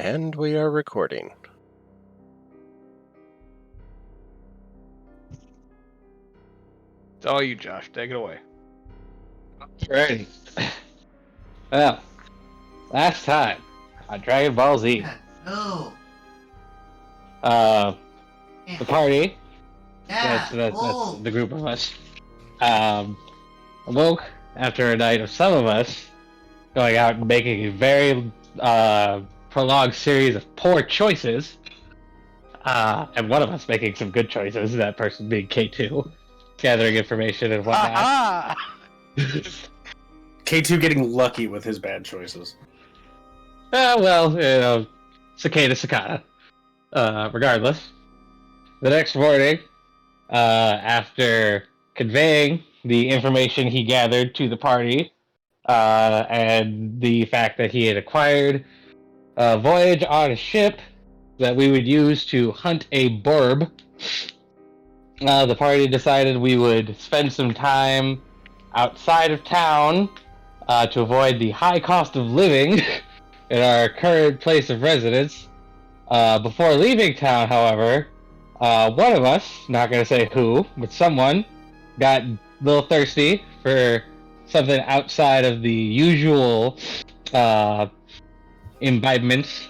And we are recording. It's all you, Josh. Take it away. Alrighty. Well, last time on Dragon Ball Z, No. the party, Yeah. that's the group of us, awoke after a night of some of us going out and making a very prolonged series of poor choices, and one of us making some good choices, that person being K2, gathering information and whatnot. K2 getting lucky with his bad choices. Well, you know, cicada. Regardless, the next morning, after conveying the information he gathered to the party, and the fact that he had acquired a voyage on a ship that we would use to hunt a burb, the party decided we would spend some time outside of town to avoid the high cost of living in our current place of residence. Before leaving town, however, one of us, not going to say who, but someone, got a little thirsty for something outside of the usual imbibements,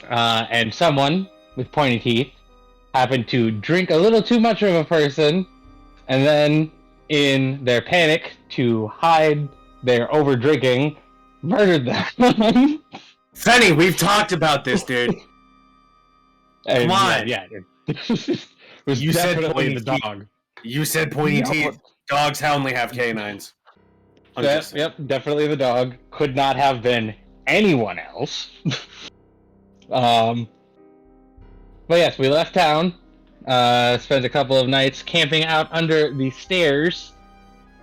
and someone with pointy teeth happened to drink a little too much of a person, and then, in their panic to hide their over-drinking, murdered them. Fenny, we've talked about this, dude. And, Come on. Yeah. It was You said definitely pointy the dog. You said pointy teeth. Dogs only have canines. Yep, definitely the dog. Could not have been anyone else. But yes, we left town, spent a couple of nights camping out under the stairs,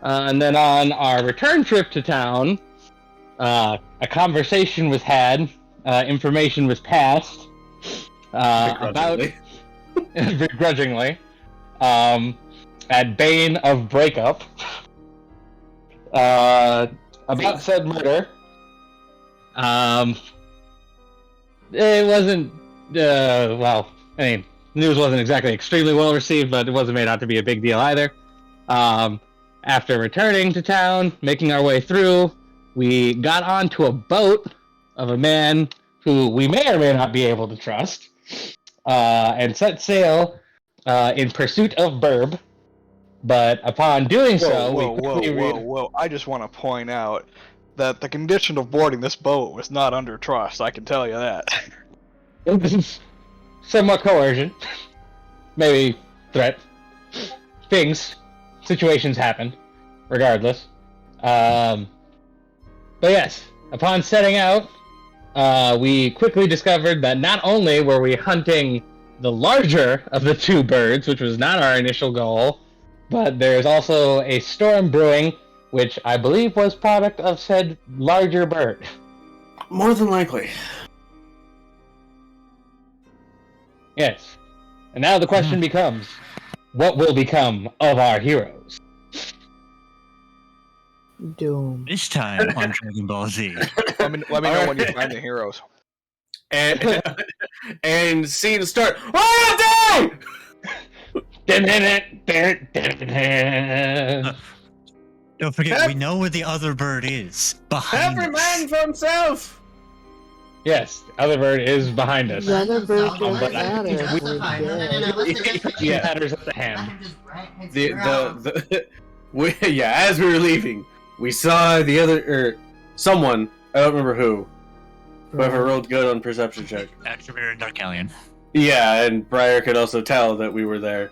and then on our return trip to town, a conversation was had, information was passed, about, begrudgingly, at bane of breakup, about said murder. It wasn't, well, I mean, news wasn't exactly extremely well received, but it wasn't made out to be a big deal either. After returning to town, making our way through, we got onto a boat of a man who we may or may not be able to trust, and set sail in pursuit of burb. But upon doing so, Whoa! I just want to point out that the condition of boarding this boat was not under trust. I can tell you that. Somewhat coercion, maybe threat. Situations happen, regardless. But yes, upon setting out, we quickly discovered that not only were we hunting the larger of the two birds, which was not our initial goal, but there's also a storm brewing, which I believe was product of said larger bird. More than likely. Yes. And now the question becomes, what will become of our heroes? Doom. This time on Dragon Ball Z. Let me know when you find the heroes. And scene start. Oh, Don't forget, we know where the other bird is. Behind every us. man for himself. Yes, the other bird is behind us. The other bird No, doesn't no, matter. no, We're dead. Yeah, matters at the hand. As we were leaving, we saw the other, someone, I don't remember whoever rolled good on perception check. Activator and Darkalion. Yeah, and Briar could also tell that we were there,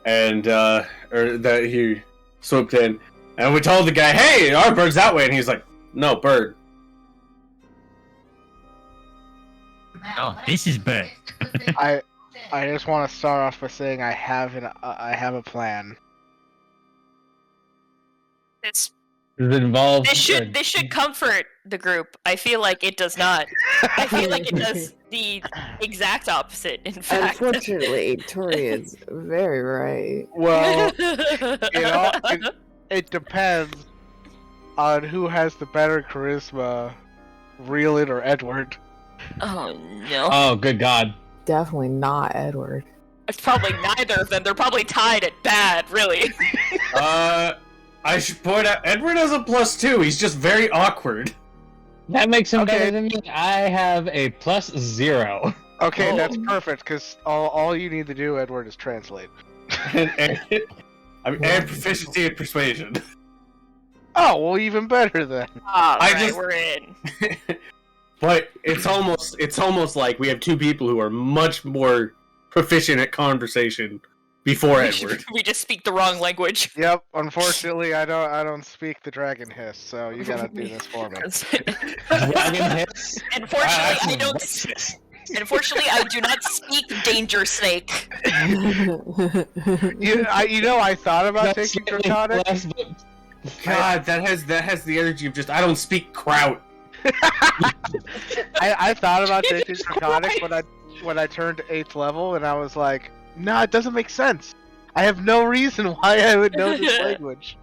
and, or that he swooped in, and we told the guy, hey, our bird's that way, and he's like, no, bird. Oh, this is bird. I just want to start off by saying I have a plan. It's Does it involve... this should comfort the group. I feel like it does not. I feel like it does the exact opposite, in fact. Unfortunately, Tori is very right. Well, it depends on who has the better charisma, Reelin or Edward. Oh no. Oh, good God. Definitely not Edward. It's probably neither of them. They're probably tied at bad, really. I should point out Edward has a +2. He's just very awkward. That makes him Okay. better than me. I have a +0. Okay, Oh. that's perfect, because all you need to do, Edward, is translate. and proficiency in persuasion. Oh, well, even better then. Alright, we're in. But it's almost like we have two people who are much more proficient at conversation before Edward. We just speak the wrong language. Yep, unfortunately, I don't speak the dragon hiss, so you gotta do this for me. Dragon hits. Unfortunately, I don't. Unfortunately, I do not speak Danger Snake. I thought about That's taking slightly Draconic. less, but God, that has the energy of just I don't speak kraut. I thought about taking Draconic when I turned 8th level, and I was like, no, it doesn't make sense. I have no reason why I would know this language.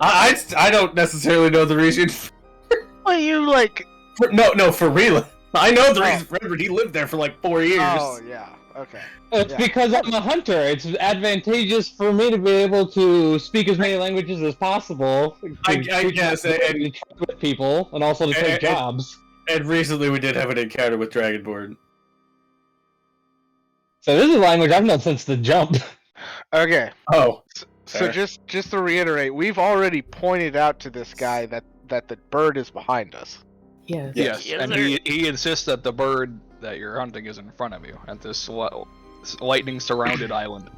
I don't necessarily know the reason. Well, you like... No, for real. I know the reason for Edward. He lived there for like 4 years. Oh, yeah, okay. it's Yeah. because I'm a hunter. It's advantageous for me to be able to speak as many languages as possible. I guess, to talk with people and also to take jobs. And recently we did have an encounter with Dragonborn. So this is a language I've known since the jump. Okay, Oh. so Fair. just to reiterate, we've already pointed out to this guy that the bird is behind us. Yes. Yes, and sir. he insists that the bird that you're hunting is in front of you at this lightning surrounded island.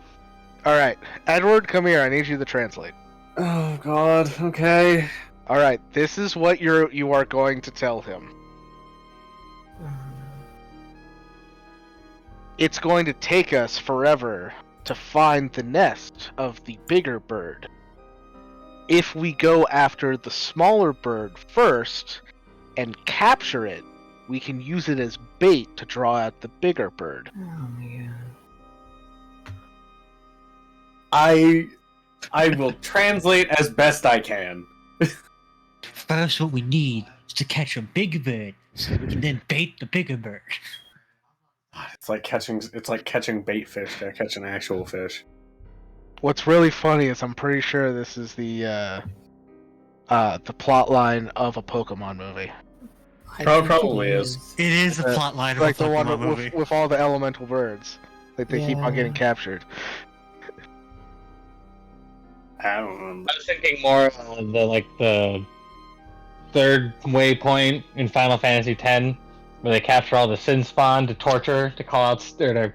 Alright, Edward, come here, I need you to translate. Oh God. Okay. Alright, this is what you are going to tell him. It's going to take us forever to find the nest of the bigger bird. If we go after the smaller bird first and capture it, we can use it as bait to draw out the bigger bird. Oh my god. I will translate as best I can. First, what we need is to catch a big bird, so we can then bait the bigger bird. It's like catching bait fish to catch an actual fish. What's really funny is I'm pretty sure this is the plot line of a Pokemon movie. I Probably think it is. It is a Uh, plot line of Like a the one Pokemon movie. with all the elemental birds. Like they keep on getting Yeah. captured. I don't know. I was thinking more of the third waypoint in Final Fantasy X, where they capture all the Sin Spawn to torture, to call out, or to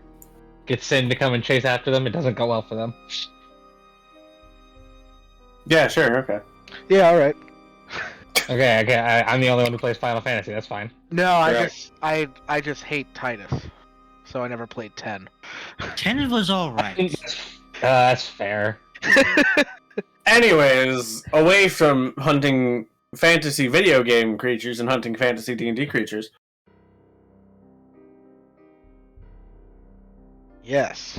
get Sin to come and chase after them. It doesn't go well for them. Yeah, sure, okay. Yeah, alright. Okay, I'm the only one who plays Final Fantasy. That's fine. No, Right. I just hate Titus. So I never played 10. 10 was alright. That's fair. Anyways, away from hunting fantasy video game creatures and hunting fantasy D&D creatures. Yes.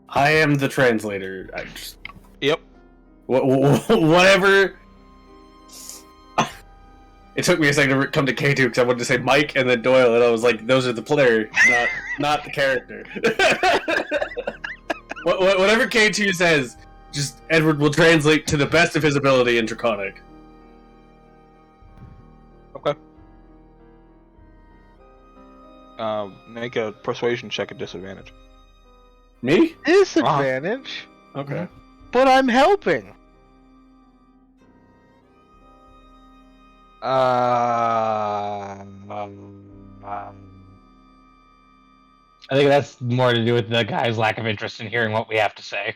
I am the translator. I just Yep. whatever. It took me a second to come to K2 because I wanted to say Mike and then Doyle, and I was like, those are the player, not the character. Whatever K2 says, just Edward will translate to the best of his ability in Draconic. Okay. Make a persuasion check at disadvantage. Me? Disadvantage? Okay. But I'm helping. I think that's more to do with the guy's lack of interest in hearing what we have to say.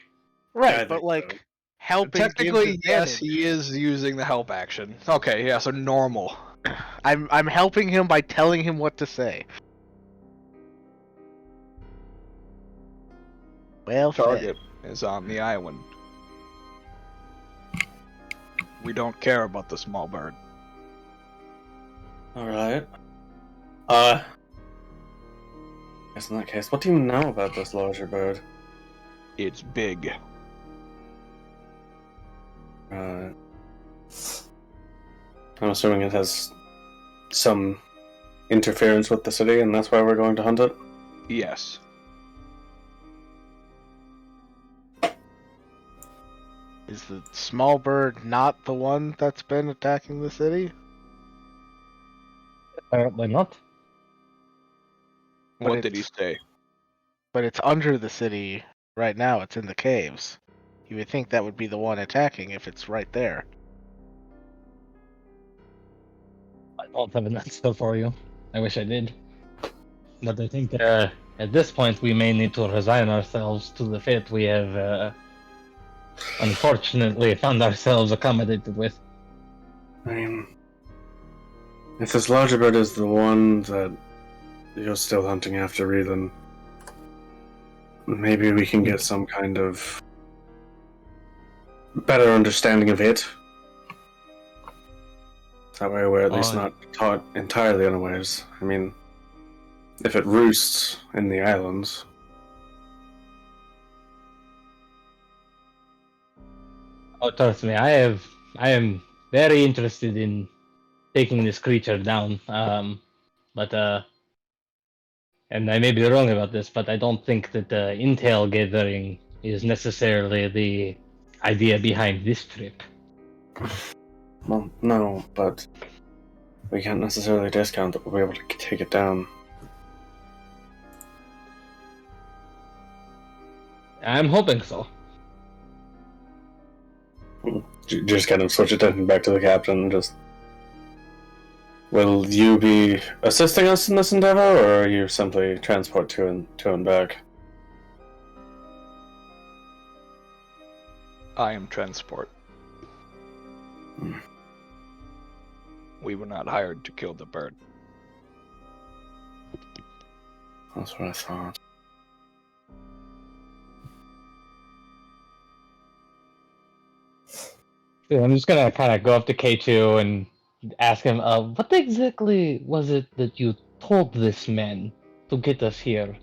Right, I but think like so. helping. Technically, gives yes, advantage. he is using the help action. Okay, yeah, so normal. I'm helping him by telling him what to say. Well, Target is on the island. We don't care about the small bird. Alright. Guess in that case, what do you know about this larger bird? It's big. I'm assuming it has some interference with the city, and that's why we're going to hunt it? Yes. Is the small bird not the one that's been attacking the city? Apparently not. But What did he it's- say? But it's under the city right now. It's in the caves. You would think that would be the one attacking if it's right there. I don't have an answer for you. I wish I did. But I think at this point we may need to resign ourselves to the fate we have unfortunately found ourselves accommodated with. I mean, if this larger bird is the one that you're still hunting after, then maybe we can get some kind of better understanding of it. That way we're at least not caught entirely unawares. I mean, if it roosts in the islands... Oh, trust me, I am very interested in taking this creature down. But and I may be wrong about this, but I don't think that intel gathering is necessarily the idea behind this trip. Well, no, but we can't necessarily discount that we'll be able to take it down. I'm hoping so. Just kind of switch attention back to the captain and just... Will you be assisting us in this endeavor, or are you simply transport to and back? I am transport. We were not hired to kill the bird. That's what I thought. Yeah, I'm just gonna kind of go up to K2 and ask him, what exactly was it that you told this man to get us here?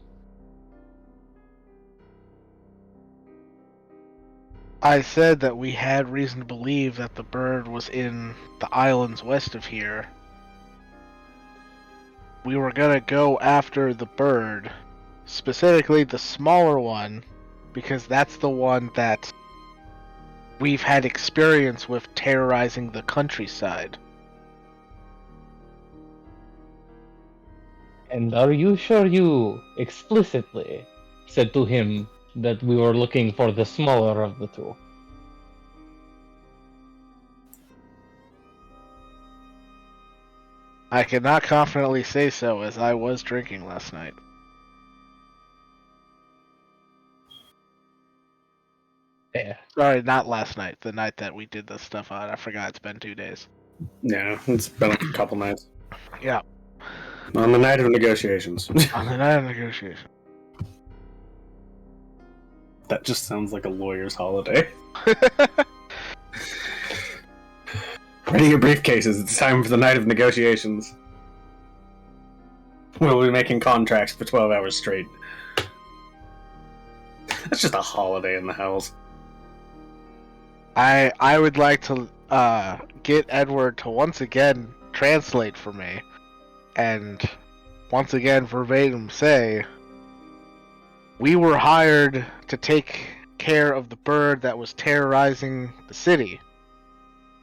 I said that we had reason to believe that the bird was in the islands west of here. We were gonna go after the bird, specifically the smaller one, because that's the one that we've had experience with terrorizing the countryside. And are you sure you explicitly said to him that we were looking for the smaller of the two? I cannot confidently say so, as I was drinking last night. Yeah. Sorry, not last night. The night that we did this stuff on. I forgot it's been 2 days. Yeah, it's been a couple nights. Yeah, On the night of negotiations. on the night of negotiation. That just sounds like a lawyer's holiday. Ready your briefcases, it's time for the night of negotiations. We'll be making contracts for 12 hours straight. That's just a holiday in the house. I would like to get Edward to once again translate for me, and once again verbatim say, we were hired to take care of the bird that was terrorizing the city.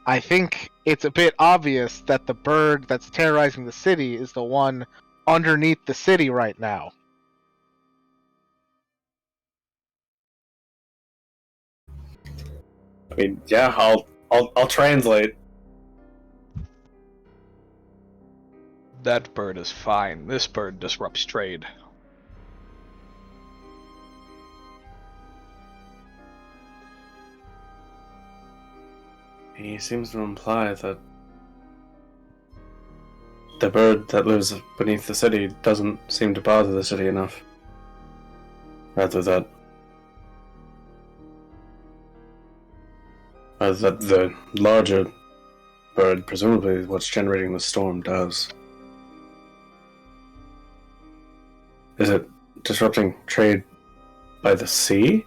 I think it's a bit obvious that the bird that's terrorizing the city is the one underneath the city right now. I mean, yeah, I'll translate. That bird is fine. This bird disrupts trade. He seems to imply that the bird that lives beneath the city doesn't seem to bother the city enough. Rather that the larger bird, presumably what's generating the storm, does. Is it disrupting trade by the sea?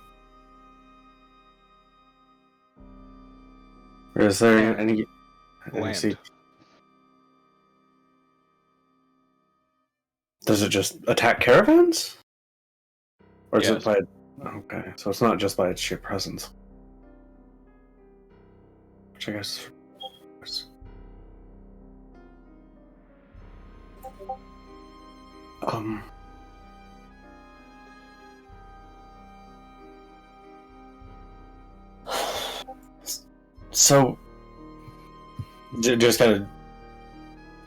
Or is there any Land. sea? Does it just attack caravans? Or is Yes. it by... Okay, so it's not just by its sheer presence. Which I guess... Um... So... Just kind of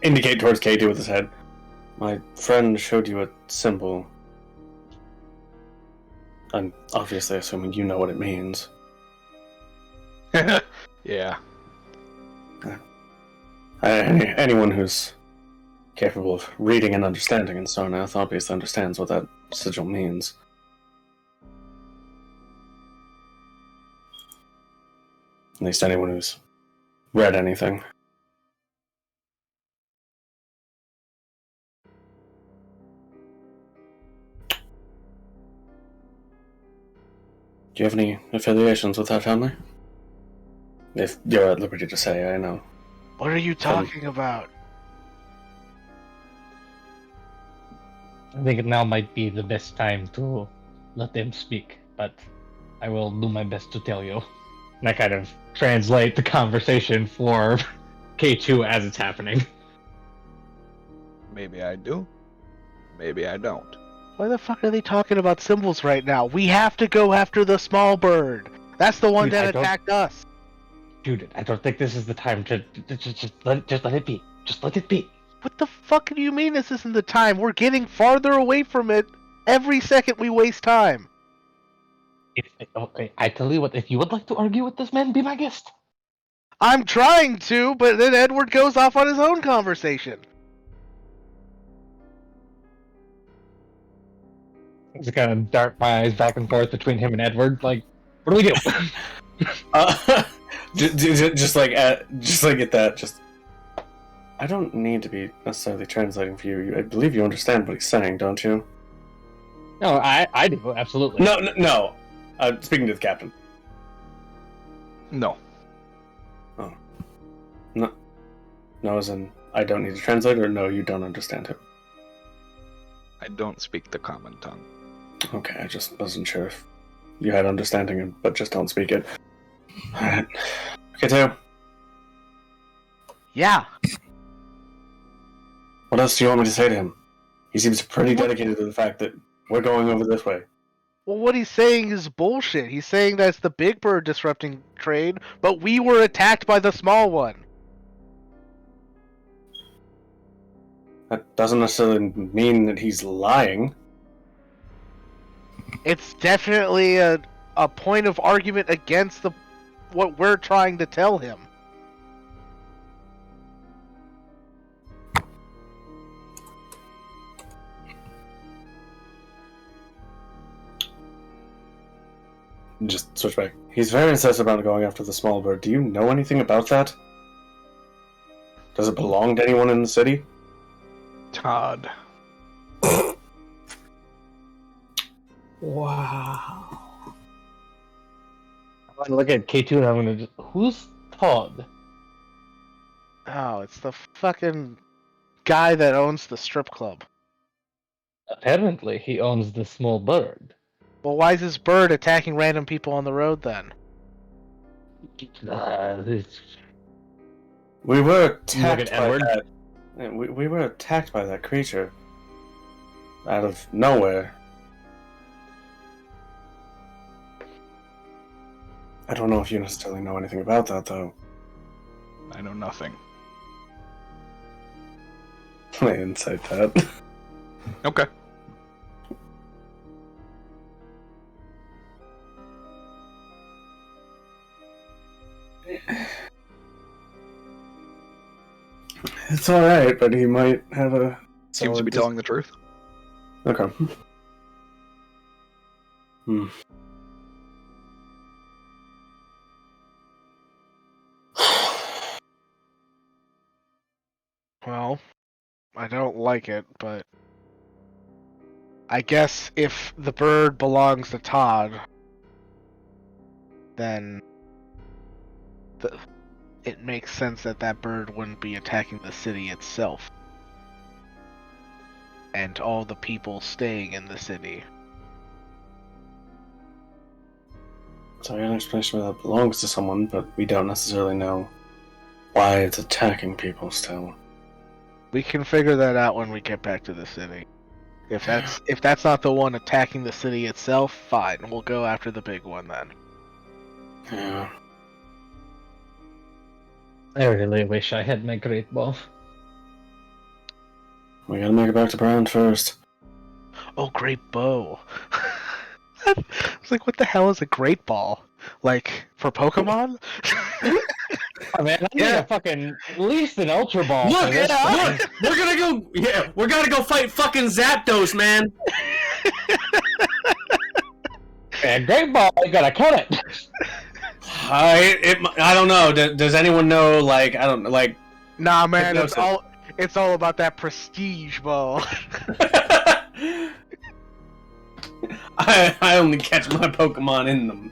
indicate towards K2 with his head. My friend showed you a symbol. I'm obviously assuming you know what it means. Yeah. Anyone who's capable of reading and understanding in Sarnath obviously understands what that sigil means. At least anyone who's read anything. Do you have any affiliations with that family? If you're at liberty to say, I know. What are you talking about? I think now might be the best time to let them speak, but I will do my best to tell you. And I kind of translate the conversation for K2 as it's happening. Maybe I do. Maybe I don't. Why the fuck are they talking about symbols right now? We have to go after the small bird. That's the one Dude, that I don't- attacked us. Dude, I don't think this is the time to just let it be. Just let it be. What the fuck do you mean this isn't the time? We're getting farther away from it every second we waste time. Okay, I tell you what, if you would like to argue with this man, be my guest. I'm trying to, but then Edward goes off on his own conversation. I just kind of dart my eyes back and forth between him and Edward, like, what do we do? Just like at that, just... I don't need to be necessarily translating for you. I believe you understand what he's saying, don't you? No, I do, absolutely. No. Speaking to the captain. No. No, as in, I don't need to translate, or no, you don't understand him. I don't speak the common tongue. Okay, I just wasn't sure if you had understanding, but just don't speak it. Alright. Okay, Teo. Yeah. What else do you want me to say to him? He seems pretty dedicated to the fact that we're going over this way. Well, what he's saying is bullshit. He's saying that's the big bird disrupting trade, but we were attacked by the small one. That doesn't necessarily mean that he's lying. It's definitely a point of argument against what we're trying to tell him. Just switch back. He's very insistent about going after the small bird. Do you know anything about that? Does it belong to anyone in the city? Todd. Wow. I'm gonna look at K2 and I'm gonna just, who's Todd? Oh, it's the fucking guy that owns the strip club. Apparently, he owns the small bird. Well, why is this bird attacking random people on the road then? We were attacked at by Edward? that. Yeah, we were attacked by that creature. Out of nowhere. I don't know if you necessarily know anything about that, though. I know nothing. I insight that. Okay. It's alright, but he might have a... Seems to be telling the truth. Okay. Well, I don't like it, but I guess if the bird belongs to Todd, then it makes sense that that bird wouldn't be attacking the city itself. and all the people staying in the city. So I got an explanation where that belongs to someone, but we don't necessarily know why it's attacking people still. We can figure that out when we get back to the city. If that's not the one attacking the city itself, fine. We'll go after the big one then. Yeah. I really wish I had my great ball. We gotta make it back to Brand first. Oh, great bow. I was like, what the hell is a great ball? Like, for Pokemon? Oh, man, I need Yeah. a fucking at least an Ultra Ball. Look, for this thing. look! We're gonna go. Yeah, we're gonna go fight fucking Zapdos, man. And Great Ball, I gotta cut it. I don't know. Does anyone know? Like, I don't like. Nah, man, Hypnosis. it's all about that prestige ball. I only catch my Pokemon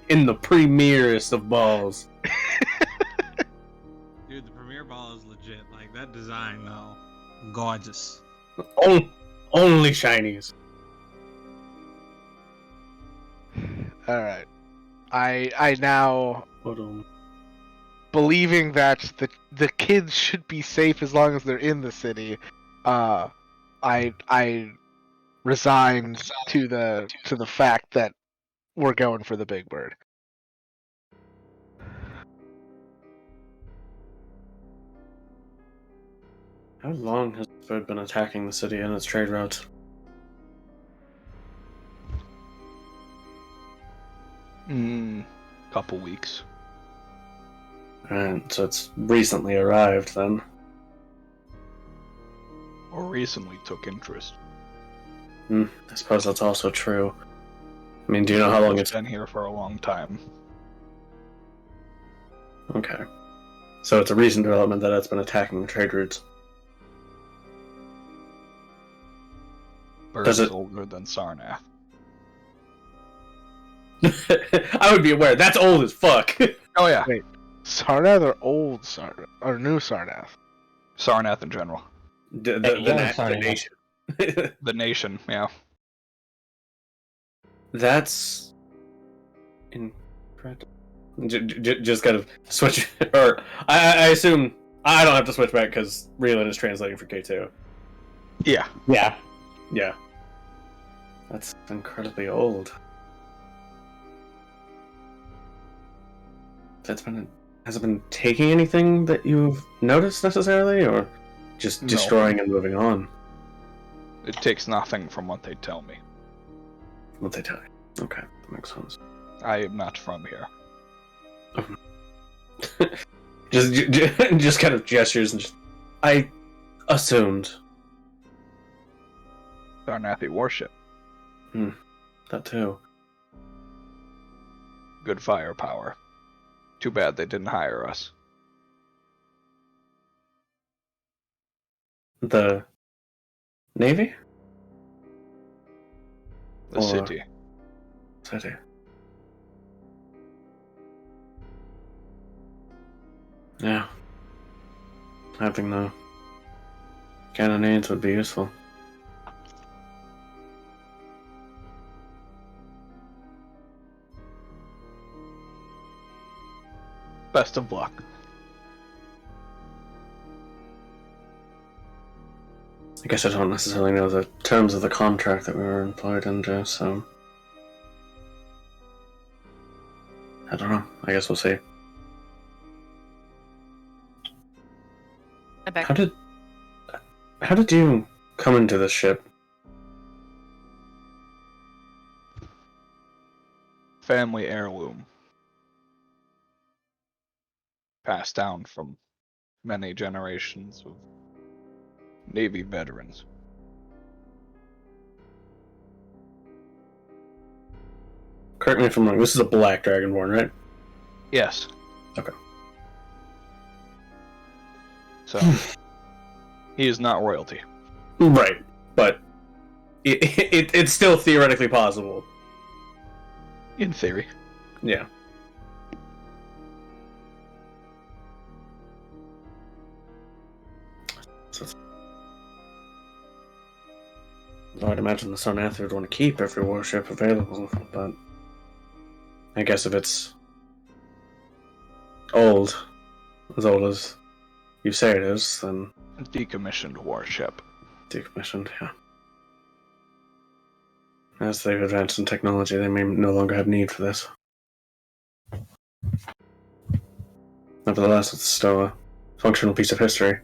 in the premierest of balls. Dude, the Premier Ball is legit. Like, that design, though. Gorgeous. Only shinies. All right, I now Hold on. believing that the kids should be safe as long as they're in the city. I resigned to the fact that we're going for the big bird. How long has the bird been attacking the city and its trade routes? Couple weeks. Alright, so it's recently arrived then. Or recently took interest. I suppose that's also true. I mean, do you know how long it's been here for a long time? Okay. So it's a recent development that it's been attacking the trade routes. Bird Does is it- older than Sarnath. I would be aware. That's old as fuck. Oh yeah, Sarnath or old Sarnath or new Sarnath? Sarnath in general. The young the Sarnath. nation. The nation, yeah. That's incredible. Just kind of switch, or I assume I don't have to switch back because Reelin is translating for K2. Yeah. Yeah. Yeah, that's incredibly old. Has it been taking anything that you've noticed necessarily, or just No. destroying and moving on? It takes nothing from what they tell me. What they tell you? Okay, that makes sense. I am not from here. just kind of gestures and just. I assumed Sarnathi warship. that too. Good firepower. Too bad they didn't hire us. The Navy? The Or- city. City. Yeah. Having the cannonades would be useful. Best of luck. I guess I don't necessarily know the terms of the contract that we were employed under, so... I don't know. I guess we'll see. I back. How did you come into this ship? Family heirloom. Passed down from many generations of Navy veterans. Correct me if I'm wrong, this is a black dragonborn, right? Yes. Okay. So, he is not royalty. Right, but it's still theoretically possible. In theory. Yeah. So I'd imagine the Sarnath would want to keep every warship available, but I guess if it's old as you say it is, then Decommissioned warship. decommissioned, yeah. As they've advanced in technology, they may no longer have need for this. Nevertheless, it's still a functional piece of history.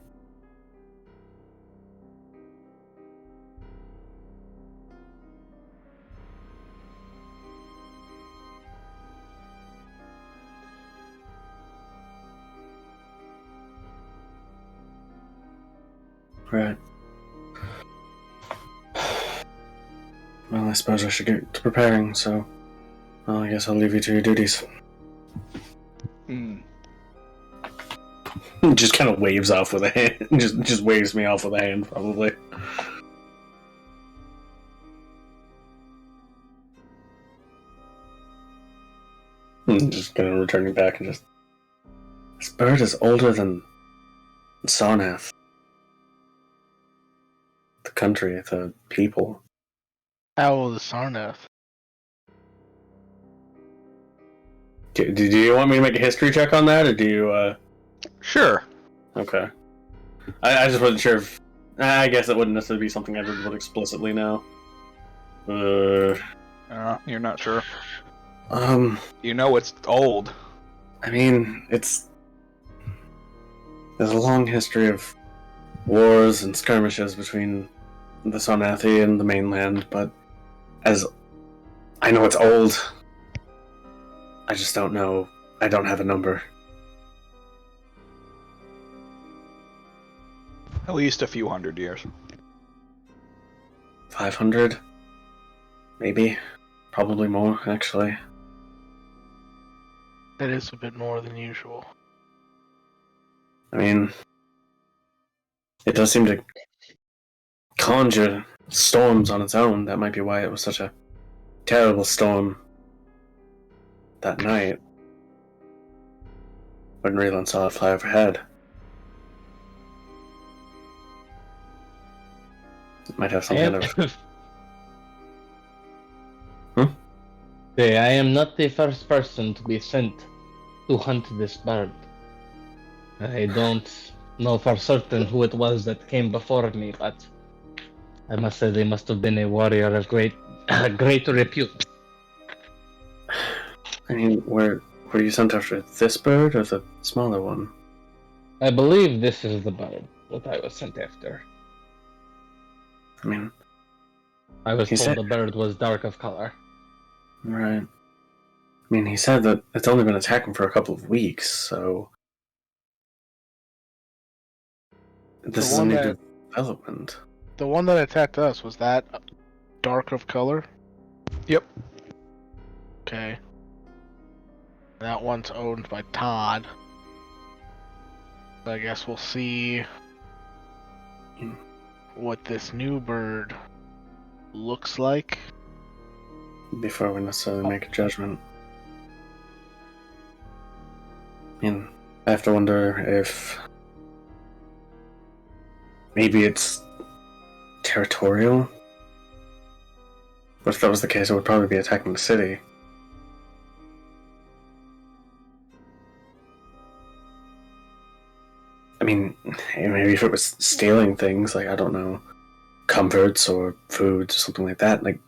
Right. Well, I suppose I should get to preparing, so well, I guess I'll leave you to your duties. Just kind of waves off with a hand. Just waves me off with a hand, probably. Just kind of returning back and just... This bird is older than Sarnath. The country, the people. How old is Sarnath? Do you want me to make a history check on that, or do you, Sure. Okay. I just wasn't sure if... I guess that wouldn't necessarily be something I would explicitly know. You're not sure. I You know it's old. mean, there's a long history of wars and skirmishes between the Sarnathi and the mainland, but as I know it's old, I just don't know. I don't have a number. At least a few hundred years. 500? Maybe. Probably more, actually. That is a bit more than usual. I mean, it does seem to conjure storms on its own. That might be why it was such a terrible storm that night when Raylan saw it fly overhead. It might have some kind of... I am not the first person to be sent to hunt this bird. I don't know for certain who it was that came before me, but I must say they must have been a warrior of great repute. I mean, were you sent after this bird or the smaller one? I believe this is the bird that I was sent after. I mean... I was He told said- the bird was dark of color. Right. I mean, he said that it's only been attacking for a couple of weeks, so... This is a one new that- development. The one that attacked us, was that dark of color? Yep. Okay. That one's owned by Todd. So I guess we'll see what this new bird looks like. Before we necessarily make a judgment. I mean, I have to wonder if... maybe it's... territorial? But if that was the case, it would probably be attacking the city. I mean, maybe if it was stealing things, like, I don't know, comforts or foods or something like that, like...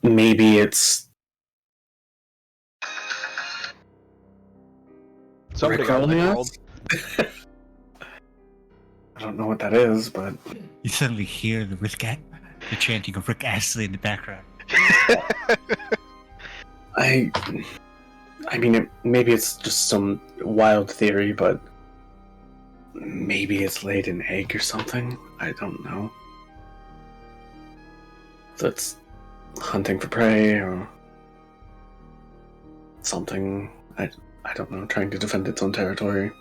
maybe it's... Somebody Rick got Rollins? Rickrolled. I don't know what that is, but... You suddenly hear the chanting of Rick Astley in the background. I mean, maybe it's just some wild theory, but maybe it's laid an egg or something. I don't know. That's hunting for prey or something. I don't know, trying to defend its own territory.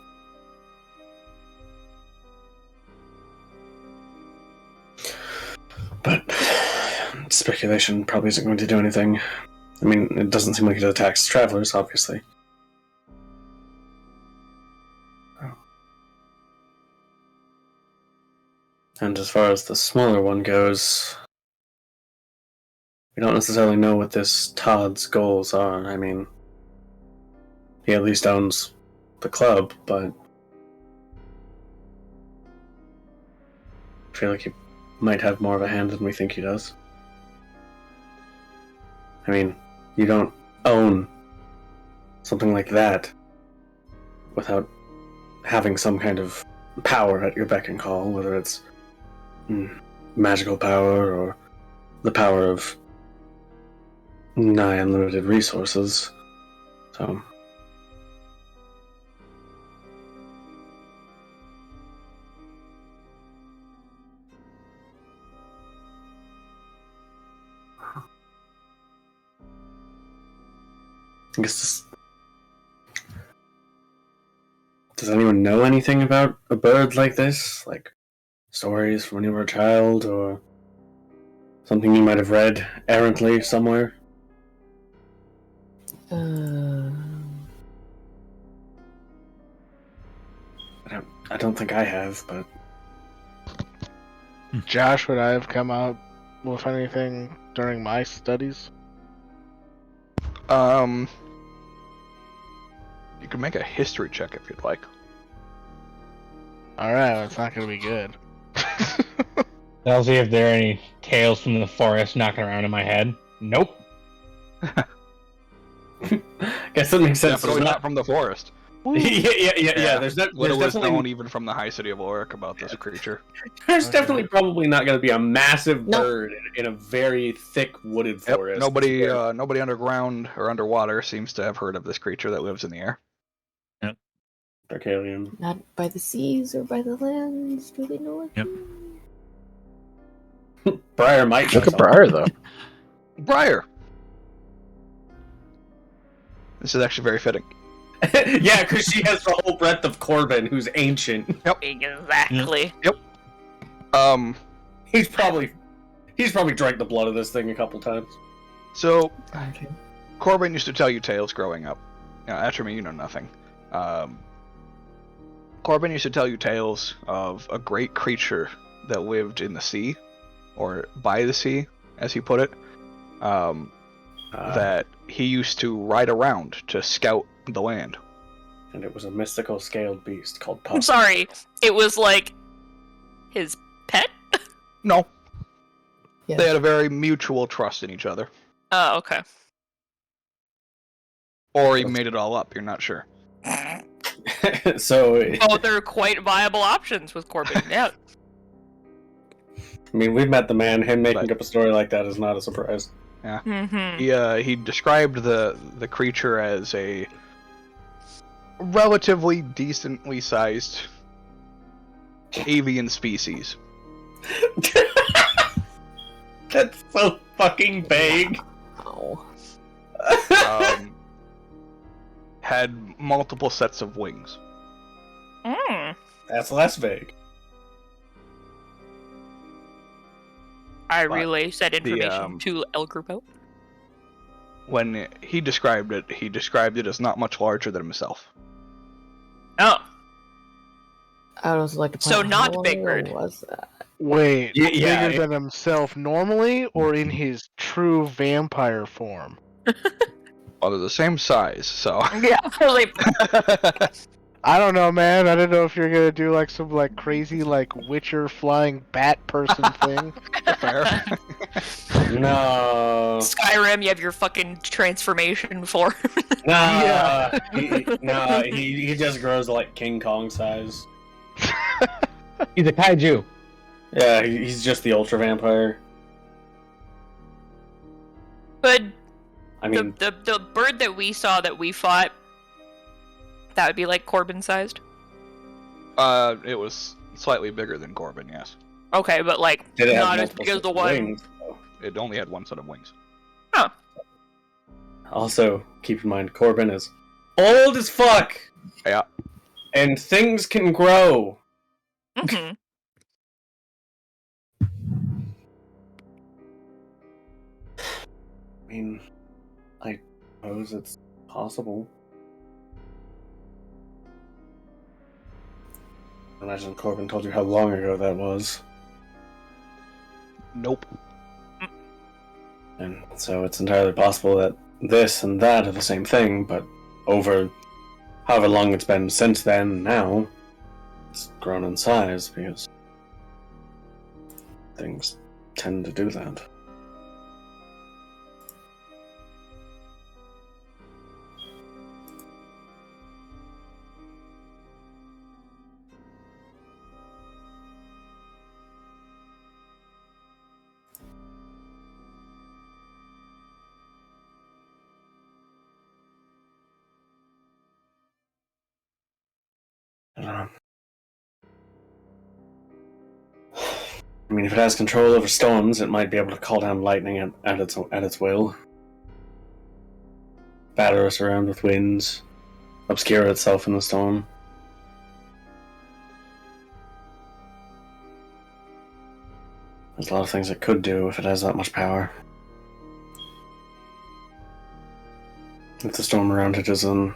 But speculation probably isn't going to do anything. I mean, it doesn't seem like it attacks travelers, obviously. And as far as the smaller one goes, we don't necessarily know what this Todd's goals are. I mean, he at least owns the club, but I feel like he might have more of a hand than we think he does. I mean, you don't own something like that without having some kind of power at your beck and call, whether it's magical power or the power of nigh unlimited resources. So I guess does anyone know anything about a bird like this? Like stories from when you were a child, or something you might have read errantly somewhere? I don't think I have, but Josh, would I have come out with anything during my studies? You can make a history check if you'd like. Alright, well, it's not gonna be good. I'll see if there are any tales from the forest knocking around in my head. Nope. guess that makes sense. Definitely not from the forest. Yeah. There's Little is definitely known even from the high city of Ulrich about this creature. there's definitely probably not going to be a massive No. bird in a very thick wooded Yep, forest. nobody underground or underwater seems to have heard of this creature that lives in the air. Darkalion. Not by the seas or by the lands. Do they know it? Yep. Briar might. know Look at something. Briar, though. Briar! This is actually very fitting. Yeah, because she has the whole breadth of Corbin, who's ancient. Exactly. He's probably drank the blood of this thing a couple times. So, Okay. Corbin used to tell you tales growing up. After me, you know nothing. Corbin used to tell you tales of a great creature that lived in the sea, or by the sea, as he put it, that he used to ride around to scout the land. And it was a mystical scaled beast called I'm Puff. sorry. It was like his pet? No, Yeah. they had a very mutual trust in each other. Oh, okay. Or he made it all up, you're not sure. So, Oh, they're quite viable options with Corbin. Yeah. I mean, we've met the man. Him making But- up a story like that is not a surprise. Mm-hmm. He described the creature as a relatively decently sized avian species. That's so fucking vague. Ow. Had multiple sets of wings. Mm. That's less vague. I But relay said information um, to El Grupo. When he described it as not much larger than himself. Oh. I was like, So how not long Big ago Bird. was that? Wait, Yeah, bigger than himself normally, or in his true vampire form? Well, they're the same size, so. Yeah, really. I don't know, man. I didn't know if you're gonna do like some like crazy like Witcher flying bat person thing. Fair. No. Skyrim, you have your fucking transformation form. Nah. Yeah. He just grows like King Kong size. He's a kaiju. Yeah, he's just the ultra vampire. But I mean, the bird that we saw that we fought, that would be like Corbin sized. It was slightly bigger than Corbin, yes. Okay, but like did it have not as multiple big as sets the of one. wings, though? It only had one set of wings. Also, keep in mind, Corbin is old as fuck. Yeah. And things can grow. Hmm. I mean, I suppose it's possible. I imagine Corbin told you how long ago that was. Nope. And so it's entirely possible that this and that are the same thing, but over however long it's been since then, now it's grown in size because things tend to do that. I don't know. I mean, if it has control over storms, it might be able to call down lightning at its will. Batter us around with winds. Obscure itself in the storm. There's a lot of things it could do if it has that much power. If the storm around it is an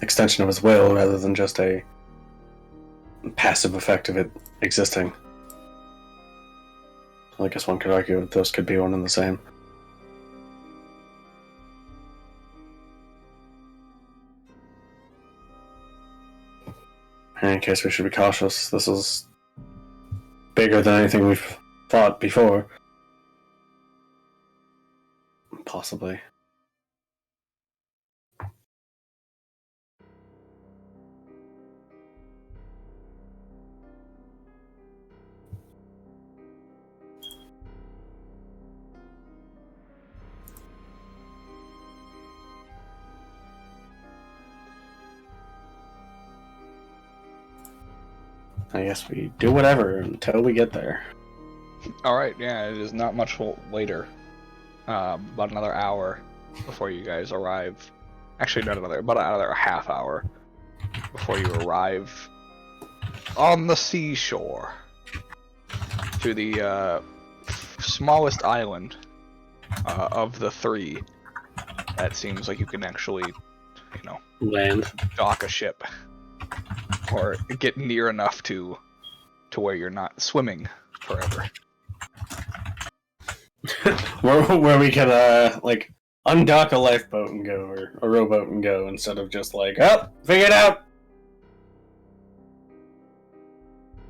extension of its will rather than just a passive effect of it existing. I guess one could argue that those could be one and the same. In any case, we should be cautious. This is bigger than anything we've fought before. Possibly. I guess we do whatever until we get there. Alright, yeah, it is not much later. About another hour before you guys arrive. Actually, not about another half hour before you arrive on the seashore to the smallest island of the three that seems like you can actually, Land. dock a ship. Or get near enough to where you're not swimming forever. where we can undock a lifeboat and go, or a rowboat and go, instead of just figure it out.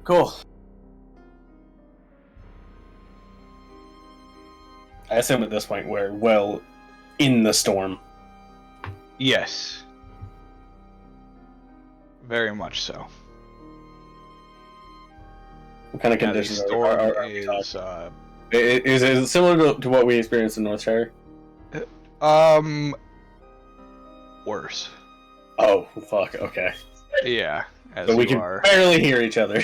Cool. I assume at this point we're well in the storm. Yes. Very much so. What kind of conditions the storm are we is talking? Is it similar to what we experienced in North Shire? Worse. Oh, fuck, okay. Yeah, So we can barely hear each other.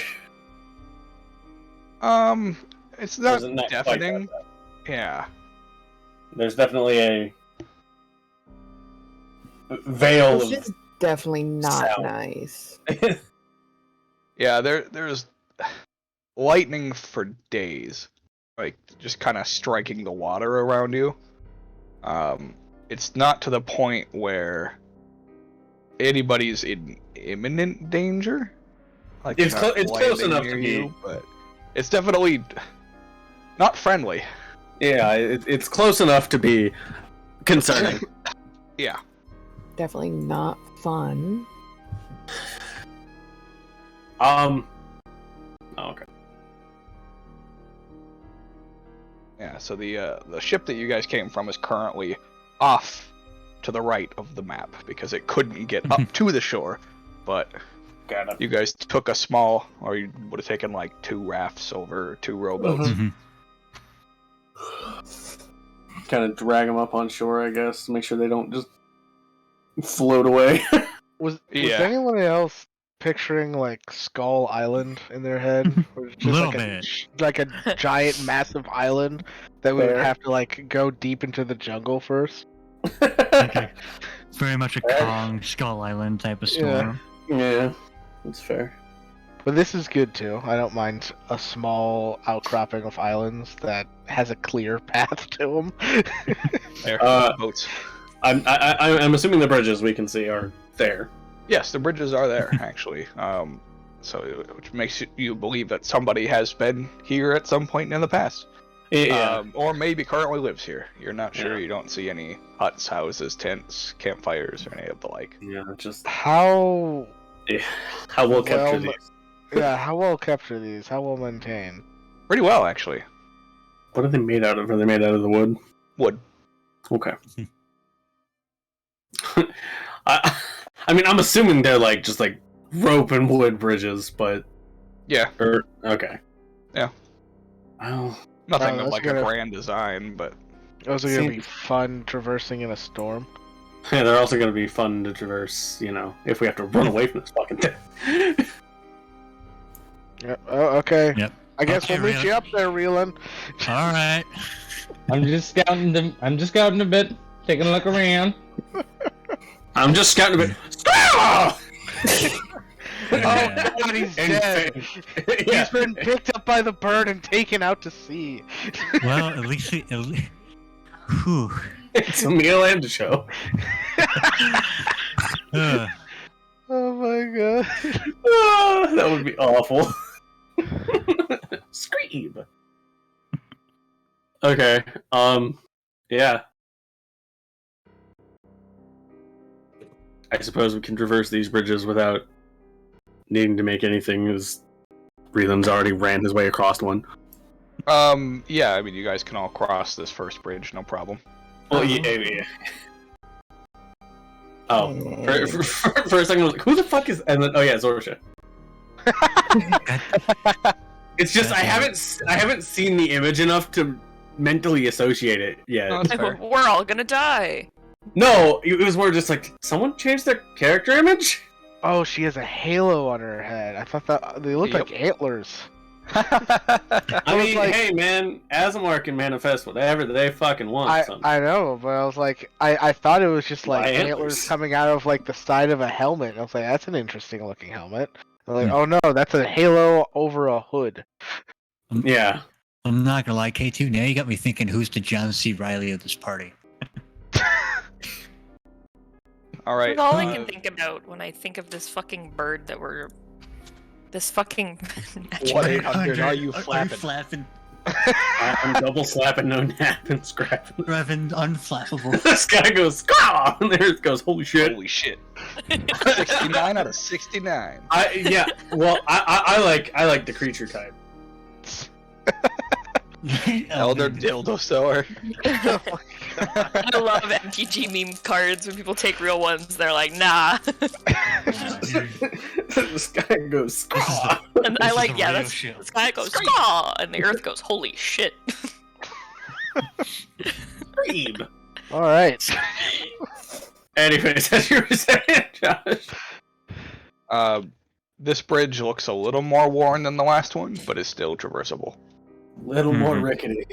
It's not Isn't that deafening. quite Yeah. There's definitely a veil It's of just definitely not sound. nice. Yeah, there's lightning for days. Like, just kind of striking the water around you. It's not to the point where anybody's in imminent danger. Like, It's not it's close landing enough near to be. you, but it's definitely not friendly. Yeah, it's close enough to be concerning. Yeah. Definitely not fun. Oh, okay. Yeah, so the ship that you guys came from is currently off to the right of the map because it couldn't get up to the shore, but Got it. you guys took a small, or you would have taken like 2 rafts over 2 rowboats. Mhm. Kind of drag them up on shore, I guess, to make sure they don't just float away. Was Yeah. anyone else picturing like Skull Island in their head? Where it's just Little like bit. like a giant, massive island that we would Fair. have to like go deep into the jungle first. Okay. Very much a Kong, Skull Island type of storm. Yeah, that's fair. But this is good too. I don't mind a small outcropping of islands that has a clear path to them. There, boats. I'm assuming the bridges we can see are there. Yes, the bridges are there actually. So which makes you believe that somebody has been here at some point in the past. Yeah. Or maybe currently lives here. You're not sure. You don't see any huts, houses, tents, campfires, or any of the like. Yeah, just How how well kept are Well, these? yeah, how well kept are these? How well maintained? Pretty well, actually. What are they made out of? Are they made out of the wood? Wood. Okay. I mean, I'm assuming they're like just like rope and wood bridges, but Yeah. Okay. Yeah. Well, Nothing Oh, of that's like a grand design, but Those are gonna be fun traversing in a storm. yeah, they're also going to be fun to traverse. You know, if we have to run away from this fucking thing. Yep. Oh, okay. Yep. I guess Okay, we'll meet you up there, Reelan. All right. I'm just scouting a bit, taking a look around. I'm just scouting a bit. Oh God, he's dead. Yeah. He's been picked up by the bird and taken out to sea. Well, at least whew. It's a meal and a show. Uh, Oh my God. That would be awful. Scream. Okay. Yeah. I suppose we can traverse these bridges without needing to make anything, as Reeland's already ran his way across one. yeah. I mean, you guys can all cross this first bridge, no problem. Well, yeah. Oh, for a second, I was like, "Who the fuck is?" And then, oh yeah, Zorsha. It's just I haven't seen the image enough to mentally associate it yet. No, that's fair. We're all gonna die. No, it was more just like, did someone changed their character image? Oh, she has a halo on her head. I thought that they look like antlers. I mean, like- hey man, Asimar can manifest whatever they fucking want. I know, but I was like, I thought it was just like Why antlers antlers? coming out of like the side of a helmet. I was like, that's an interesting looking helmet. I'm like, oh no, that's a halo over a hood. Yeah. I'm not gonna lie, K2. Now you got me thinking, who's the John C. Riley of this party? All right. That's all I can think about when I think of this fucking bird that we're. This fucking. 1-800, are you flapping? flapping? I'm double slapping, no napping, scrapping. Grabbing unflappable. This guy goes, "Scaw!" And there it goes, holy shit. Holy shit. 69 out of 69. I like the creature type. Elder Dildosaur. I love MTG meme cards when people take real ones. They're like, nah. This guy goes, "Scaw!" And I like, yeah, real that's shit. this guy goes, Scaw! And the earth goes, holy shit. Scream. All right. Anyways, as you were saying, Josh. This bridge looks a little more worn than the last one, but is still traversable. Little more rickety.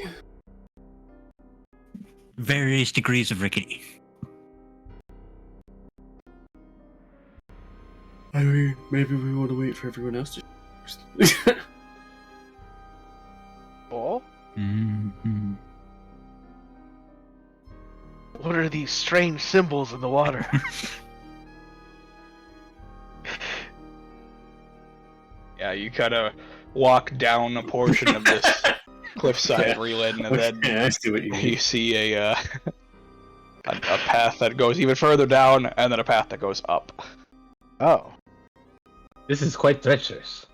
Various degrees of rickety. I mean, maybe we want to wait for everyone else to. Oh, Mm-hmm. what are these strange symbols in the water? Yeah, you kind of walk down a portion of this cliffside reland, and then Yeah, I see what you mean. you see a path that goes even further down, and then a path that goes up. Oh. This is quite treacherous.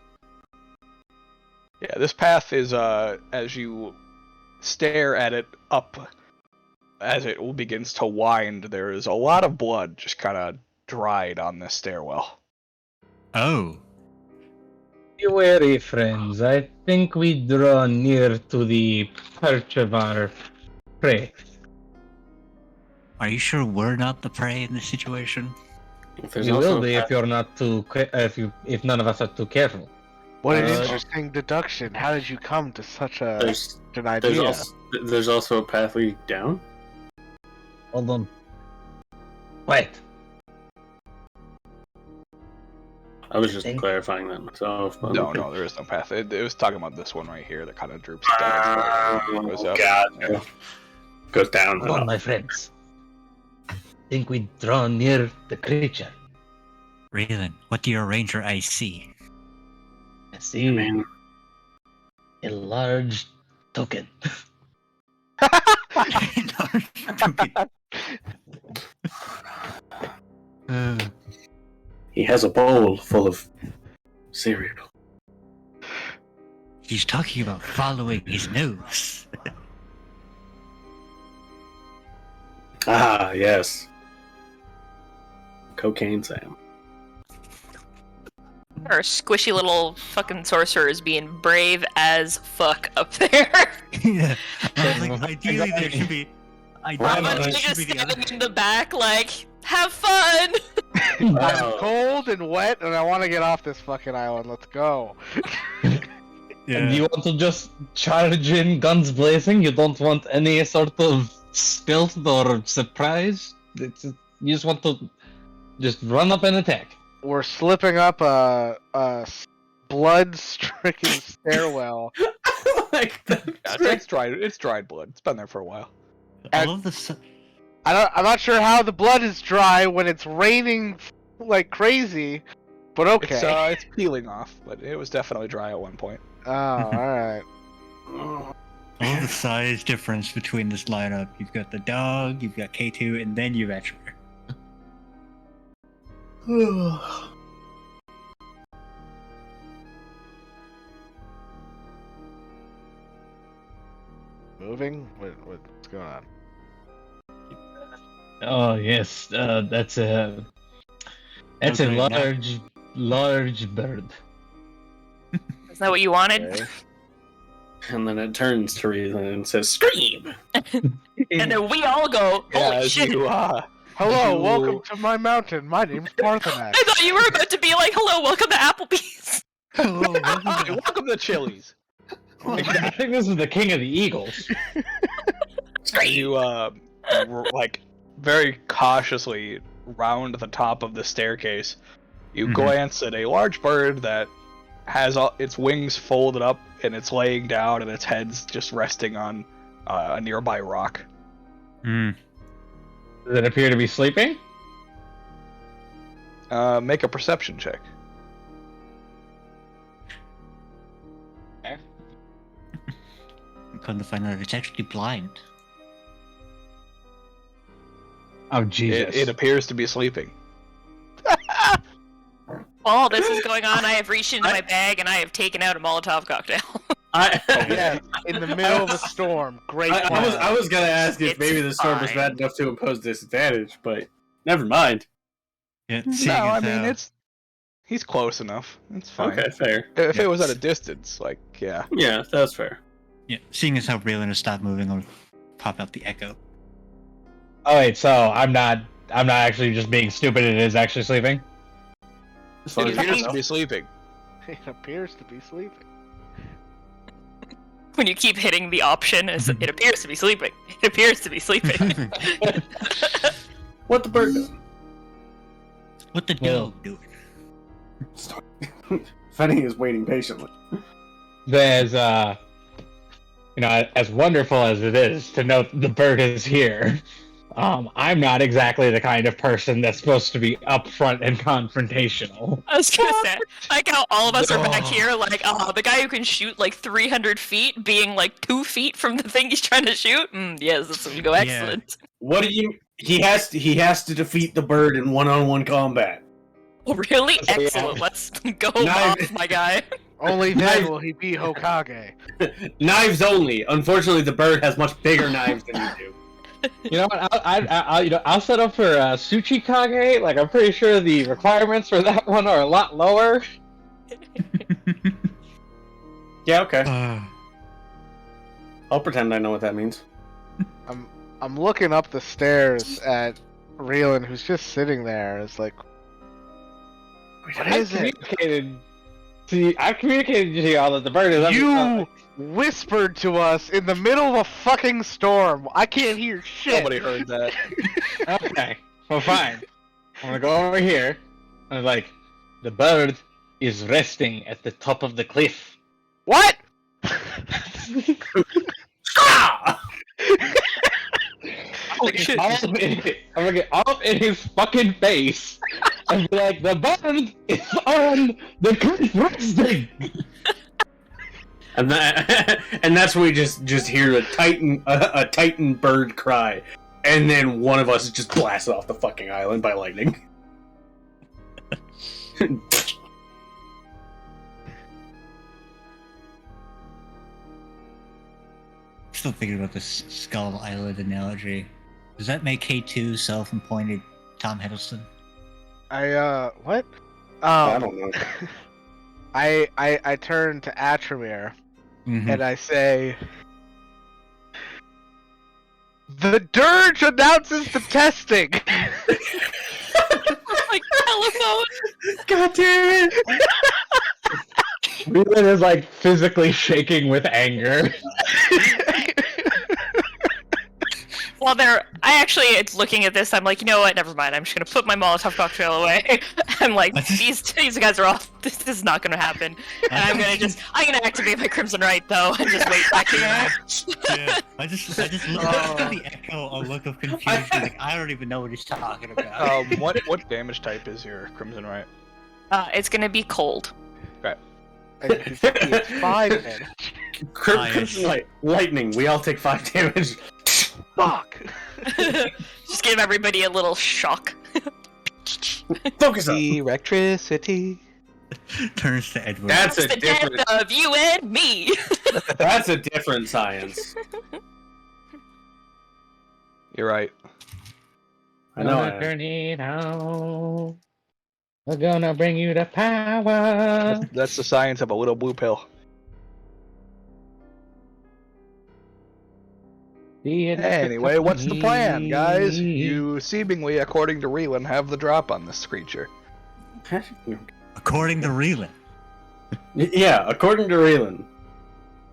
Yeah, this path is, as you stare at it up, as it begins to wind, there is a lot of blood just kind of dried on this stairwell. Oh. Be wary, friends. I think we draw near to the perch of our prey. Are you sure we're not the prey in this situation? We will be if you're not too. If none of us are too careful. What an interesting deduction. How did you come to such an idea? There's also a path leading down. Hold on. Wait. I was just clarifying that myself. But No, okay. no, there is no path. It was talking about this one right here that kind of droops down. Goes up. God. Yeah. Goes down. Hold on, my friends. Think we draw near the creature. Raylan, what do your ranger eyes see? I see I mean, a large token. He has a bowl full of cereal. He's talking about following his nose. Ah, yes. Cocaine Sam. Our squishy little fucking sorcerers being brave as fuck up there. Yeah. I was like, ideally there should be. I'm just standing in the back, like, have fun. I'm cold and wet, and I want to get off this fucking island. Let's go. And you want to just charge in guns blazing? You don't want any sort of stealth or surprise? You just want to just run up and attack. We're slipping up a blood-stricken stairwell. Like It's dried. It's dried blood. It's been there for a while. I love the. I'm not sure how the blood is dry when it's raining like crazy, but okay. It's peeling off, but it was definitely dry at one point. Oh, alright. I love the size difference between this lineup. You've got the dog, you've got K2, and then you've Etcher. Moving? What's going on? Oh yes, that's a large bird. Is that what you wanted? Okay. And then it turns to Reason and says, "Scream!" And then we all go, holy shit. Hello, welcome to my mountain. My name's Parthenax. I thought you were about to be like, hello, welcome to Applebee's. Hello, Welcome to Chili's. I think this is the king of the eagles. You like very cautiously round the top of the staircase. You glance at a large bird that has its wings folded up and it's laying down and its head's just resting on a nearby rock. Does it appear to be sleeping? Make a perception check. Come to find out it's actually blind. Oh Jesus! It appears to be sleeping. While this is going on, I have reached into my bag and I have taken out a Molotov cocktail. Yeah, in the middle of a storm. Great plan. I was gonna ask if It's maybe the storm was fine. bad enough to impose disadvantage, but never mind. Yeah, No, I mean he's close enough. It's fine. Okay, fair. If it was at a distance, like yeah. Yeah, that's fair. Yeah, seeing as how Raylan has stopped moving, I'll pop out the echo. Oh wait, so I'm not actually just being stupid. It is actually sleeping. As long It as you appears to know. be sleeping. It appears to be sleeping. When you keep hitting the option, it appears to be sleeping. It appears to be sleeping. What the bird doing? What the dog doing? Fenny is waiting patiently. There's as wonderful as it is to know the bird is here. I'm not exactly the kind of person that's supposed to be upfront and confrontational. I was gonna say, like how all of us are back here, like, the guy who can shoot like 300 feet being like 2 feet from the thing he's trying to shoot? Yes, this will go excellent. What do you... He has to defeat the bird in one-on-one combat. Oh, really? Excellent. Let's go off, my guy. Only then will he be Hokage. Knives only. Unfortunately, the bird has much bigger knives than you do. You know what? I'll set up for Tsuchikage. Like I'm pretty sure the requirements for that one are a lot lower. Yeah, okay. I'll pretend I know what that means. I'm looking up the stairs at Reelan, who's just sitting there. It's like, what is it? I've communicated to y'all that the bird is. You whispered to us in the middle of a fucking storm. I can't hear shit. Nobody heard that. Okay, well fine. I'm gonna go over here. I was like, the bird is resting at the top of the cliff. What? I'm gonna get all in his fucking face and be like, the bird is on the cliff resting. and that's when we just hear a titan bird cry, and then one of us is just blasted off the fucking island by lightning. Still thinking about this Skull Island analogy. Does that make K2 self-appointed Tom Hiddleston? What? I don't know. I turn to Atramir and I say, "The dirge announces the testing." Like telephone. God damn it! Reelan is like physically shaking with anger. Well, it's looking at this. I'm like, you know what? Never mind. I'm just gonna put my Molotov cocktail away. I'm like, these guys are off. This is not gonna happen. And I'm gonna activate my Crimson Right though, and just wait back here. Yeah, I just look at the echo, a look of confusion. Like, I don't even know what he's talking about. What damage type is your Crimson Right? It's gonna be cold. It's 5 damage. Crimson Light, lightning. We all take 5 damage. Fuck. Just give everybody a little shock. Focus on electricity. Turns to Edward. That's a the different. death of you and me. That's a different science. You're right. I know. Turn it on. We're gonna bring you the power. That's the science of a little blue pill. Anyway, what's the plan, guys? You seemingly, according to Reelan, have the drop on this creature. According to Reelan. Yeah, according to Reelan.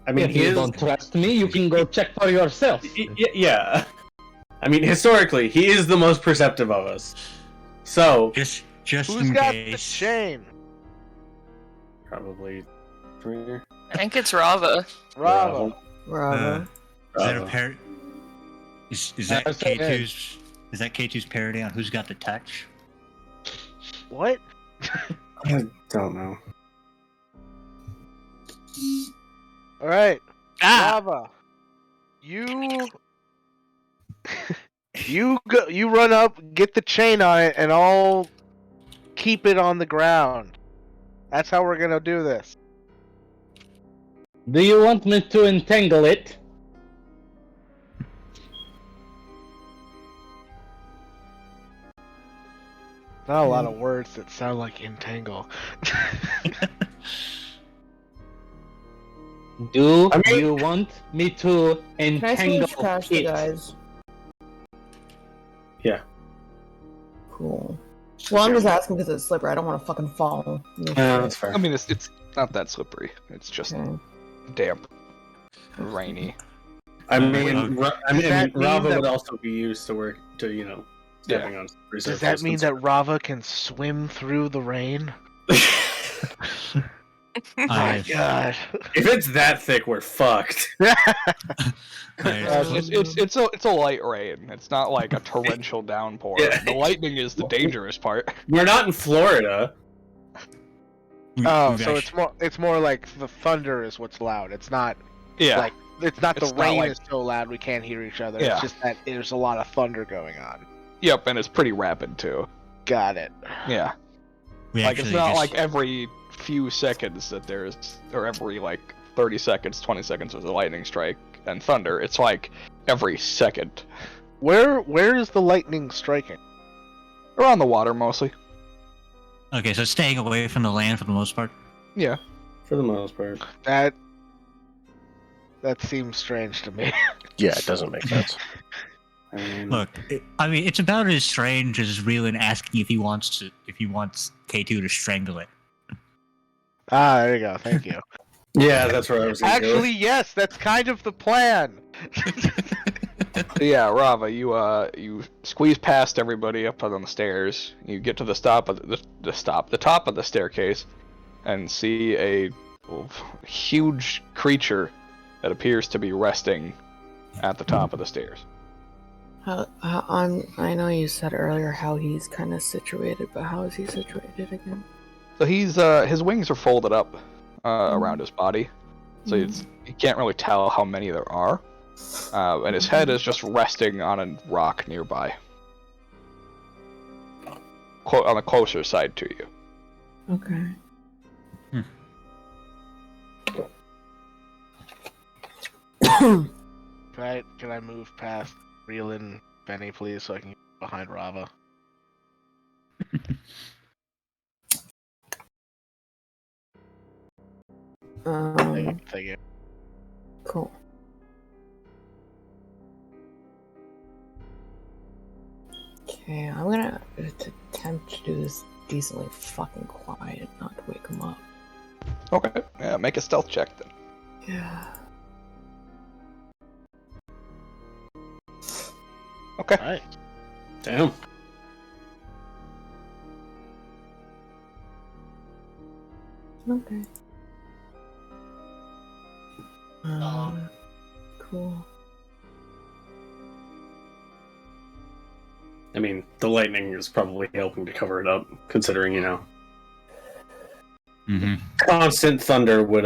I mean, If you don't trust me, you can go check for yourself. Yeah. I mean, historically, he is the most perceptive of us. So Just Who's in got the case. chain? probably Trigger. I think it's Rava. Bravo. Bravo. Is that a par- Is that That's okay. K2's? Is that K2's parody on Who's Got the Touch? What? I don't know. All right. Ah! Brava. You. You run up, get the chain on it, and I'll keep it on the ground. That's how we're gonna do this. Do you want me to entangle it? Not a lot of words that sound like entangle. Do I mean- you want me to Can I entangle switch past you it? guys? Yeah. Cool. Well, I'm just asking because it's slippery. I don't want to fucking fall. That's fair. I mean, it's not that slippery. It's just Okay. damp, rainy. I mean, Does that mean Rava that- would also be used to work to, stepping on. Does that mean that Rava can swim through the rain? My God. if it's that thick, we're fucked. It's a light rain. It's not like a torrential downpour. Yeah. The lightning is the dangerous part. We're not in Florida. Oh, so it's more like the thunder is what's loud. It's not Yeah. like it's not It's the not rain like- is so loud we can't hear each other. Yeah. It's just that there's a lot of thunder going on. Yep, and it's pretty rapid too. Got it. Yeah. We Like it's actually not just- like every few seconds that there's, or every like 30 seconds, 20 seconds there's a lightning strike and thunder. It's like every second. Where is the lightning striking? Around the water mostly. Okay, so staying away from the land for the most part. Yeah. For the most part. That seems strange to me. Yeah, it doesn't make sense. I mean, Look, it's about as strange as Reelan asking if he wants K2 to strangle it. Ah, there you go. Thank you. yeah, that's where I was gonna go. Actually, yes, that's kind of the plan. Yeah, Rava, you squeeze past everybody up on the stairs. You get to the top of the staircase, and see a huge creature that appears to be resting at the top of the stairs. I know you said earlier how he's kind of situated, but how is he situated again? So he's his wings are folded up around his body, So you can't really tell how many there are. And his head is just resting on a rock nearby. On the closer side to you. Okay. Can I move past Reelin Benny, please, so I can get behind Rava? Thank you. Cool. Okay, I'm gonna attempt to do this decently fucking quiet, not to wake him up. Okay. Yeah, make a stealth check then. Yeah. Okay. Alright. Damn. Okay. Cool. I mean, the lightning is probably helping to cover it up, considering, constant thunder would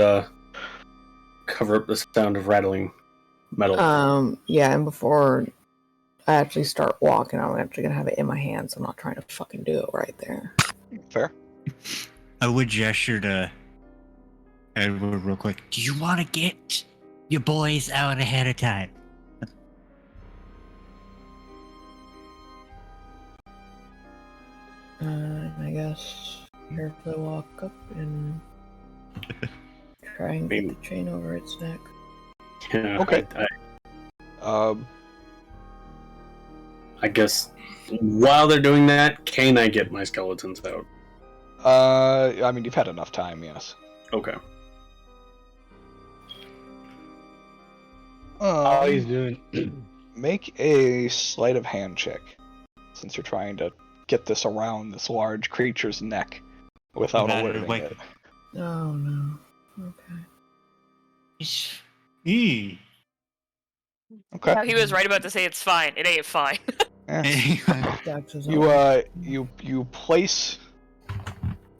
cover up the sound of rattling metal. Yeah, and before I actually start walking, I'm actually gonna have it in my hand, so I'm not trying to fucking do it right there. Fair. I would gesture to Edward real quick. Do you want to get your boys out ahead of time? I guess carefully walk up and try and get the chain over its neck. Yeah, Okay. I guess while they're doing that, can I get my skeletons out? I mean, you've had enough time, yes. Okay. All he's doing. Make a sleight of hand check, since you're trying to get this around this large creature's neck without alerting it. Oh no. Okay. Okay. He was right about to say it's fine. It ain't fine. You place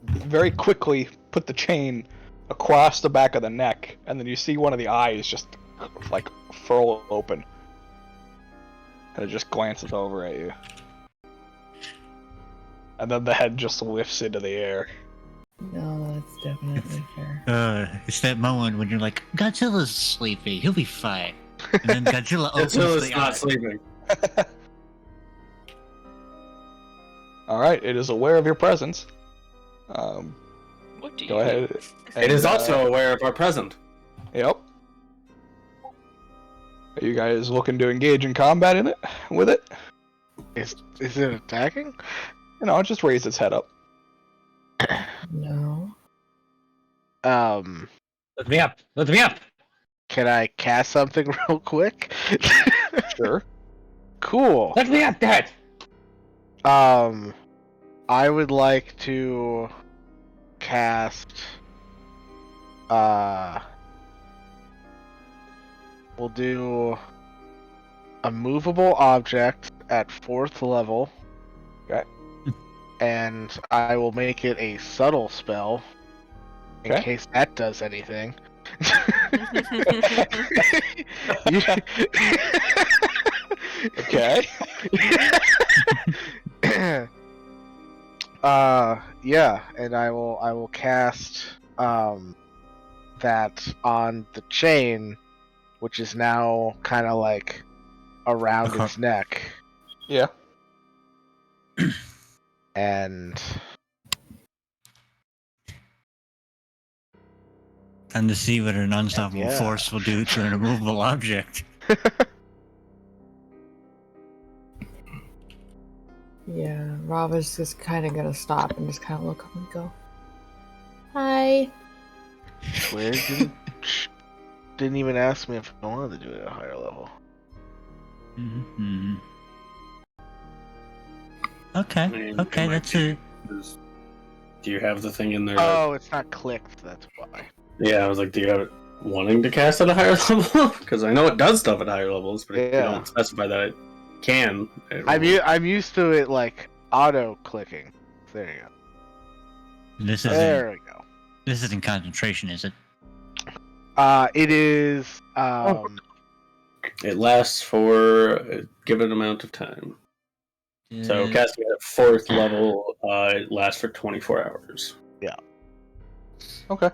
very quickly, put the chain across the back of the neck, and then you see one of the eyes just like furl open, and it just glances over at you, and then the head just lifts into the air. No, that's definitely fair. It's that moment when you're like, Godzilla's sleepy, he'll be fine. And then Godzilla opens Godzilla's the not eye. sleeping. Alright, it is aware of your presence. What do Go ahead. It is also aware of our present. Yep. Are you guys looking to engage in combat with it? Is it attacking? It just raised its head up. No. Let me up. Let me up. Can I cast something real quick? Sure. Cool. Let me up, Dad. I would like to cast. We'll do a movable object at 4th level. Okay. And I will make it a subtle spell in Okay. case that does anything. Okay. Yeah, and I will cast that on the chain, which is now kind of like around its neck, Yeah. and And to see what an unstoppable Yeah. force will do to an immovable object. Yeah, Rava's just kind of gonna stop and just kind of look up and go, "Hi." Swear didn't even ask me if I wanted to do it at a higher level. Mm-hmm. Okay, I mean, okay, it might that's be- it. Do you have the thing in there? Oh, it's not clicked. That's why. Yeah, I was like, do you have it wanting to cast at a higher level? Because I know it does stuff at higher levels, but if you Yeah. don't specify that it can. It I'm used to it like auto clicking. There you go. This There isn't we go. this isn't concentration, is it? It is. It lasts for a given amount of time. So casting at 4th level, it lasts for 24 hours. Yeah. Okay.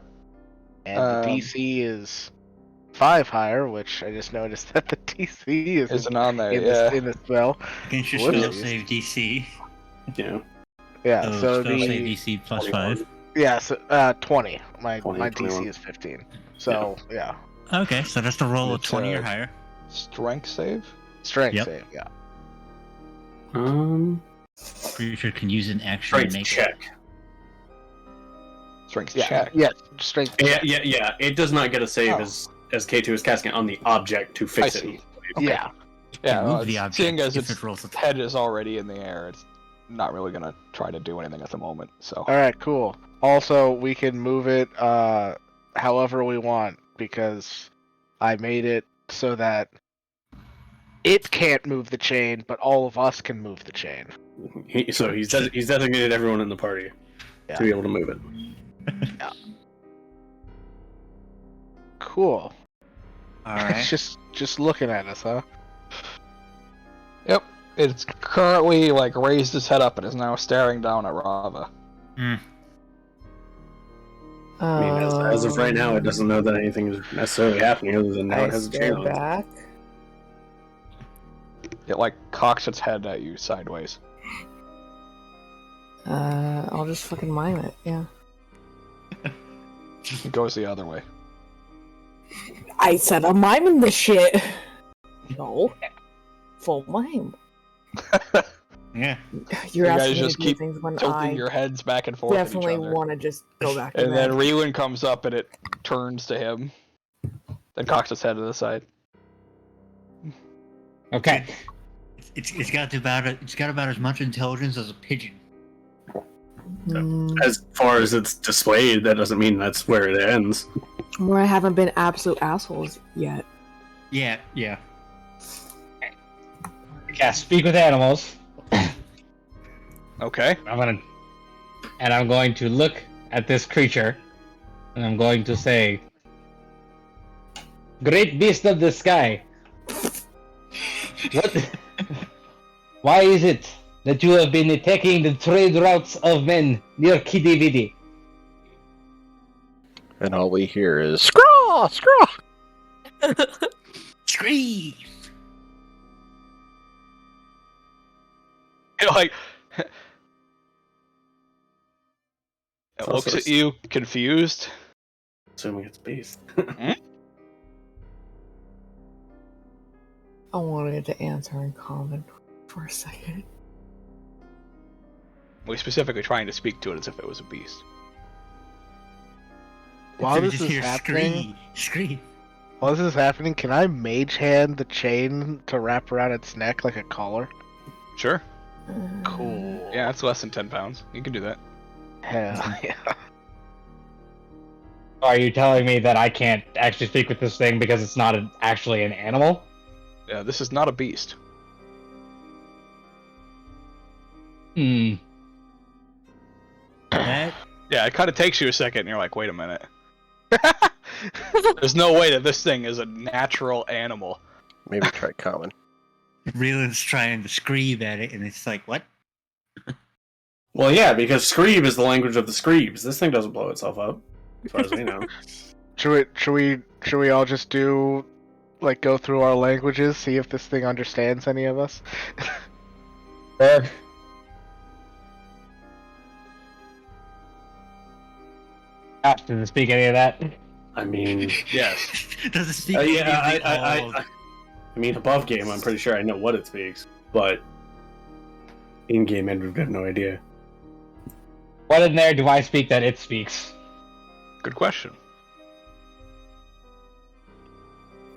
And the DC is 5 higher, which I just noticed that the DC Isn't on there, in yeah. the spell. Against your Whoopsies. spell save DC. Yeah. Yeah, So so spell save the DC plus 21. 5. yeah, so 20. My 20, my 21. DC is 15. So yeah, Okay, so that's the roll of It's, 20 or higher. Strength save? strength Yep. save. Yeah. Pretty sure can use an action to Strength make check. Strength Yeah. check. Yeah. Strength. Yeah. It does not get a save as K2 is casting it on the object to fix I it. see. Yeah. Yeah, move well, the it's- object seeing as if its it rolls a head is already in the air, it's not really gonna try to do anything at the moment. So All right. Cool. Also, we can move it however we want because I made it so that it can't move the chain, but all of us can move the chain. He's designated everyone in the party to be able to move it. Yeah. Cool. Alright. It's just looking at us, huh? Yep. It's currently like raised its head up and is now staring down at Rava. I mean, as of right now, it doesn't know that anything is necessarily happening other than now I it has a chain stare on it. back. It like cocks its head at you sideways. I'll just fucking mime it. Yeah. It goes the other way. I said I'm miming this shit. No. Full mime. Yeah. You're You guys asking me just to do keep things when tilting I your heads back and forth definitely at each other. want to just go back to And bed. then Riwin comes up and it turns to him. Then cocks its head to the side. Okay. It's got about as much intelligence as a pigeon. As far as it's displayed, that doesn't mean that's where it ends. Where I haven't been absolute assholes yet. Yeah. Yeah, speak with animals. Okay. I'm going to look at this creature, and I'm going to say, "Great beast of the sky, what? Why is it that you have been attacking the trade routes of men near Kidividi?" And all we hear is scraw, scraw. Scream! It like it Also looks at s- you confused. Assuming it's beast. I wanted to answer in common for a second. We specifically trying to speak to it as if it was a beast. While So we this just is hear happening, scream. while this is happening, can I mage hand the chain to wrap around its neck like a collar? Sure. Cool. Yeah, it's less than 10 pounds. You can do that. Hell yeah. Are you telling me that I can't actually speak with this thing because it's not actually an animal? Yeah, this is not a beast. Hmm. That Yeah, it kind of takes you a second, and you're like, wait a minute. There's no way that this thing is a natural animal. Maybe try common. Reelin's trying to scream at it, and it's like, what? Well, yeah, because Screeb is the language of the Screebs. This thing doesn't blow itself up, as far as we know. Should we all just do like go through our languages, see if this thing understands any of us? Does it speak any of that? I mean, yes. Does it speak? Yeah, any of the I mean, above game, I'm pretty sure I know what it speaks, but in game, I have no idea. What in there do I speak that it speaks? Good question.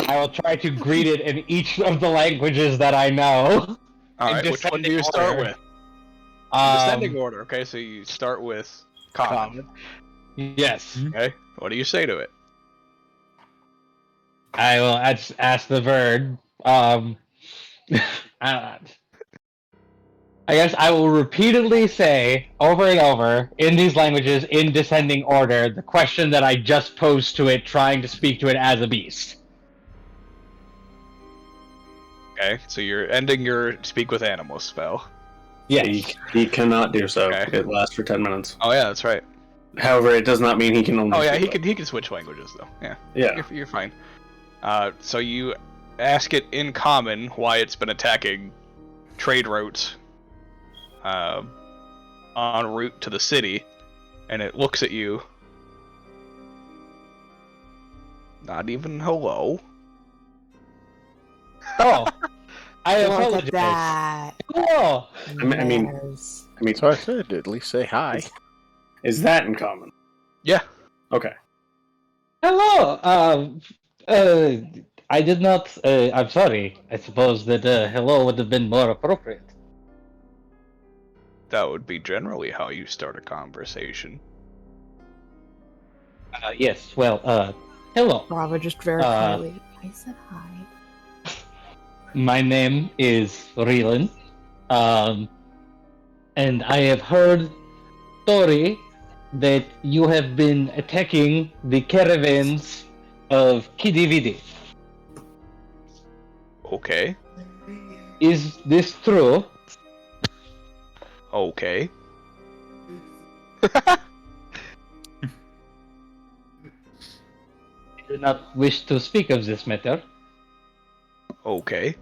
I will try to greet it in each of the languages that I know. All right, In which one do you descending start order. with? Descending order. Okay, so you start with common. Yes. Okay, what do you say to it? I will ask the bird. I I guess I will repeatedly say over and over in these languages in descending order the question that I just posed to it, trying to speak to it as a beast. Okay, so you're ending your speak with animals spell. Yes. He cannot do so. Okay. It lasts for 10 minutes. Oh yeah, that's right. However, it does not mean he can only. Oh yeah, speak he can switch languages though. Yeah. Yeah. You're fine. So you ask it in common why it's been attacking trade routes en route to the city, and it looks at you. Not even hello. Oh, I Look at apologize. that. Oh, I mean, Manners. So I said, at least say hi. is that in common? Yeah. Okay. hello. I did not. I'm sorry. I suppose that hello would have been more appropriate. That would be generally how you start a conversation. Yes. Well. Hello. Bravo just very Uh, quietly. I said hi. My name is Reelan. And I have heard story that you have been attacking the caravans of Kidividi. Okay. Is this true? Okay. I do not wish to speak of this matter. Okay.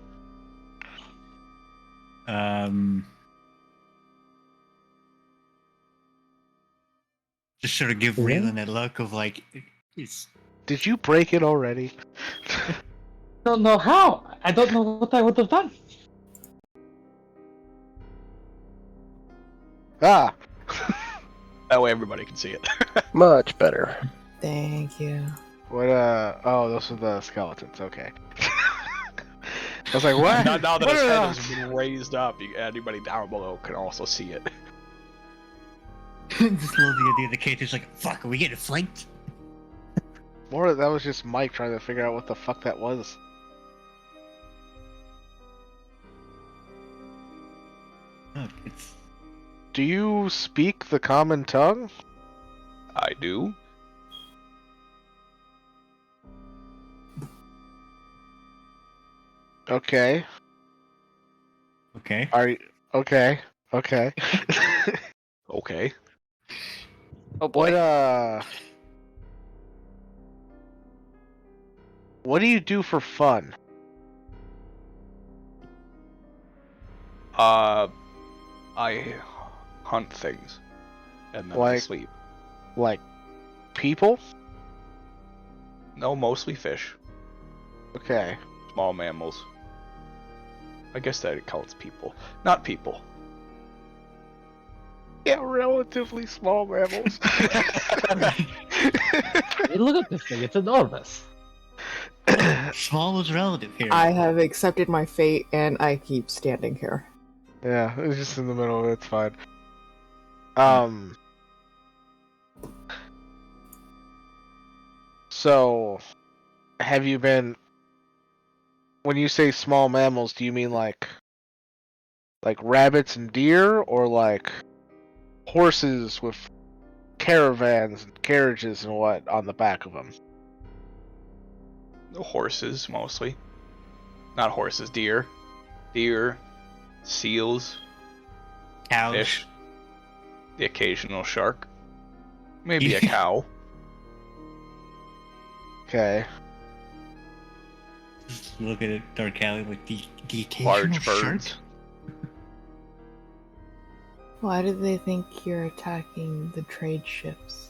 Just sort of give Raylan that look of like, it's Did you break it already? Don't know how. I don't know what I would have done. Ah! That way everybody can see it. Much better. Thank you. What, oh, those are the skeletons, okay. I was like, what? now that What his are head those? has been raised up, anybody down below can also see it. just love the idea the character's like, fuck, are we getting flanked? More, that was just Mike trying to figure out what the fuck that was. Look, it's Do you speak the common tongue? I do. Okay. okay. Are you... Okay. Okay. Okay. Oh boy. What do you do for fun? I hunt things, and then I Like- sleep. Like, people? No, mostly fish, Okay. small mammals. I guess that counts people. Not people. Yeah, relatively small mammals. Hey, look at this thing. It's enormous. Small is relative here. I have accepted my fate and I keep standing here. Yeah, it's just in the middle of it, it's fine. So, have you been... When you say small mammals, do you mean like rabbits and deer, or like horses with caravans and carriages and what on the back of them? The horses, mostly. Not horses, deer. Deer, seals, Cows. fish, the occasional shark. Maybe a cow. Okay. Just look at it, Dark Alley, like the occasional Large shark? birds. Why do they think you're attacking the trade ships?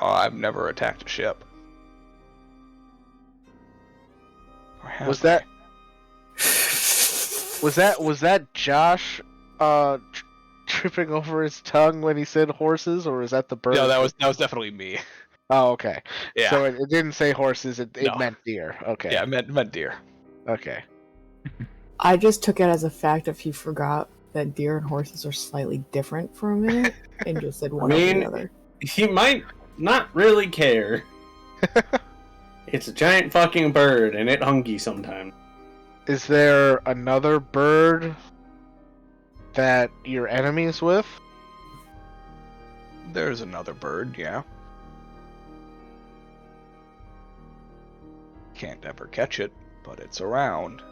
Oh, I've never attacked a ship. Or have Was I? that was that Josh tripping over his tongue when he said horses, or was that the bird? No, that was definitely me. Oh, okay. Yeah. So it didn't say horses, it No. meant deer. Okay. Yeah, I meant deer. Okay. I just took it as a fact if he forgot that deer and horses are slightly different for a minute and just said one over mean- the other. He might not really care. It's a giant fucking bird, and it hungry sometimes. Is there another bird that you're enemies with? There's another bird, yeah. Can't ever catch it, but it's around.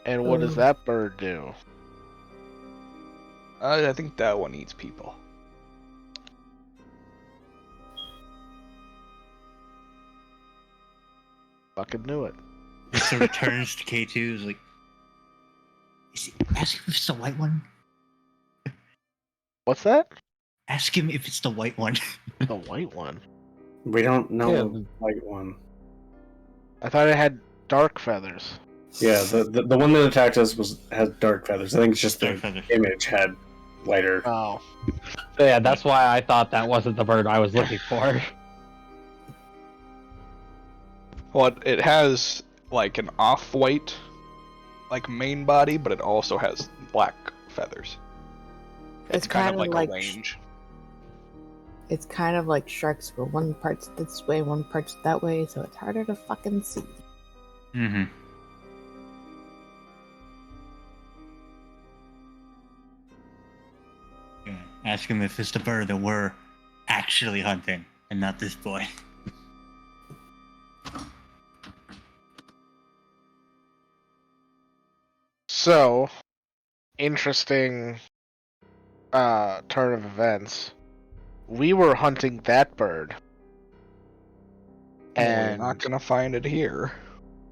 And what does that bird do? I think that one eats people. Fucking knew it. It sort of turns to K2, is like, ask him if it's the white one. What's that? Ask him if it's the white one. The white one? We don't know Yeah. the white one. I thought it had dark feathers. Yeah, the one that attacked us had dark feathers. I think it's just Dark the feathers. image had lighter. Oh. So yeah, that's why I thought that wasn't the bird I was looking for. Well, it has like an off-white, like main body, but it also has black feathers. It's kind of like a range. It's kind of like sharks, where one part's this way, one part's that way, so it's harder to fucking see. Mm-hmm. Yeah. Ask him if it's the bird that we're actually hunting, and not this boy. So, interesting turn of events. We were hunting that bird. Well, And you're not gonna find it here.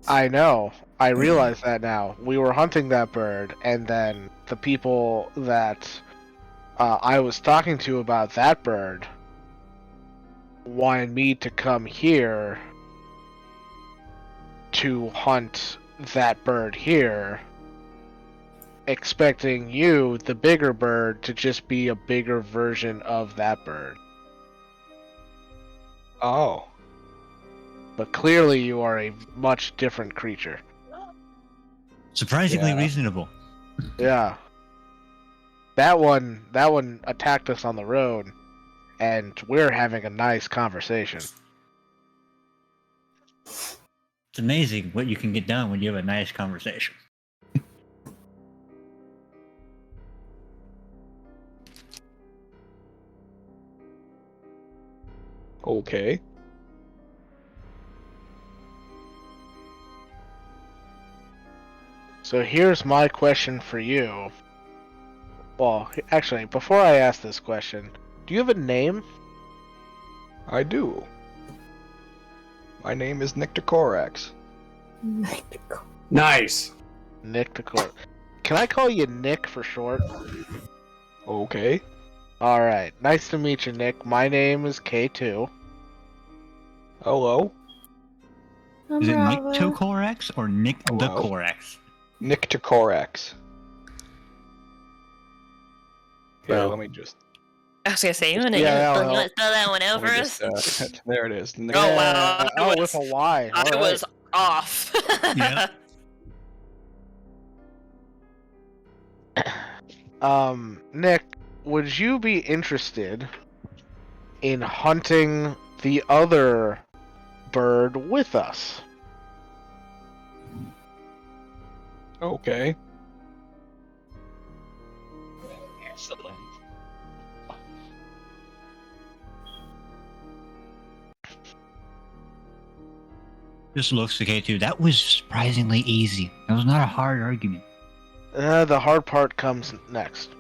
I know. I realize that now. We were hunting that bird, and then the people that I was talking to about that bird wanted me to come here to hunt that bird here, expecting you, the bigger bird, to just be a bigger version of that bird. Oh. But clearly you are a much different creature. Surprisingly Yeah. reasonable. Yeah. That one attacked us on the road, and we're having a nice conversation. It's amazing what you can get done when you have a nice conversation. Okay. So here's my question for you. Well, actually, before I ask this question, do you have a name? I do. My name is Nyctocorax. Nice. Nick Decor. Can I call you Nick for short? Okay. Alright, nice to meet you, Nick. My name is K2. Hello. Is it Nick Bravo. Tokorax or Nick the Hello. Corax? Nyctocorax. Here, Well. let me just. I was gonna say, you wanna Yeah, spell well, that one out for let me us? just there it is. Oh, wow. Oh, with a Y. I Alright. was off. Yeah. Nick, would you be interested in hunting the other bird with us? Okay. Excellent. Just looks to K2. That was surprisingly easy. That was not a hard argument. The hard part comes next.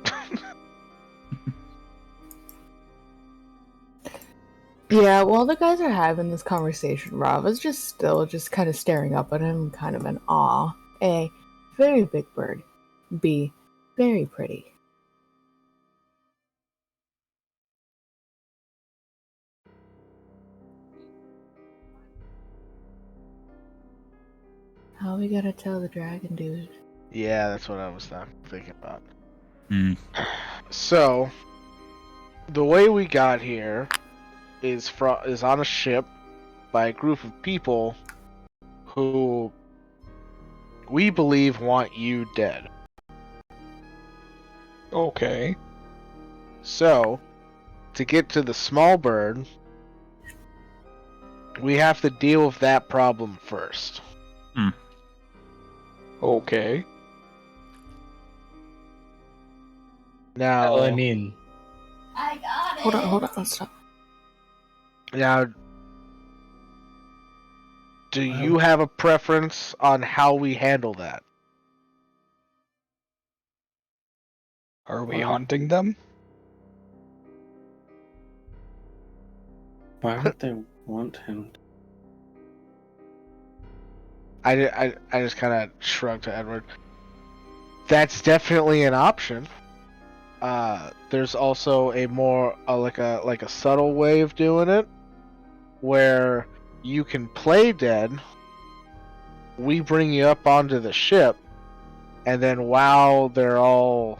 Yeah, while the guys are having this conversation, Rava's just still kind of staring up at him, kind of in awe. A, very big bird. B, very pretty. How we gotta tell the dragon dude? Yeah, that's what I was thinking about. Hmm. So, the way we got here is on a ship by a group of people who we believe want you dead. Okay. So, to get to the small bird, we have to deal with that problem first. Hmm. Okay. Now, Well, I mean, Hold on, let's stop. now, do you have a preference on how we handle that? Are we hunting them? Why would they want him? I just kind of shrugged to Edward. That's definitely an option. There's also a more like a subtle way of doing it, where you can play dead. We bring you up onto the ship, and then while they're all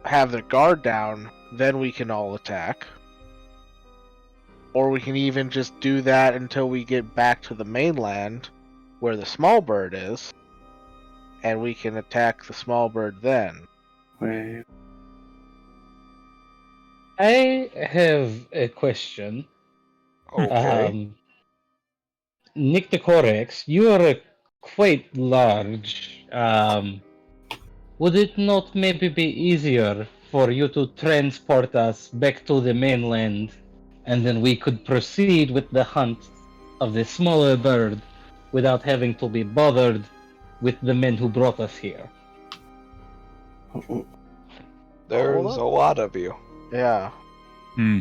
have their guard down, then we can all attack. Or we can even just do that until we get back to the mainland, where the small bird is, and we can attack the small bird then. Wait. I have a question. Okay. Nyctocorax, you are quite large. Would it not maybe be easier for you to transport us back to the mainland, and then we could proceed with the hunt of the smaller bird without having to be bothered with the men who brought us here? There's a lot of you. Yeah. Hmm.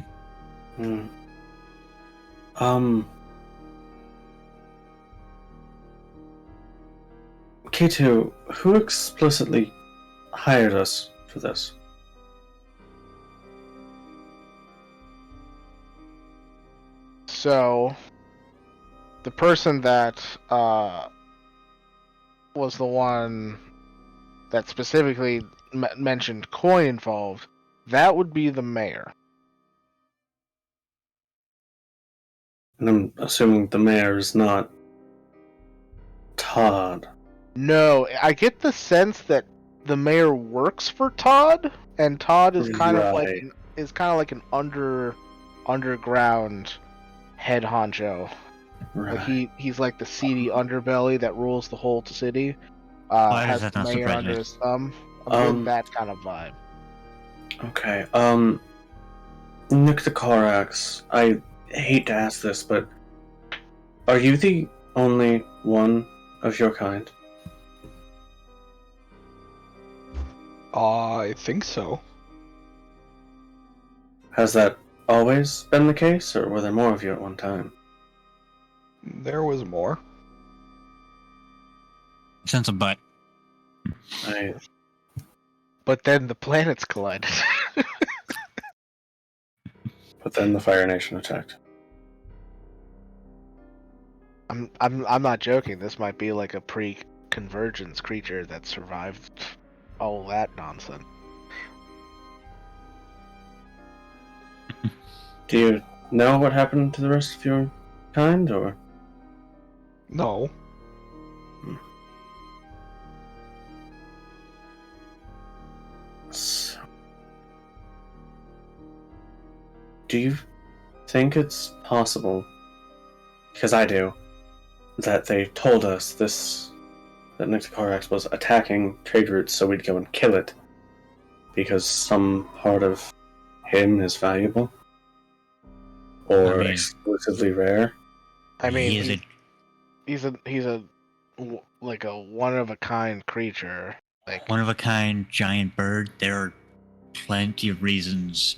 K2, who explicitly hired us for this? So, the person that was the one that specifically mentioned coin involved, that would be the mayor. And I'm assuming the mayor is not Todd. No, I get the sense that the mayor works for Todd, and Todd is kind of like an underground head honcho. Right. Like he's like the seedy underbelly that rules the whole city. Why Has does that the not mayor surprise under me? his thumb. I'm getting that kind of vibe. Okay, Nyctocorax, I hate to ask this, but are you the only one of your kind? I think so. Has that always been the case, or were there more of you at one time? There was more. Sense of butt. But then the planets collided. But then the Fire Nation attacked. I'm not joking. This might be like a pre-convergence creature that survived all that nonsense. Do you know what happened to the rest of your kind, or? No. So, do you think it's possible, because I do, that they told us that Nyctocorax was attacking trade routes so we'd go and kill it because some part of him is valuable? Or exclusively rare? I mean, he's a like a one of a kind creature. Like one of a kind giant bird. There are plenty of reasons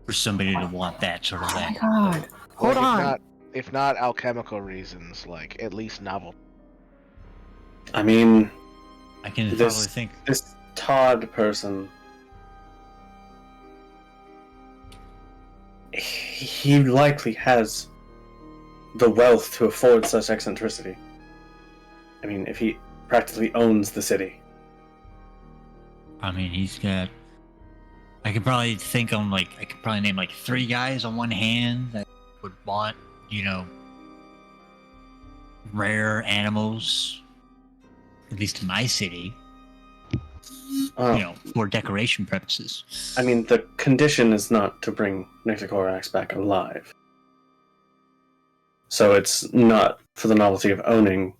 for somebody to want that sort of thing. Oh my god. Hold on. If not alchemical reasons, like at least novel. I mean, I can probably think this Todd person. He likely has the wealth to afford such eccentricity. I mean, if he practically owns the city. I mean, he's got. I could probably think on I could probably name 3 guys on one hand that would want, rare animals, at least in my city, for decoration purposes. I mean, the condition is not to bring Nyctocorax back alive. So it's not for the novelty of owning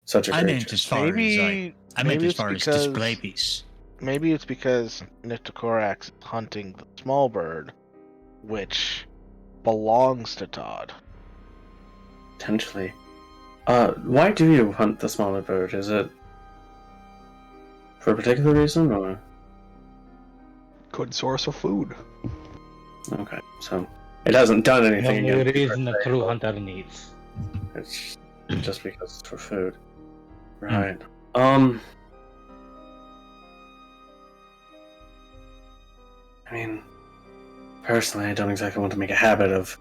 such a I meant creature. as far as like, I meant as far as display piece. Maybe it's because Nyctocorax is hunting the small bird, which belongs to Todd. Potentially. Why do you hunt the smaller bird? Is it for a particular reason, or? Good source of food. Okay, so it hasn't done The anything only against you, reason per a se, true but hunter needs. It's just because it's for food. Right. I mean, personally, I don't exactly want to make a habit of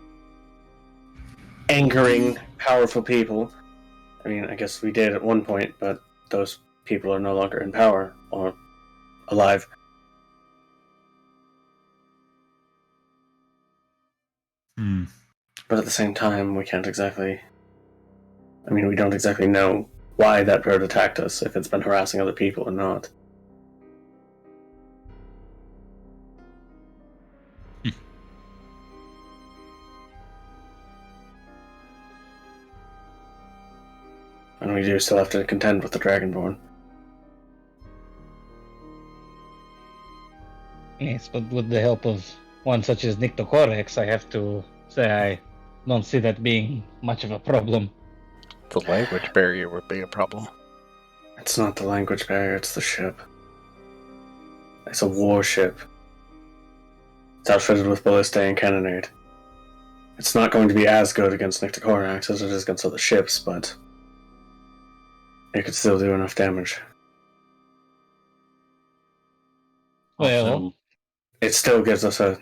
anchoring powerful people. I mean, I guess we did at one point, but those people are no longer in power or alive. But at the same time, we can't exactly... I mean, we don't exactly know why that bird attacked us, if it's been harassing other people or not. And we do still have to contend with the Dragonborn. Yes, but with the help of one such as Nyctocorax, I have to say I don't see that being much of a problem. The language barrier would be a problem. It's not the language barrier, it's the ship. It's a warship. It's outfitted with ballistae and cannonade. It's not going to be as good against Nyctocorax as it is against other ships, but it could still do enough damage. Well, Also, it still gives us a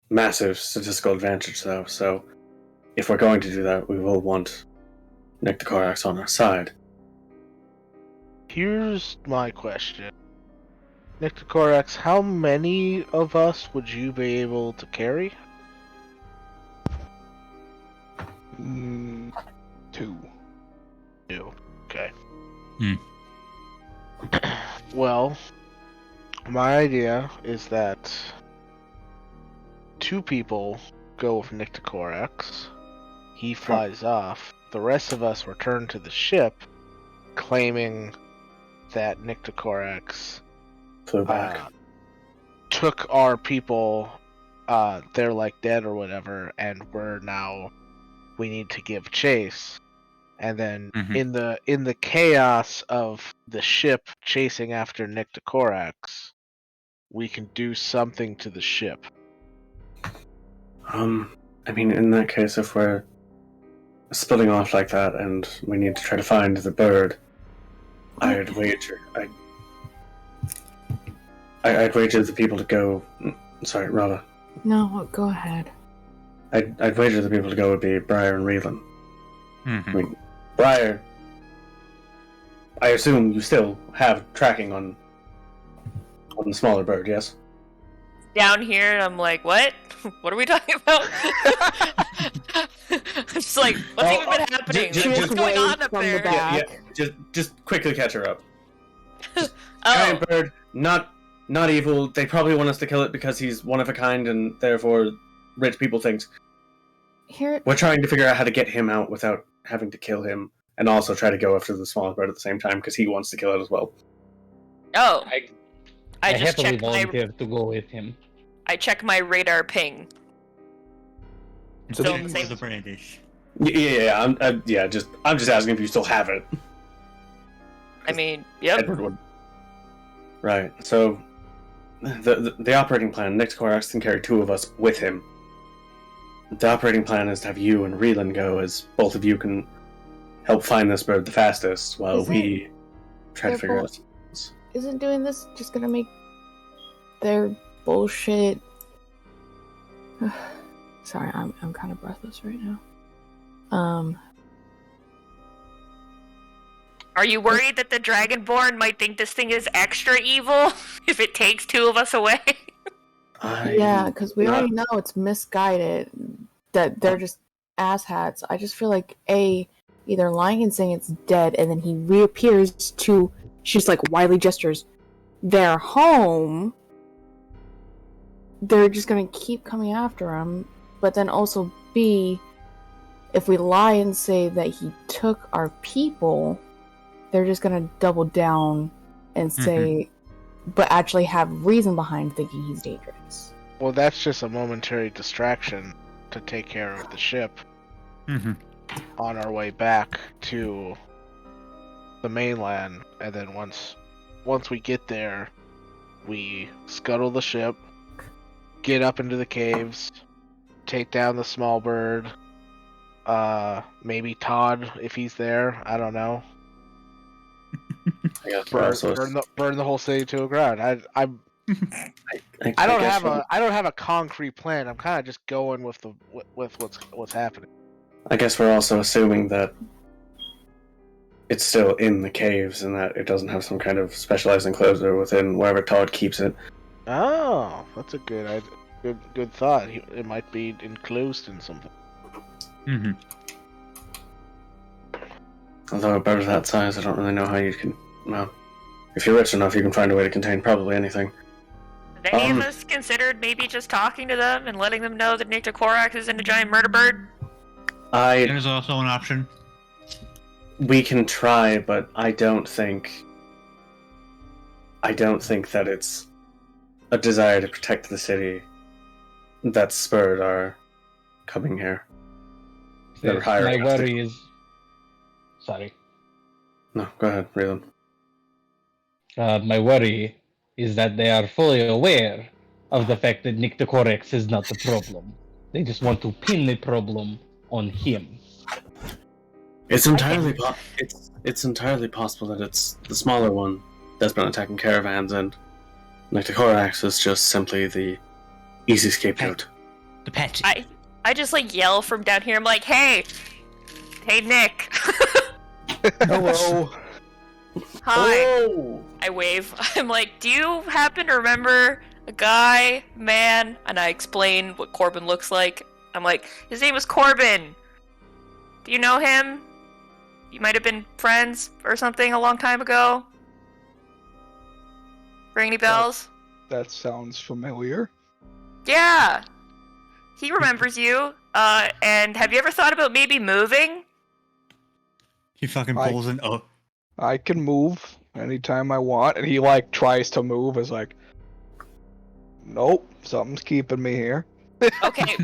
massive statistical advantage, though, so if we're going to do that, we will want Nyctocorax on our side. Here's my question. Nyctocorax, how many of us would you be able to carry? 2. 2. Okay. Hmm. Well, my idea is that 2 people go with Nyctocorax. He flies off. The rest of us return to the ship, claiming that Nyctocorax Flew back. took our people. They're like dead or whatever, and we need to give chase. And then in the chaos of the ship chasing after Nyctocorax, we can do something to the ship. I mean, in that case, if we're splitting off like that and we need to try to find the bird, I'd wager the people to go... Sorry, Rava. No, go ahead. I'd wager the people to go would be Briar and Reelan. Mm-hmm. I mean, Briar, I assume you still have tracking on the smaller bird, yes? Down here, and I'm like, what? What are we talking about? I'm just like, what's even been happening? What's going on up there? Yeah, just quickly catch her up. Oh, Giant bird, not evil. They probably want us to kill it because he's one of a kind and therefore rich people things. We're trying to figure out how to get him out without having to kill him, and also try to go after the smaller bird at the same time because he wants to kill it as well. oh. I just happily checked my. volunteer to go with him. I check my radar ping. Still in the For same. the British. Yeah. I'm just asking if you still have it. I mean, yep. Edward would. Right. So, the operating plan. Nyctocorax can carry 2 of us with him. The operating plan is to have you and Reelan go, as both of you can help find this bird the fastest, while we try to figure out. Isn't doing this just gonna make their bullshit? Sorry, I'm kind of breathless right now. Are you worried that the Dragonborn might think this thing is extra evil if it takes 2 of us away? Yeah, because we already know it's misguided. That they're just asshats. I just feel like either lying and saying it's dead, and then he reappears to. She's like wily gestures. Their home. They're just gonna keep coming after him, but then also B, if we lie and say that he took our people, they're just gonna double down and say, but actually have reason behind thinking he's dangerous. Well, that's just a momentary distraction to take care of the ship on our way back to the mainland, and then once we get there, we scuttle the ship, get up into the caves, take down the small bird, maybe Todd if he's there, I don't know. Burn the whole city to the ground. I don't have a concrete plan. I'm kind of just going with what's happening. I guess we're also assuming that it's still in the caves and that it doesn't have some kind of specialized enclosure within wherever Todd keeps it. Oh, that's a good thought. It might be enclosed in something. Although a bird of that size, I don't really know how you can. Well, if you're rich enough, you can find a way to contain probably anything. Have any of us considered maybe just talking to them and letting them know that Nyctocorax isn't a giant murder bird? There's also an option. We can try, but I don't think that it's a desire to protect the city that spurred our coming here. My worry is... Sorry. No, go ahead, Raylan. My worry is that they are fully aware of the fact that Nyctocorax is not the problem. They just want to pin the problem on him. It's entirely possible that it's the smaller one that's been attacking caravans, and Nyctocorax is just simply the easy scapegoat. The pet. I just yell from down here. I'm like, hey Nick. Hello. Hi. Hello. I wave. I'm like, do you happen to remember a man? And I explain what Corbin looks like. I'm like, his name was Corbin. Do you know him? You might have been friends or something a long time ago. Ring any bells? That sounds familiar. Yeah. He remembers you. And have you ever thought about maybe moving? He fucking pulls in. Oh. I can move anytime I want, and he tries to move. Is like, nope, something's keeping me here. Okay.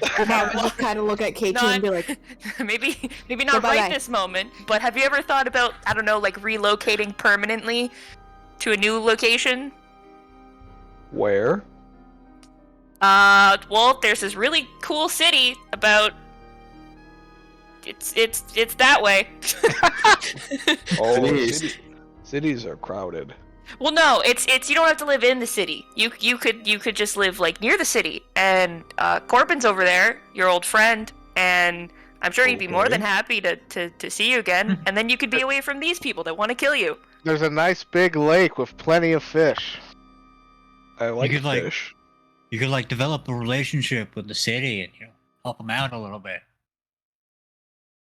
I just kind of look at K2 and be like, maybe not right this moment, but have you ever thought about, I don't know, relocating permanently to a new location? Where? Well, there's this really cool city about. It's that way. Oh, cities are crowded. Well, no, it's you don't have to live in the city. You could just live near the city. And Corbin's over there, your old friend, and I'm sure he'd be more than happy to see you again. And then you could be away from these people that want to kill you. There's a nice big lake with plenty of fish. I like fish. You could develop a relationship with the city and help them out a little bit.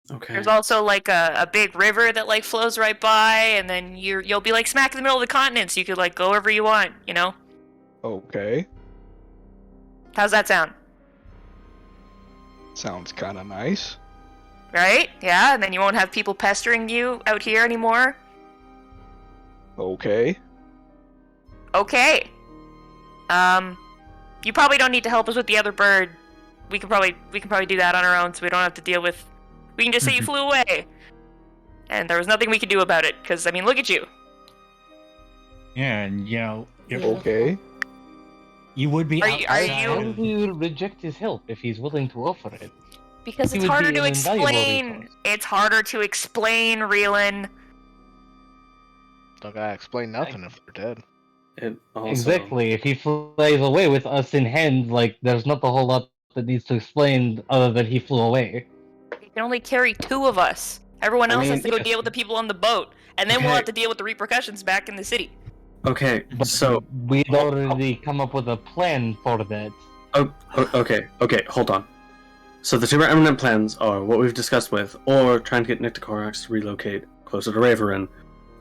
Okay. There's also a big river that flows right by, and then you'll be smack in the middle of the continent, so you could go wherever you want, Okay. How's that sound? Sounds kind of nice. Right? Yeah, and then you won't have people pestering you out here anymore. Okay. Okay. You probably don't need to help us with the other bird. We can probably do that on our own, so we don't have to deal with. We can just say you flew away, and there was nothing we could do about it. Because look at you. Yeah, and Okay. You would be. Are you? We will reject his help if he's willing to offer it. Because He it's would harder be to an invaluable explain. resource. It's harder to explain, Reelin. Don't gotta explain nothing if they're dead. It also... Exactly. If he flies away with us in hand, there's not a whole lot that needs to explain other than he flew away. You can only carry 2 of us. Everyone else has to go deal with the people on the boat, and then we'll have to deal with the repercussions back in the city. Okay, But so... we'd already come up with a plan for that. Okay, hold on. So the 2 eminent plans are what we've discussed with, or trying to get Nyctocorax to relocate closer to Raverin,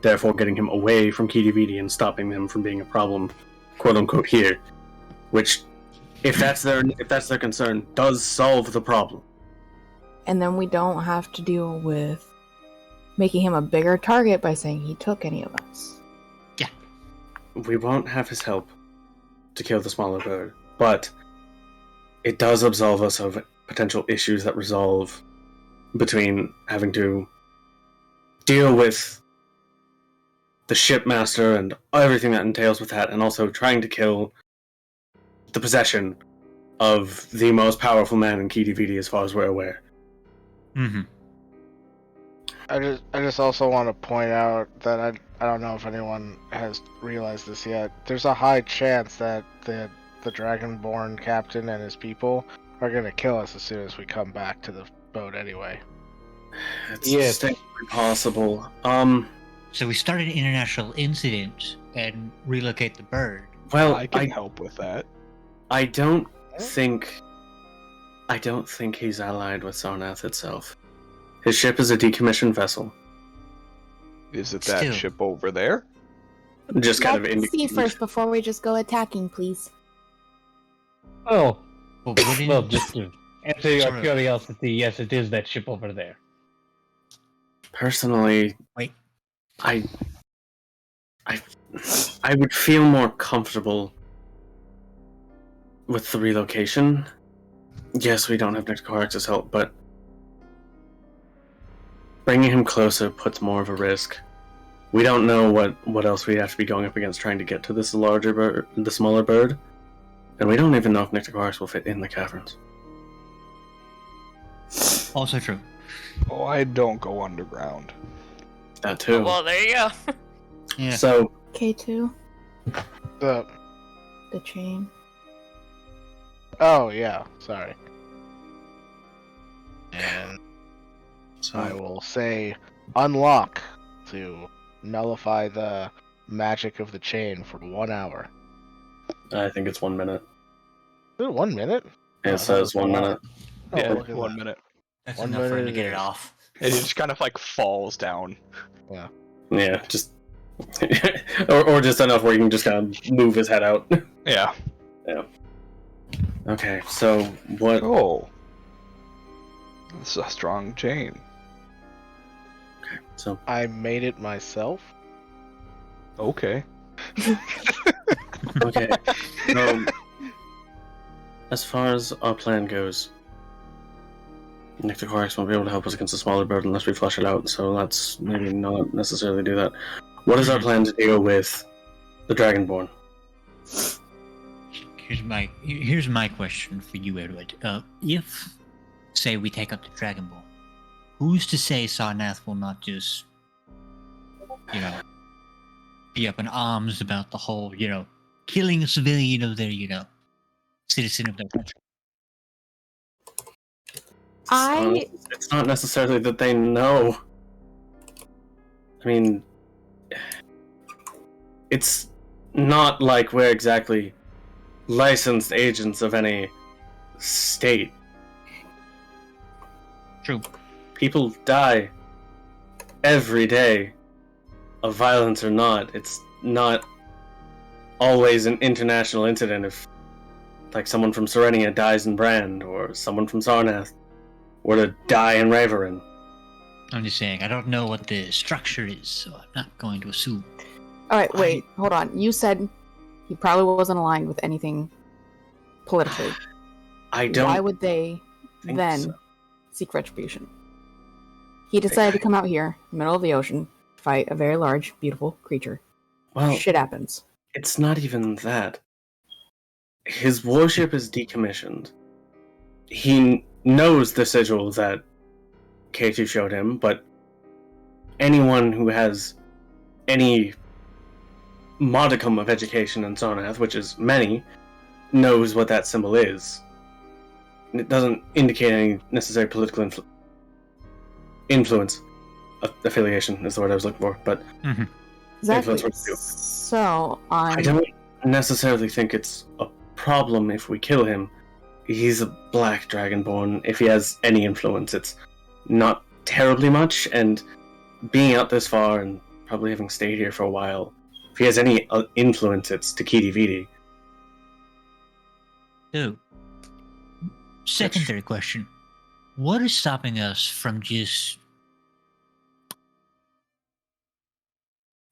therefore getting him away from Kidividi and stopping them from being a problem, quote-unquote, here. Which, if that's their concern, does solve the problem. and then we don't have to deal with making him a bigger target by saying he took any of us. We won't have his help to kill the smaller bird, but it does absolve us of potential issues that resolve between having to deal with the shipmaster and everything that entails with that, and also trying to kill the possession of the most powerful man in KDVD as far as we're aware. Mm-hmm. I just also want to point out that I don't know if anyone has realized this yet. There's a high chance that the Dragonborn captain and his people are gonna kill us as soon as we come back to the boat anyway. It's possible. So we start an international incident and relocate the bird. Well, I can help with that. I don't think he's allied with Sarnath itself. His ship is a decommissioned vessel. Is it that Still. ship over there? Just kind of Let's see indicating. first before we just go attacking, please. Oh, Well, wouldn't- well, just to answer your Sort of. curiosity, yes, it is that ship over there. Personally, Wait. I would feel more comfortable with the relocation. Yes, we don't have Necrocorax's help, but bringing him closer puts more of a risk. We don't know what else we have to be going up against trying to get to this larger bird, the smaller bird, and we don't even know if Necrocorax will fit in the caverns. Also true. Oh, I don't go underground. That too. Well, there you go. Yeah. So K2, The the chain. Oh yeah, sorry. And I will say unlock to nullify the magic of the chain for 1 hour. I think it's 1 minute. Is it 1 minute? It Oh, says 1 wow. minute. Oh, Yeah, look at 1 that. minute. That's 1 enough for him to minute get it is- off. It just kind of like falls down. Yeah, just or just enough where you can just kind of move his head out. Yeah. Okay, so what? Oh. This is a strong chain. Okay, so I made it myself. Okay. okay, so as far as our plan goes, Necrocorax won't be able to help us against the smaller bird unless we flush it out. So let's maybe not necessarily do that. What is our plan to deal with the Dragonborn? Here's my question for you, Edward. If, say, we take up the Dragon Ball, who's to say Sarnath will not just, be up in arms about the whole, killing a civilian of their, citizen of their country? It's not necessarily that they know. I mean, it's not like we're exactly licensed agents of any state. True. People die every day, of violence or not. It's not always an international incident if, like, someone from Serenia dies in Brand, or someone from Sarnath were to die in Raverin. I'm just saying, I don't know what the structure is, so I'm not going to assume. Alright, wait, hold on. You said he probably wasn't aligned with anything politically. I don't. Why would they think then so. seek retribution? He decided to come out here, in the middle of the ocean, fight a very large, beautiful creature. Well, Shit happens. it's not even that. His warship is decommissioned. He knows the sigil that K2 showed him, but anyone who has any modicum of education in Sarnath, which is many, knows what that symbol is. It doesn't indicate any necessary political influence. Affiliation is the word I was looking for, but Exactly. influence what we do. So, I don't necessarily think it's a problem if we kill him. He's a black dragonborn. If he has any influence, it's not terribly much, and being out this far and probably having stayed here for a while, if he has any influence, it's to Kidividi. So, secondary question. What is stopping us from just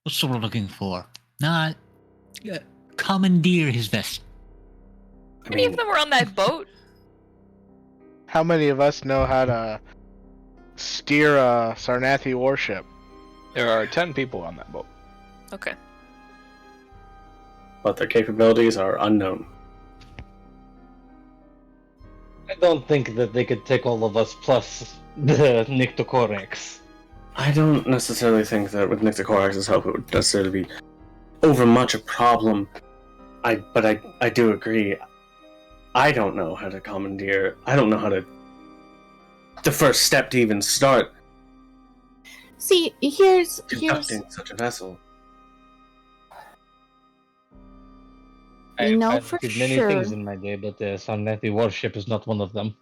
What's what we're looking for? Not commandeer his vessel. Any of them were on that boat? How many of us know how to steer a Sarnathi warship? There are 10 people on that boat. Okay. But their capabilities are unknown. I don't think that they could take all of us plus the Nyctocorax. I don't necessarily think that with Nyctocorax's help it would necessarily be overmuch a problem. But I do agree. I don't know how to commandeer. I don't know how to... The first step to even start See, here's conducting such a vessel. We know I've for did many sure. things in my day, but the Sarnathi warship is not one of them.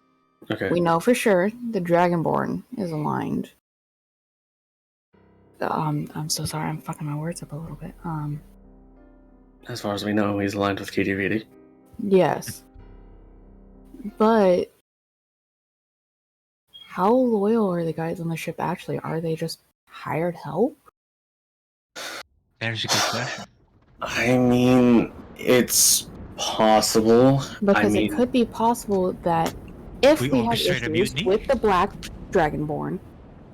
Okay. We know for sure the Dragonborn is aligned. I'm so sorry, I'm fucking my words up a little bit. As far as we know, he's aligned with Kiri Vidi. Yes. But how loyal are the guys on the ship actually? Are they just hired help? There's a good question. I mean, it's possible. Because it could be possible that if we have orchestrate a issues mutiny? with the Black Dragonborn,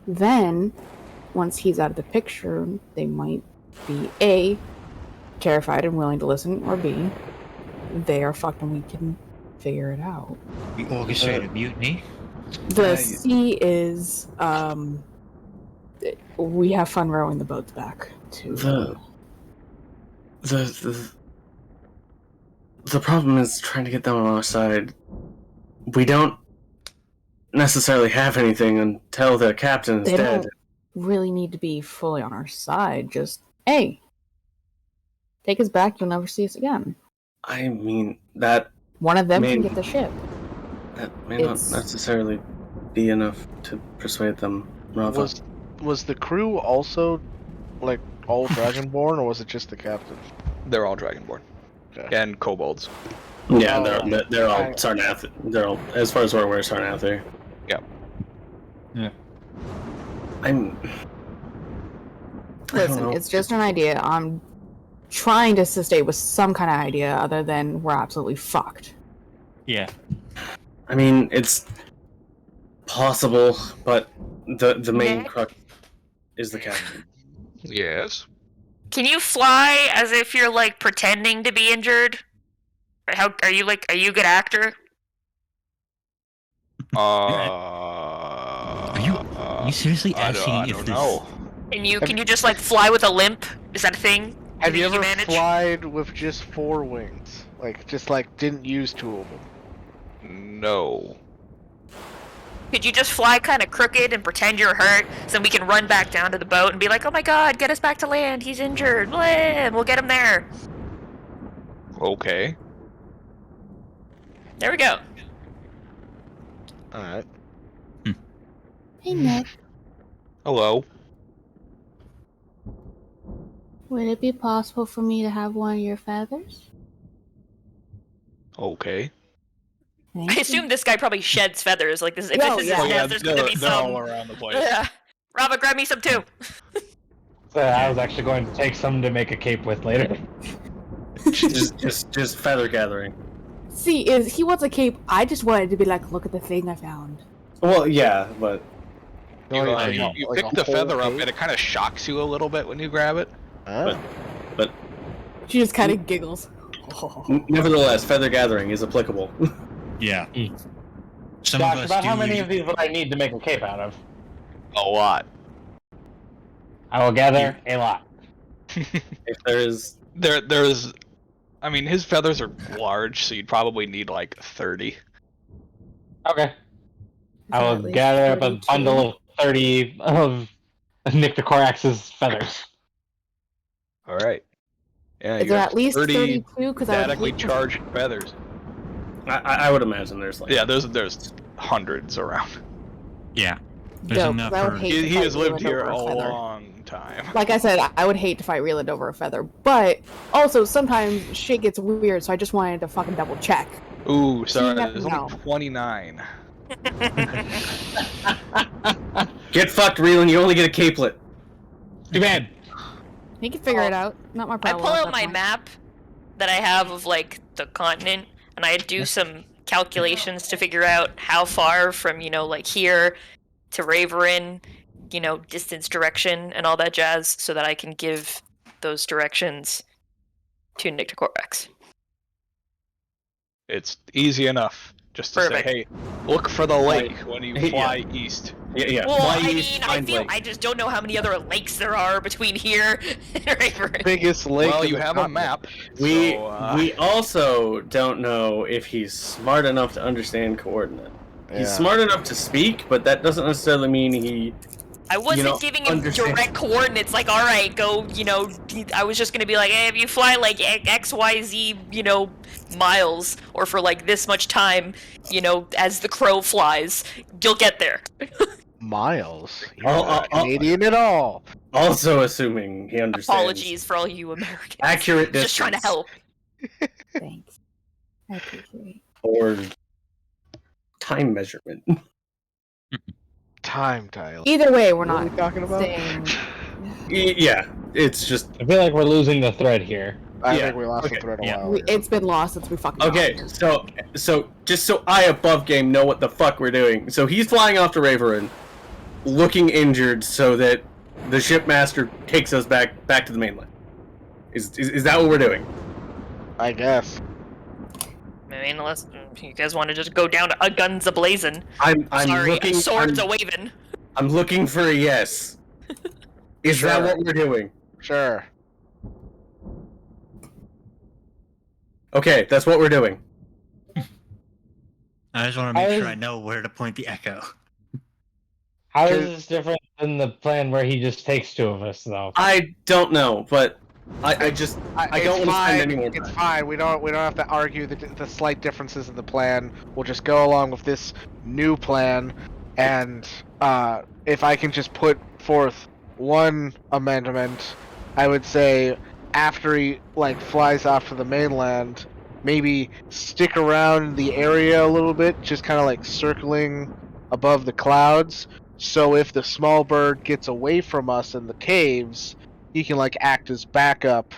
then once he's out of the picture, they might be A, terrified and willing to listen, or B, they are fucked and we can figure it out. We orchestrate a mutiny? The C is, we have fun rowing the boats back to... The problem is trying to get them on our side. We don't necessarily have anything until the captain is They dead. don't really need to be fully on our side. Just, hey, take us back. You'll never see us again. I mean, that One of them can get the ship. may not necessarily be enough to persuade them. Rava. Was the crew also like all Dragonborn, or was it just the captain? They're all Dragonborn. Okay. And kobolds. Yeah, they're all Sarnath. They're all, as far as we're aware, Sarnathi. Yeah. Yeah. Listen, it's just an idea. I'm trying to stay with some kind of idea other than we're absolutely fucked. Yeah. I mean, it's possible, but the main crux is the captain. Yes. Can you fly as if you're like pretending to be injured? Or how are you a good actor? Are you seriously asking I if don't this? know. Can you just like fly with a limp? Is that a thing? Have you ever manage? flied with just 4 wings? Like, just like didn't use 2 of them? No. Could you just fly kind of crooked and pretend you're hurt, so we can run back down to the boat and be like, "Oh my God, get us back to land. He's injured. Blah, and we'll get him there." Okay. There we go. Alright. Hey, Nick. Hello. Would it be possible for me to have one of your feathers? Okay. Thank I you. assume this guy probably sheds feathers. Like this, if Oh, this is yeah. his nest, there's gonna be they're some. all around the place. Yeah. Rava, grab me some too. So I was actually going to take some to make a cape with later. just feather gathering. See, he wants a cape. I just wanted to be like, look at the thing I found. Well, yeah, but You pick the feather up, and it kind of shocks you a little bit when you grab it. but She just kind of giggles. nevertheless, feather gathering is applicable. Yeah. Some Josh, of us about do how many use- of these would I need to make a cape out of? A lot. I will gather a lot. If there's I mean, his feathers are large, so you'd probably need like 30. Okay. I at will least gather up a 32? bundle of 30 of Nyctocorax's feathers. All right. Yeah, Is you there have at least 30 32? Because I would statically hate charged feathers. I would imagine there's like Yeah, there's hundreds around. Yeah. There's Dope, enough 'cause I would for. hate He to fight has lived Reland here over a feather. long time. Like I said, I would hate to fight Reland over a feather, but also sometimes shit gets weird, so I just wanted to fucking double check. Ooh, sorry, never there's know. only 29. get fucked, Reelan. You only get a capelet. Too bad. He can figure it out. Not my I problem. pull at out that my point. map that I have of like the continent, and I do some calculations to figure out how far from like here to Raverin, distance, direction, and all that jazz, so that I can give those directions to Nyctocorax. It's easy enough just to Perfect. say, hey, look for the lake when you fly east. Yeah. Well, Fly I east, mean, I find feel lake. I just don't know how many other lakes there are between here and Raverin. Biggest lake. Well, in you the have a continent. map. We so, we also don't know if he's smart enough to understand coordinate. He's Yeah. smart enough to speak, but that doesn't necessarily mean he. I wasn't know, giving him understand- direct coordinates, like, all right, go, I was just gonna be like, hey, if you fly like XYZ, miles, or for like this much time, as the crow flies, you'll get there. Miles. You're I'll- not I'll- Canadian at all. Also assuming he understands. Apologies for all you Americans. Accurate distance. Just trying to help. Thanks. I appreciate it. Or time measurement. Time dial. Either way, we're What are not we talking about? staying. Yeah, it's just I feel like we're losing the thread here. I Yeah, think we lost okay, the thread a yeah. while ago. It's been lost since we fucking. okay. got here. So just so I above game know what the fuck we're doing. So he's flying off to Raverin, looking injured, so that the shipmaster takes us back to the mainland. Is that what we're doing? I guess. I mean, unless you guys want to just go down to guns a-blazing. I'm Sorry, looking. swords a-waving. I'm looking for a yes. Is that Sure. what we're doing? Sure. Okay, that's what we're doing. I just want to make sure I know where to point the echo. How is this different than the plan where he just takes two of us, though? I don't know, but I just I don't want to spend any more It's time. fine. We don't have to argue the slight differences in the plan. We'll just go along with this new plan, and if I can just put forth one amendment, I would say after he flies off to the mainland, maybe stick around the area a little bit, just kind of circling above the clouds. So if the small bird gets away from us in the caves, he can act as backup,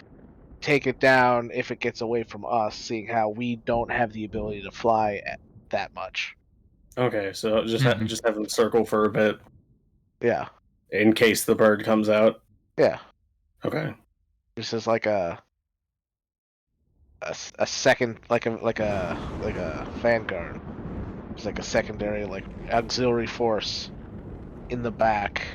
take it down if it gets away from us, seeing how we don't have the ability to fly that much. Okay, so just have him circle for a bit Yeah. in case the bird comes out. Yeah. Okay. This is a second like a vanguard. It's a secondary auxiliary force in the back,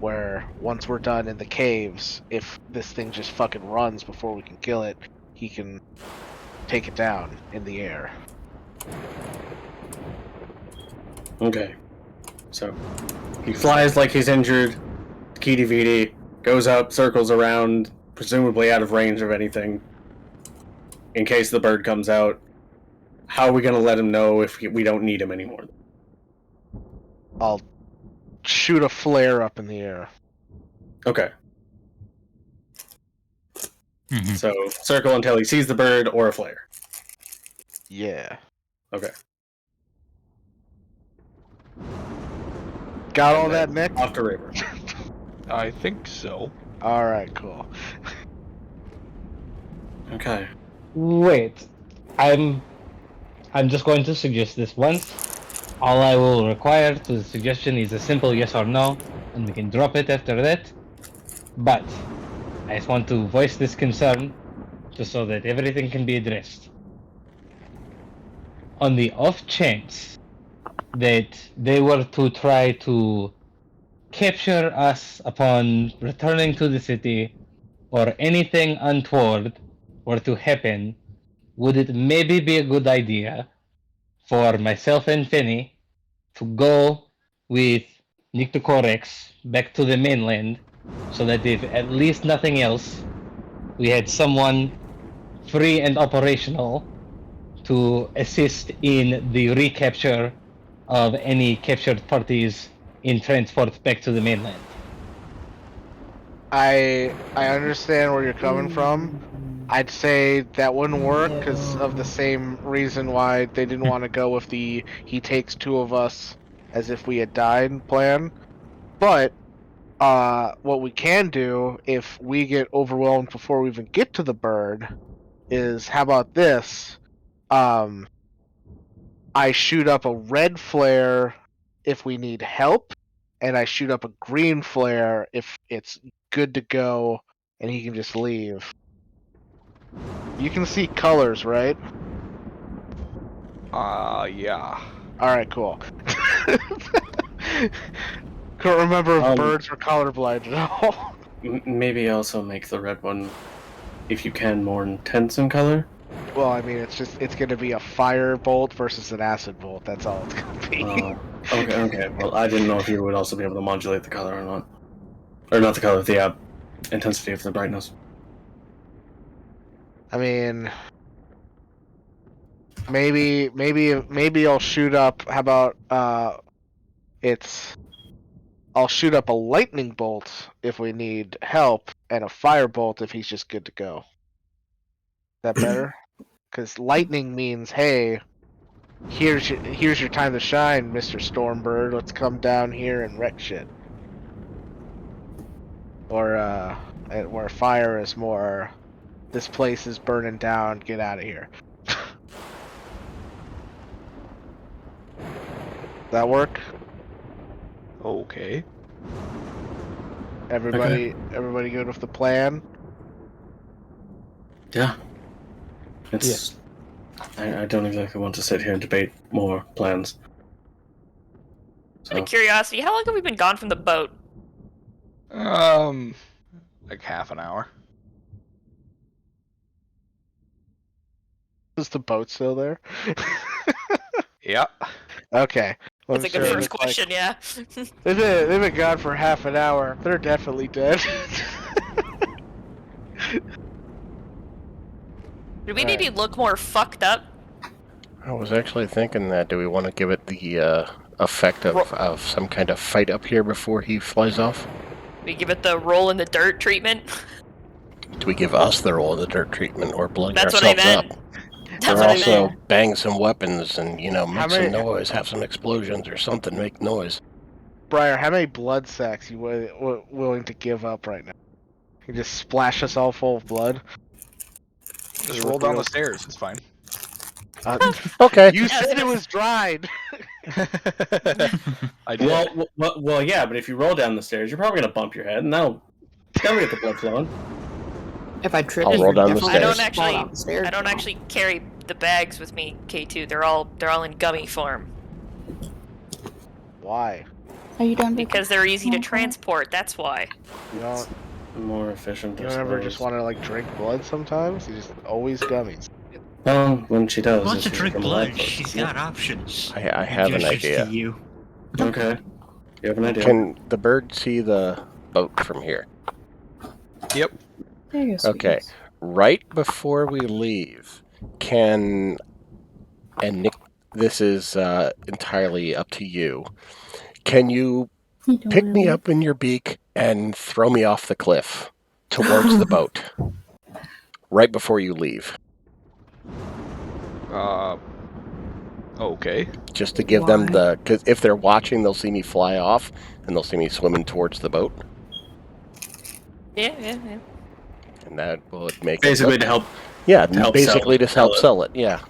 where once we're done in the caves, if this thing just fucking runs before we can kill it, he can take it down in the air. Okay. So he flies like he's injured. Kitty Vidi goes up, circles around, presumably out of range of anything. In case the bird comes out, how are we gonna let him know if we don't need him anymore? I'll shoot a flare up in the air. Okay. So circle until he sees the bird or a flare. Yeah. Okay. Got all that, Nick? Off to River. I think so. Alright, cool. Okay. Wait, I'm just going to suggest this once. All I will require to the suggestion is a simple yes or no, and we can drop it after that. But I just want to voice this concern, just so that everything can be addressed. On the off chance that they were to try to capture us upon returning to the city, or anything untoward were to happen, would it maybe be a good idea for myself and Finny to go with Nyctocorax back to the mainland, so that if at least nothing else, we had someone free and operational to assist in the recapture of any captured parties in transport back to the mainland? I understand where you're coming from. I'd say that wouldn't work because of the same reason why they didn't want to go with the he takes two of us as if we had died plan. But what we can do if we get overwhelmed before we even get to the bird is, how about this? I shoot up a red flare if we need help, and I shoot up a green flare if it's good to go and he can just leave. You can see colors, right? Yeah. Alright, cool. Couldn't remember if birds were colorblind at all. Maybe also make the red one, if you can, more intense in color. Well, I mean, it's gonna be a fire bolt versus an acid bolt. That's all it's gonna be. Okay. Well, I didn't know if you would also be able to modulate the color or not. Or not the color, the intensity of the brightness. I mean, maybe I'll shoot up. How about I'll shoot up a lightning bolt if we need help, and a fire bolt if he's just good to go. Is that better? Because lightning means, hey, here's your time to shine, Mr. Stormbird. Let's come down here and wreck shit. Or where fire is more, this place is burning down, get out of here. That work? Okay. Everybody good with the plan? Yeah. It's. Yeah. I don't exactly want to sit here and debate more plans. Out of curiosity, how long have we been gone from the boat? Like half an hour. Is the boat still there? Yeah. Okay. That's a good first question, yeah. They've been gone for half an hour. They're definitely dead. Did we maybe look more fucked up? I was actually thinking that. Do we want to give it the effect of some kind of fight up here before he flies off? We give it the roll in the dirt treatment? Do we give us the roll in the dirt treatment, or blowing That's ourselves what I meant. up? That's Or what also I meant. bang some weapons and, make some many- noise, have some explosions or something, make noise. Briar, how many blood sacks you willing to give up right now? You just splash us all full of blood? Just roll down the stairs. It's fine. Okay. You said it was dried. I did. Well, yeah, but if you roll down the stairs, you're probably gonna bump your head, and that'll get the blood flowing. If I trip, I'll roll down the I don't stairs. actually carry the bags with me, K2. They're all in gummy form. Why? Are you done? Because they're easy to transport, that's why. You don't More efficient. you don't ever just want to drink blood sometimes? You just always gummies. Well, when she does, Wants to it's drink from blood. life. She's got options. I have an Gestures idea. to you. Okay. You have an idea? Can the bird see the boat from here? Yep. There you go, Okay. sweeties. Right before we leave, and Nick, this is entirely up to you. Can you You don't pick me really- up in your beak and throw me off the cliff towards the boat? Right before you leave. Okay. Just to give them because if they're watching, they'll see me fly off, and they'll see me swimming towards the boat. Yeah. And that will make Basically it to help. Yeah, to help basically to help sell it. sell it. Yeah,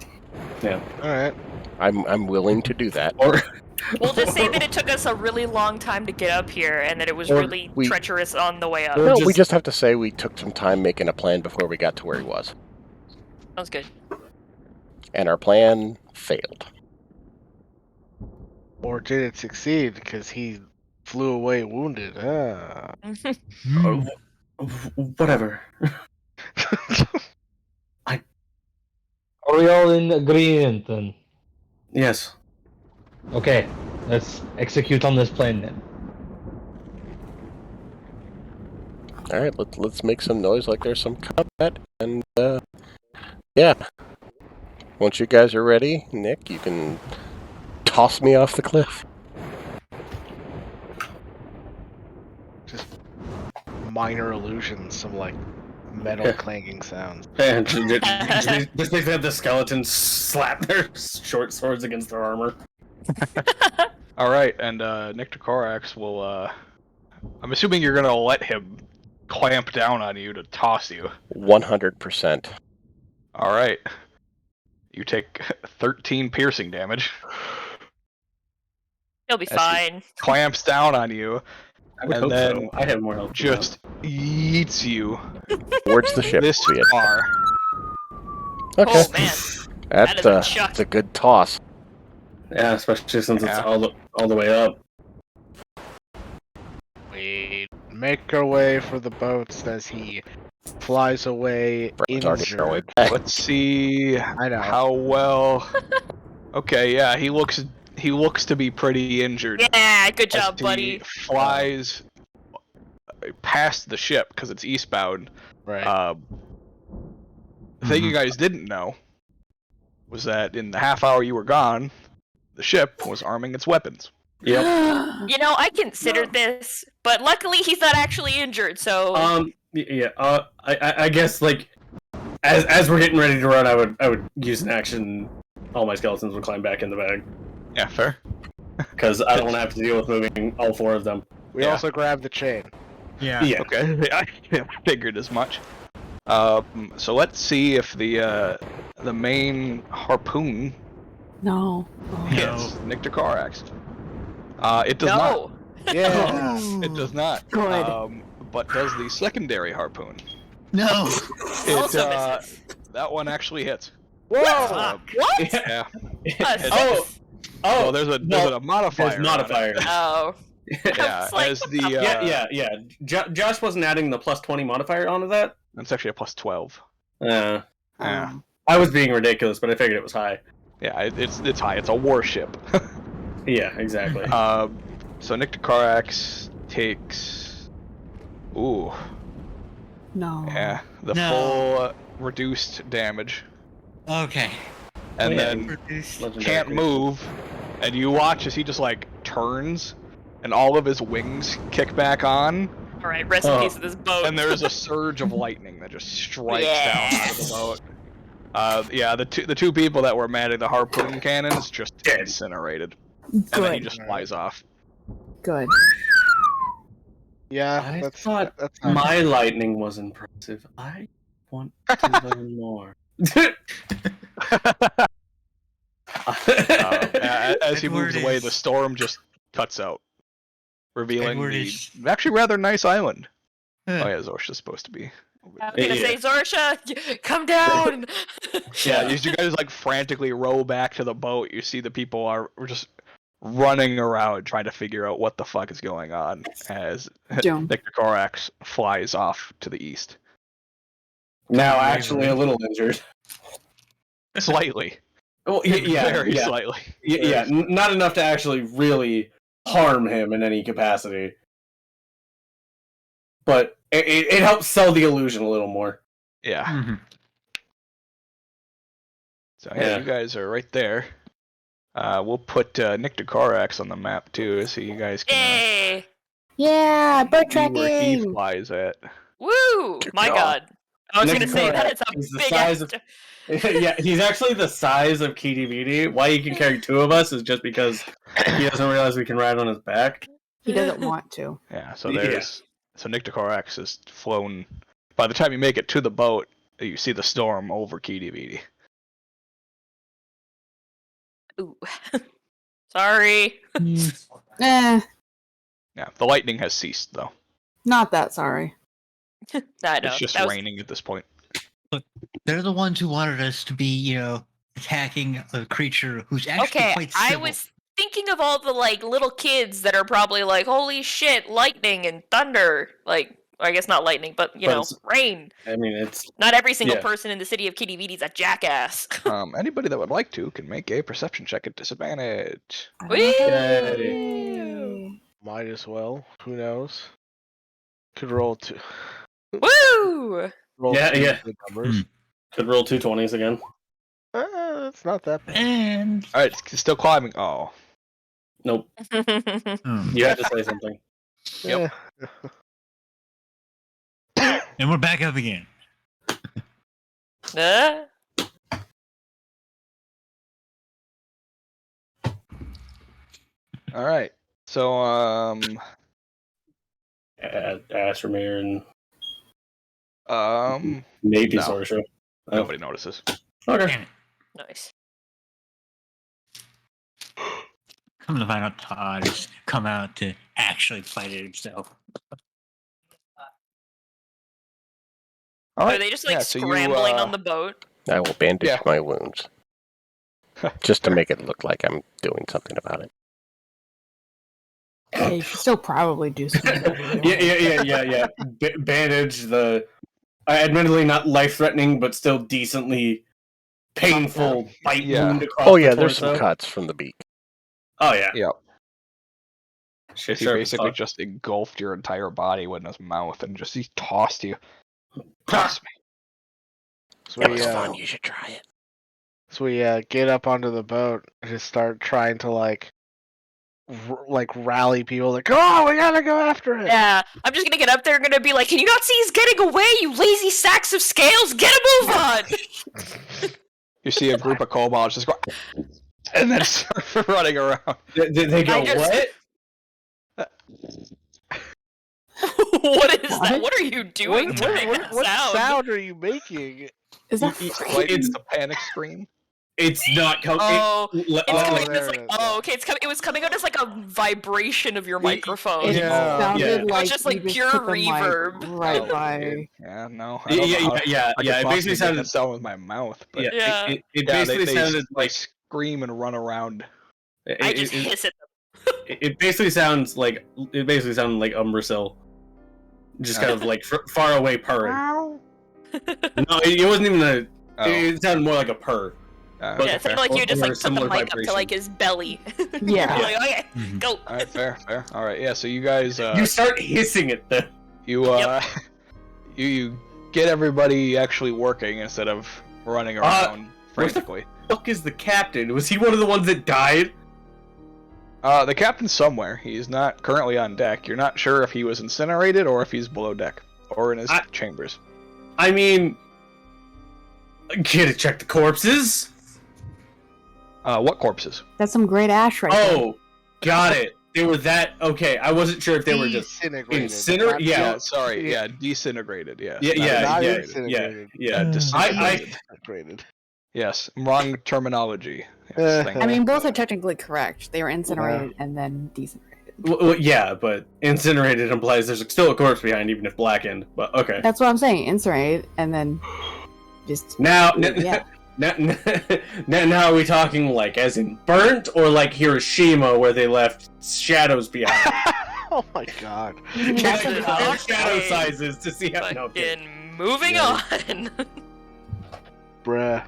Yeah. Alright. I'm willing to do that. Or We'll just say that it took us a really long time to get up here, and that it was Or really we- treacherous on the way up. Or No, we just- just have to say we took some time making a plan before we got to where he was, Sounds good. and our plan failed. Or did it succeed because he flew away wounded? whatever. Are we all in agreement then? Yes. Okay, let's execute on this plan then. All right, let's make some noise like there's some combat, and yeah. Once you guys are ready, Nick, you can toss me off the cliff. Just minor illusions, some metal clanging sounds. And just make the skeletons slap their short swords against their armor. All right, and Nick Korax will I'm assuming you're gonna let him clamp down on you to toss you. 100%. All right. You take 13 piercing damage. He'll be As he fine. clamps down on you, I would and hope then so. I have more health. than just yeets you Towards the ship. this be it. far. Okay. Oh man. That's is a chuck. it's a good toss. that. Yeah, especially since it's Yeah. all the way up. We make our way for the boats as he flies away Brent's already throwing injured. back. Let's see I know. how well. Okay, yeah, he looks to be pretty injured. Yeah, good as job, he buddy. flies past the ship because it's eastbound. Right. The thing you guys didn't know was that in the half hour you were gone, the ship was arming its weapons. Yep. You know, I considered this, but luckily he's not actually injured, so. Yeah. I guess like as we're getting ready to run, I would use an action. All my skeletons would climb back in the bag Yeah, fair. because I don't want to have to deal with moving all 4 of them. We Yeah. also grab the chain. Yeah. Yeah. Okay, I figured as much. So let's see if the main harpoon No. hits Nyctacarax. It does not. No! Yeah. It does not. Good. But does the secondary harpoon? No. It, Also misses. that one actually hits. Whoa! Fuck. What? Yeah. Oh. Well, there's a modifier. There's on it. modifiers. Oh. Yeah, It's like, as the Yeah. Josh wasn't adding the +20 modifier onto that. It's actually a +12. Yeah. Um, I was being ridiculous, but I figured it was high. Yeah, it's high. It's a warship. Yeah, exactly. So Nyctacarax takes. Ooh. no. Yeah, the No. full reduced damage, Okay. and Yeah. then Legendary can't creature. move, and you watch as he just like turns, and all of his wings kick back on, Alright, rest in peace of this boat. and there's a surge of lightning that just strikes down out of the boat. Yeah, the two people that were manning the harpoon cannons just incinerated, and then he Good. just flies off. Good. Yeah, I that's thought that's my lightning was impressive. I want to learn more. As he Edward moves away, is- the storm just cuts out, revealing Edward the is- actually rather nice island. Huh. Oh yeah, Zorsha's supposed to be. I was gonna Yeah. say, Zorsha, come down! Yeah, as you guys like frantically row back to the boat, you see the people are just running around trying to figure out what the fuck is going on as Jump. Nyctacarax flies off to the east. Now, actually, a little injured. Slightly. Well, yeah, Very yeah, slightly. yeah, not enough to actually really harm him in any capacity. But it helps sell the illusion a little more. Yeah. Mhm. So yeah, Yeah. you guys are right there. We'll put Nyctacarax on the map too, so you guys can Yay! Yeah, bird see where he tracking. flies at. Woo! My god. I was gonna say that it's a He's the big size ass. of- Yeah, he's actually the size of KDVD. Why he can carry 2 of us is just because he doesn't realize we can ride on his back. He doesn't want to. Yeah, so Yeah. there's so Nyctacarax is flown. By the time you make it to the boat, you see the storm over KDVD. Ooh. Sorry. Eh, Yeah, the lightning has ceased though. not that sorry. I know. It's just that was- raining at this point. They're the ones who wanted us to be, attacking a creature who's actually Okay, quite I civil. was thinking of all the like little kids that are probably like, "Holy shit, lightning and thunder!" Like, I guess not lightning, but But know, it's- rain. I mean, it's Not every single Yeah. person in the city of Kitty Viti's a jackass. Anybody that would like to can make a perception check at disadvantage. Woo! might as well. Who knows? Could roll two. Woo! Roll Yeah, two yeah. good numbers. could roll 2 20s again. It's not that bad. And All right, it's still climbing. Oh, Nope, Hmm. you had to say something. Yep. and we're back up again. Uh, all right. So Astromir and Um, maybe no. Sorsha. Nobody notices. Okay. Damn it. Nice. Come to find out, Todd has come out to actually fight it himself. All Are they just like so scrambling on the boat? I will bandage Yeah. my wounds. Just to make it look like I'm doing something about it. Yeah, you should still probably do something. Yeah. Bandage the, admittedly not life-threatening, but still decently painful bite wound across Oh yeah, the there's some torso. cuts from the beak. Oh yeah. Yep. Shit, He sharp as basically fuck. just engulfed your entire body with his mouth and he tossed you. Tossed me. So It we, was fun. You should try it. So we get up onto the boat and just start trying to like rally people. Like, oh, we gotta go after it. Yeah, I'm just gonna get up there and gonna be like, can you not see he's getting away, you lazy sacks of scales? Get a move on! You see a group of kobolds just go, and then start running around. They go, what? What is that? What are you doing to make that What sound? sound are you making? Is that Like, it's a panic scream. It's not coming. Oh, it's coming there as it like, is, oh, okay, it was coming out as like a vibration of your microphone. It Yeah. sounded Yeah. It was like just you like pure put the mic reverb. right by. Yeah, no. I don't know how Yeah. I could It basically possibly make sounded. that sound with my mouth. But Yeah. It yeah, basically sounded they like. scream and run around. I just hiss at them. It basically sounds like. It basically sounded like Umbrasil. Just kind of like far away purring. No, it wasn't even a. Oh. It sounded more like a purr. Yeah, it sounded like you just Or like put the similar mic up to vibration. like his belly. Yeah. Like, okay, go. Alright, fair. Alright, yeah, so you guys You start hissing it though. you get everybody actually working instead of running around frantically. Where the fuck is the captain? Was he one of the ones that died? The captain's somewhere. He's not currently on deck. You're not sure if he was incinerated or if he's below deck. Or in his chambers. I mean, get to check the corpses. What corpses? That's some great ash right there. Oh, got it. They were that okay. I wasn't sure if they were just Disintegrated. Yeah, sorry. Yeah, disintegrated. Yes. Not yeah. Disintegrated. Yes, wrong terminology. Yes, thank I mean, both are technically correct. They were incinerated and then disintegrated. Well, yeah, but incinerated implies there's still a corpse behind, even if blackened. But okay. That's what I'm saying. Incinerated and then just Now, yeah. now are we talking like as in burnt or like Hiroshima where they left shadows behind? Oh my god. Can I compare shadow sizes to see how? No, okay. Fucking moving on. Bruh.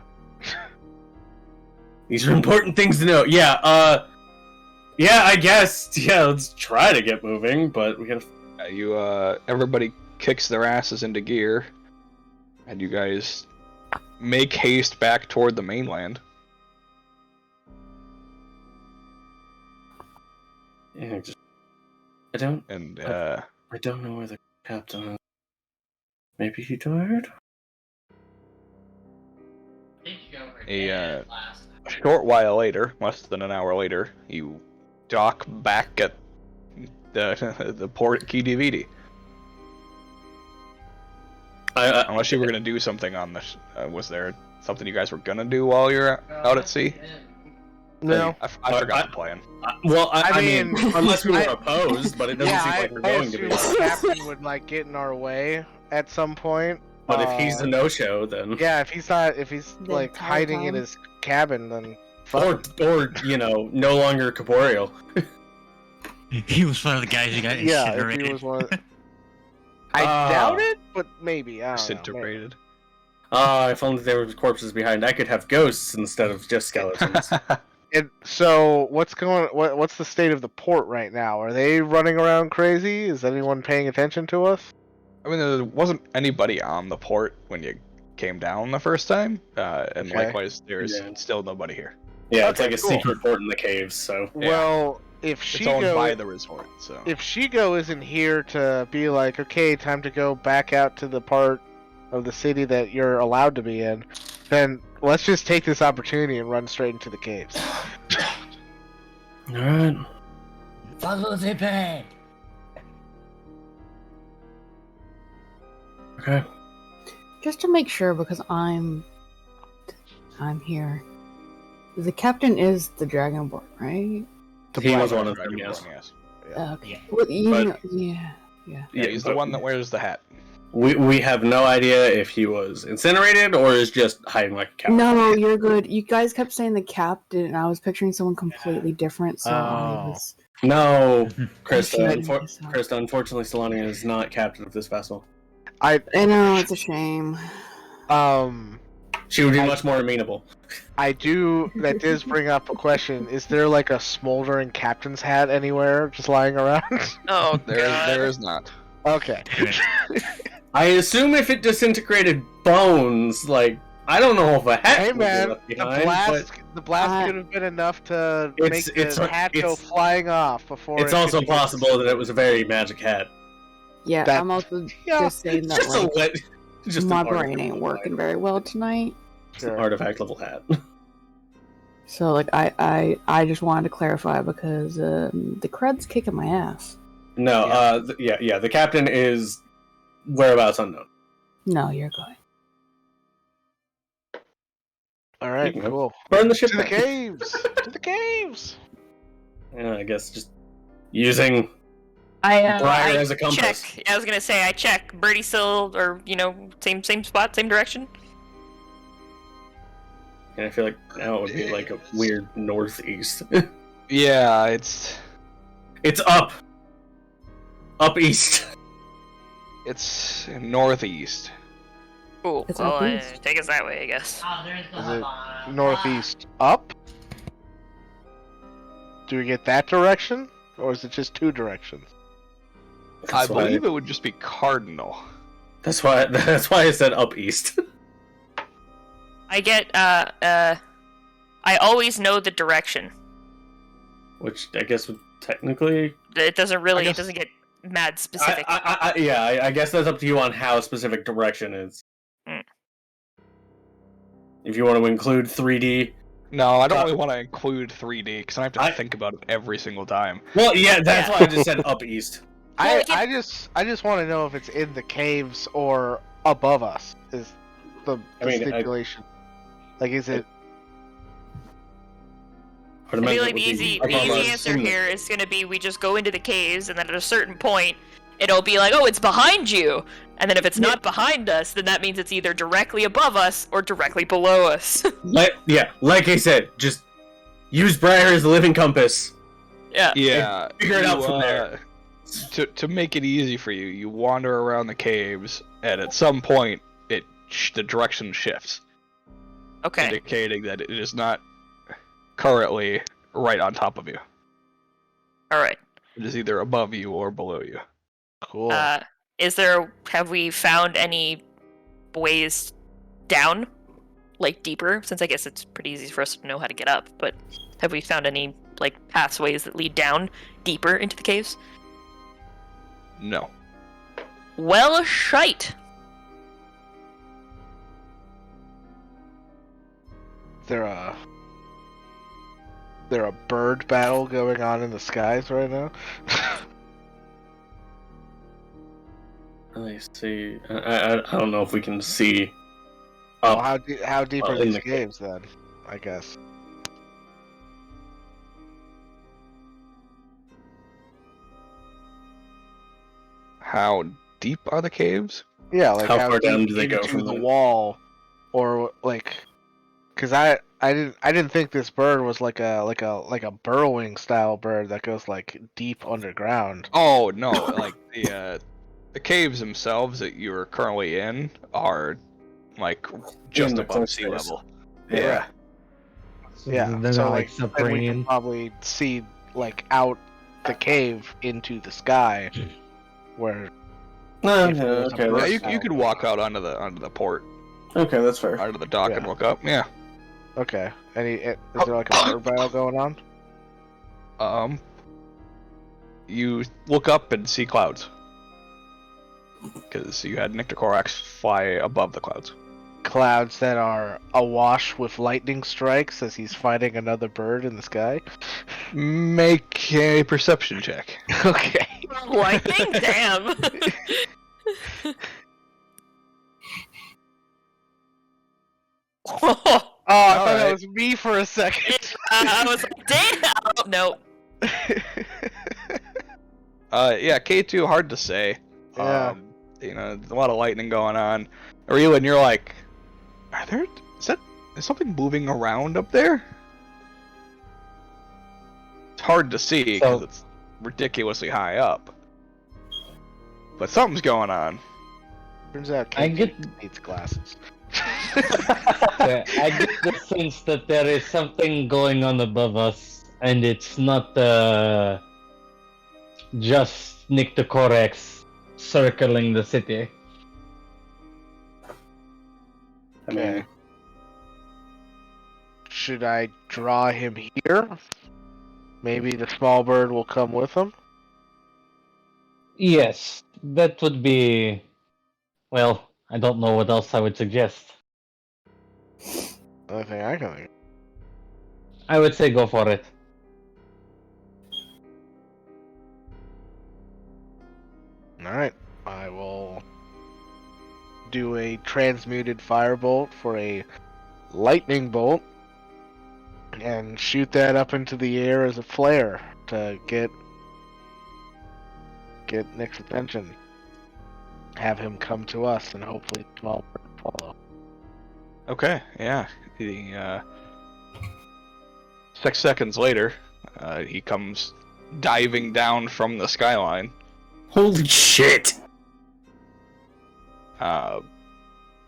These are important things to know. Yeah, I guess. Yeah, let's try to get moving, but we gotta. Everybody kicks their asses into gear, and you guys make haste back toward the mainland. Yeah, I don't. And I don't know where the captain is. Maybe he died. A short while later, less than an hour later, you dock back at the port at Key DVD. Unless you were gonna do something on this, was there something you guys were gonna do while you're out at sea? No, I forgot the plan. I mean, unless we were opposed, but it doesn't seem like we're going to be. The captain would like get in our way at some point. But if he's a no-show, then yeah, if he's like hiding in his cabin, then or no longer corporeal. He was one of the guys who got incinerated. If he was one. I doubt it, but maybe. I don't Disintegrated. If only there were corpses behind, I could have ghosts instead of just skeletons. And so, what's the state of the port right now? Are they running around crazy? Is anyone paying attention to us? I mean, there wasn't anybody on the port when you came down the first time, and likewise, there's still nobody here. Yeah, it's like a secret port in the caves. So well, if it's owned by the resort, so if Shigo isn't here to be like, okay, time to go back out to the part of the city that you're allowed to be in, then let's just take this opportunity and run straight into the caves. Alright. Follow the bed. Okay. Just to make sure, because I'm here. The captain is the Dragonborn, right? He was one of them, yes. Okay. Well, yeah. Yeah, he's the one that wears the hat. We have no idea if he was incinerated or is just hiding like a coward. No, you're good. You guys kept saying the captain, and I was picturing someone completely different, so I was... No, Krista. Krista, unfortunately, Solania is not captain of this vessel. I know, it's a shame. She would be much more amenable. That does bring up a question. Is there like a smoldering captain's hat anywhere just lying around? Oh, there is not. Okay. I assume if it disintegrated bones, like, I don't know if a hat Hey would be man, left behind, the blast could have been enough to make the hat go flying off before. It's also possible that it was a very magic hat. Yeah, I'm also just saying that my brain ain't working very well tonight. It's an artifact level hat. So like I just wanted to clarify because the cred's kicking my ass. No, the captain is whereabouts unknown. No, you're good. All right, cool. Burn the ship to the caves. To the caves. Yeah, I guess just using I Briar as a compass. Check. I was gonna say I check. Birdie still, or same spot, same direction. And I feel like now it would be like a weird northeast. Yeah, it's up. Up east. It's northeast. Cool. It's Well, northeast. take us that way, I guess. Is it northeast up? Do we get that direction, or is it just two directions? I believe it would just be cardinal. That's why I said up east. I get I always know the direction. Which I guess would technically... It doesn't really, it doesn't get mad specific. I guess that's up to you on how specific direction is. If you want to include 3D... No, I don't really want to include 3D, because I have to think about it every single time. Well, yeah, that's why I just said up east. I just want to know if it's in the caves or above us, is the stipulation. Like, is it... I feel like the easy answer here is going to be we just go into the caves, and then at a certain point, it'll be like, oh, it's behind you! And then if it's not behind us, then that means it's either directly above us or directly below us. like I said, just use Briar as a living compass. Yeah. Figure it out from there. To make it easy for you, you wander around the caves, and at some point, the direction shifts. Okay. Indicating that it is not currently right on top of you. Alright. It is either above you or below you. Cool. Have we found any ways down? Like, deeper? Since I guess it's pretty easy for us to know how to get up, but have we found any, like, pathways that lead down deeper into the caves? No. Well, shite. There a bird battle going on in the skies right now? Let me see. I don't know if we can see. Up. Well, how deep are these caves then? I guess. How deep are the caves? Yeah, like how deep far down do they go into from the the wall, or like, because I didn't think this bird was like a burrowing style bird that goes like deep underground. Oh no, like the caves themselves that you are currently in are like just above sea level. Yeah. Yeah. They're So not, like then we subterranean. can probably see like out the cave into the sky, where. Okay. Yeah, you could walk out onto the port. Okay, that's fair. Out of the dock and look up. Yeah. Okay. Is there like a bird battle going on? You look up and see clouds. Because you had Nyctocorax fly above the clouds. Clouds that are awash with lightning strikes as he's fighting another bird in the sky. Make a perception check. Okay. Lightning? Damn. Oh, I thought Alright. that was me for a second. I was like, damn! Oh, nope. Yeah, K2, hard to say. Yeah. You know, there's a lot of lightning going on. Areelan, you're like, is something moving around up there? It's hard to see because it's ridiculously high up. But something's going on. Turns out I Kate get- needs glasses. Yeah, I get the sense that there is something going on above us, and it's not just Nyctocorax circling the city. I mean, Okay. Should I draw him here? Maybe the small bird will come with him? Yes, that would be. Well, I don't know what else I would suggest. I think I can. I would say go for it. Alright. I will do a transmuted firebolt for a lightning bolt and shoot that up into the air as a flare to get Nick's attention. Have him come to us and hopefully small bird follow. Okay, yeah. The 6 seconds later, he comes diving down from the skyline. holy shit!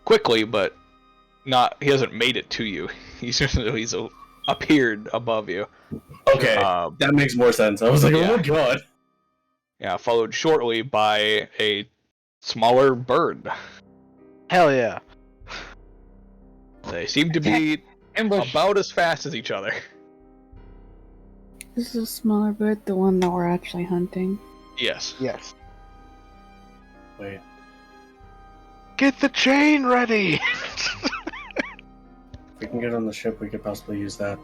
Quickly, but not. He hasn't made it to you. He's appeared above you. Okay, that makes more sense. I was like, Yeah. oh my god. Yeah, followed shortly by a smaller bird. Hell yeah. They seem to be Ambush. about as fast as each other. This is a smaller bird, the one that we're actually hunting. Yes. Yes. Wait. Get the chain ready! If we can get on the ship, we could possibly use that.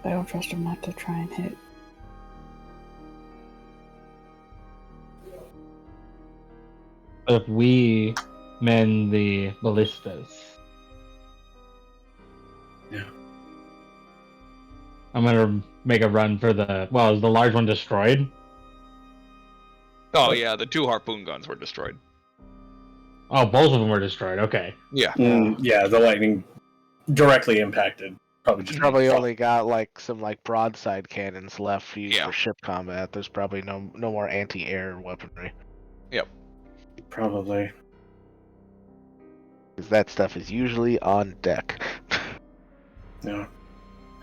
I don't trust him not to try and hit. If we mend the ballistas. Yeah. I'm gonna make a run for the. Well, is the large one destroyed? Oh yeah, the 2 harpoon guns were destroyed. Oh, both of them were destroyed. Okay. Yeah. Yeah, the lightning directly impacted. Probably Only got like some broadside cannons left used for ship combat. There's probably no more anti-air weaponry. Yep. Probably. Because that stuff is usually on deck. Yeah.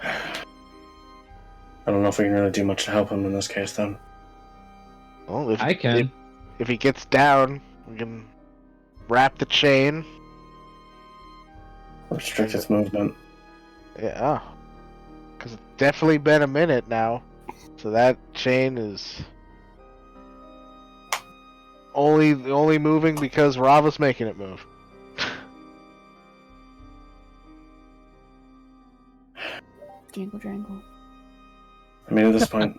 I don't know if we can really do much to help him in this case, then. Well, if I can. If he gets down, we can wrap the chain. Restrict his movement. Yeah. Because it's definitely been a minute now. So that chain is only moving because Rava's making it move. Jangle jangle. I mean, at this point,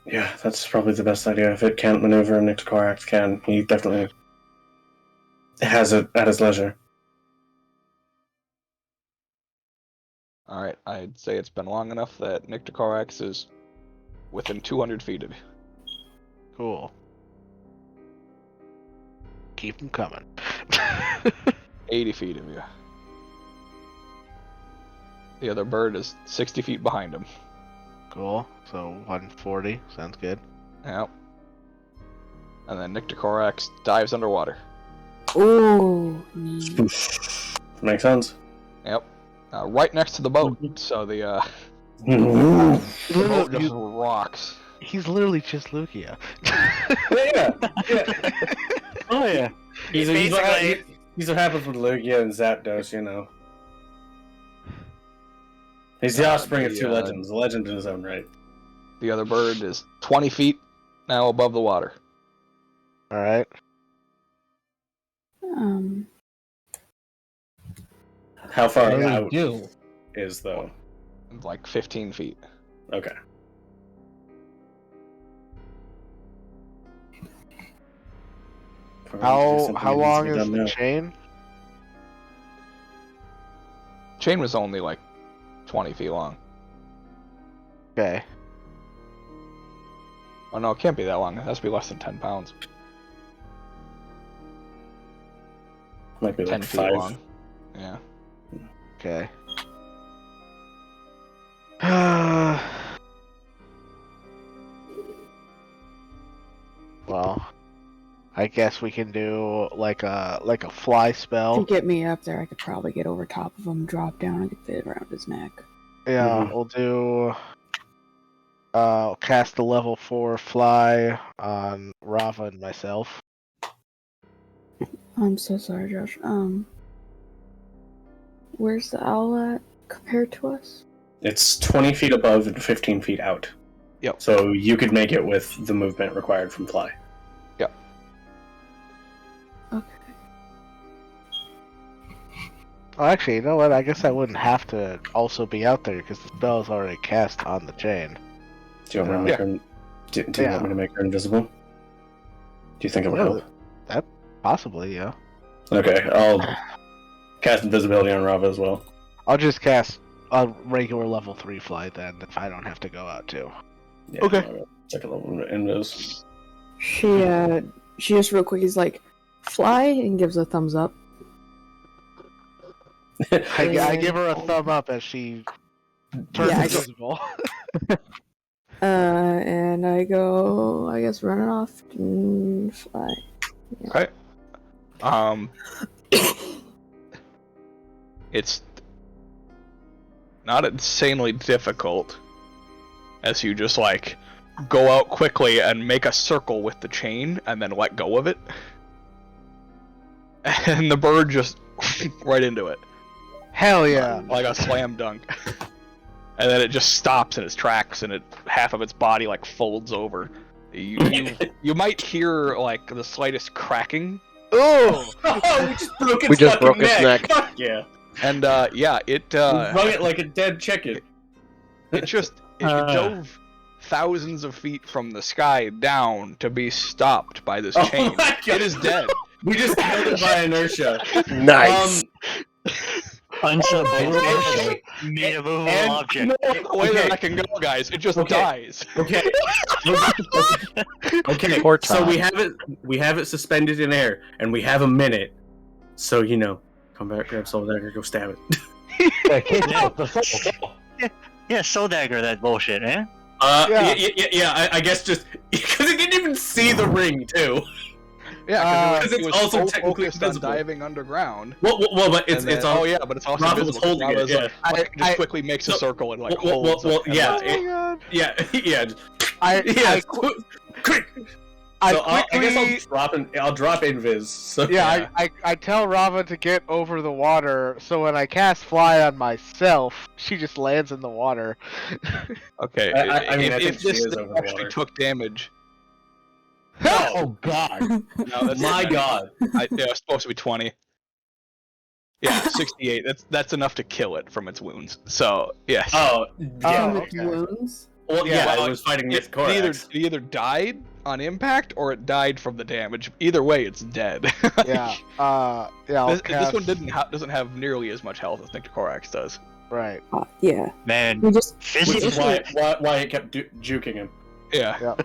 yeah, that's probably the best idea. If it can't maneuver, Nyctocorax can. He definitely has it at his leisure. Alright, I'd say it's been long enough that Nyctocorax is within 200 feet of you. Cool. Keep him coming. 80 feet of you. The other bird is 60 feet behind him. Cool. So 140. Sounds good. Yep. And then Nyctocorax dives underwater. Ooh. Makes sense. Yep. Right next to the boat, so the boat just rocks. He's literally just Lugia. Yeah. Oh yeah. He's Basically- what happens with Lugia and Zapdos, you know. He's the offspring of 2 legends, a legend in his own right. The other bird is 20 feet now above the water. Alright. How far What do we out do? is though? Like 15 feet. Okay. How long is the chain? chain was only like 20 feet long. Okay. Oh no, it can't be that long. It has to be less than 10 pounds. Might be 10 like feet 5. long. Yeah. Okay. Well, I guess we can do like a fly To spell. get me up there, I could probably get over top of him, drop down, and get fit around his neck. Yeah, Mhm. we'll do. Cast a level 4 fly on Rava and myself. I'm so sorry, Josh. Where's the owl at compared to us? It's 20 feet above and 15 feet out. Yep. So you could make it with the movement required from fly. Yep. Okay. Oh, actually, you know what? I guess I wouldn't have to also be out there because the spell is already cast on the chain. Do you want me to make her? Do you want me to make her invisible? Do you think it would help? That possibly, yeah. Okay, I'll cast invisibility on Rava as well. I'll just cast a regular level 3 fly then, if I don't have to go out too. Yeah, Okay. Second level invis. She just real quick is like, fly, and gives a thumbs up. I give her a thumb up as she turns Yeah, invisible. And I go, I guess, running off and fly. Okay. It's not insanely difficult as you just like go out quickly and make a circle with the chain and then let go of it. And the bird just right into it. Hell yeah. Like a slam dunk. And then it just stops in its tracks and half of its body like folds over. You might hear like the slightest cracking. Oh! We just broke its neck. Fuck yeah. And yeah, it Rung it like a dead chicken. it dove thousands of feet from the sky down to be stopped by this chain. Oh my God. It is dead. We just killed it by inertia. Nice. Unsubstantiated, made a movable and- object. The way that I can go, guys, it just dies. Okay. Okay. Poor So Tom. we have it suspended in air, and we have a minute. So come back, grab Soul Dagger, go stab it. Yeah, Soul Dagger, that bullshit, eh? Yeah. I guess just because it didn't even see the ring too. Yeah, because it's also so technically focused on invisible. diving underground. Well, but it's And then- all. oh yeah, but it's also Rava was invisible. holding it, Rava's yeah. like, just quickly makes a circle and like Well, holds. it, and yeah, that's it. God. Yeah. I Quick. So I guess I'll drop invis. So, Yeah, I tell Rava to get over the water, so when I cast fly on myself, she just lands in the water. Okay, I mean, I think if she this is thing over the actually water. took damage, Oh God! no, that's My not- God! it's supposed to be 20. Yeah, 68. That's enough to kill it from its wounds. So yes. Oh yeah. From Oh, its okay. wounds. Well, yeah, well, it was fighting It, with Korax. it either died on impact or it died from the damage. Either way, it's dead. Yeah, I'll This cast... one doesn't have nearly as much health as Nyctorox does. Right. Yeah. Man, We just Which is physically, why it kept juking him. Yeah.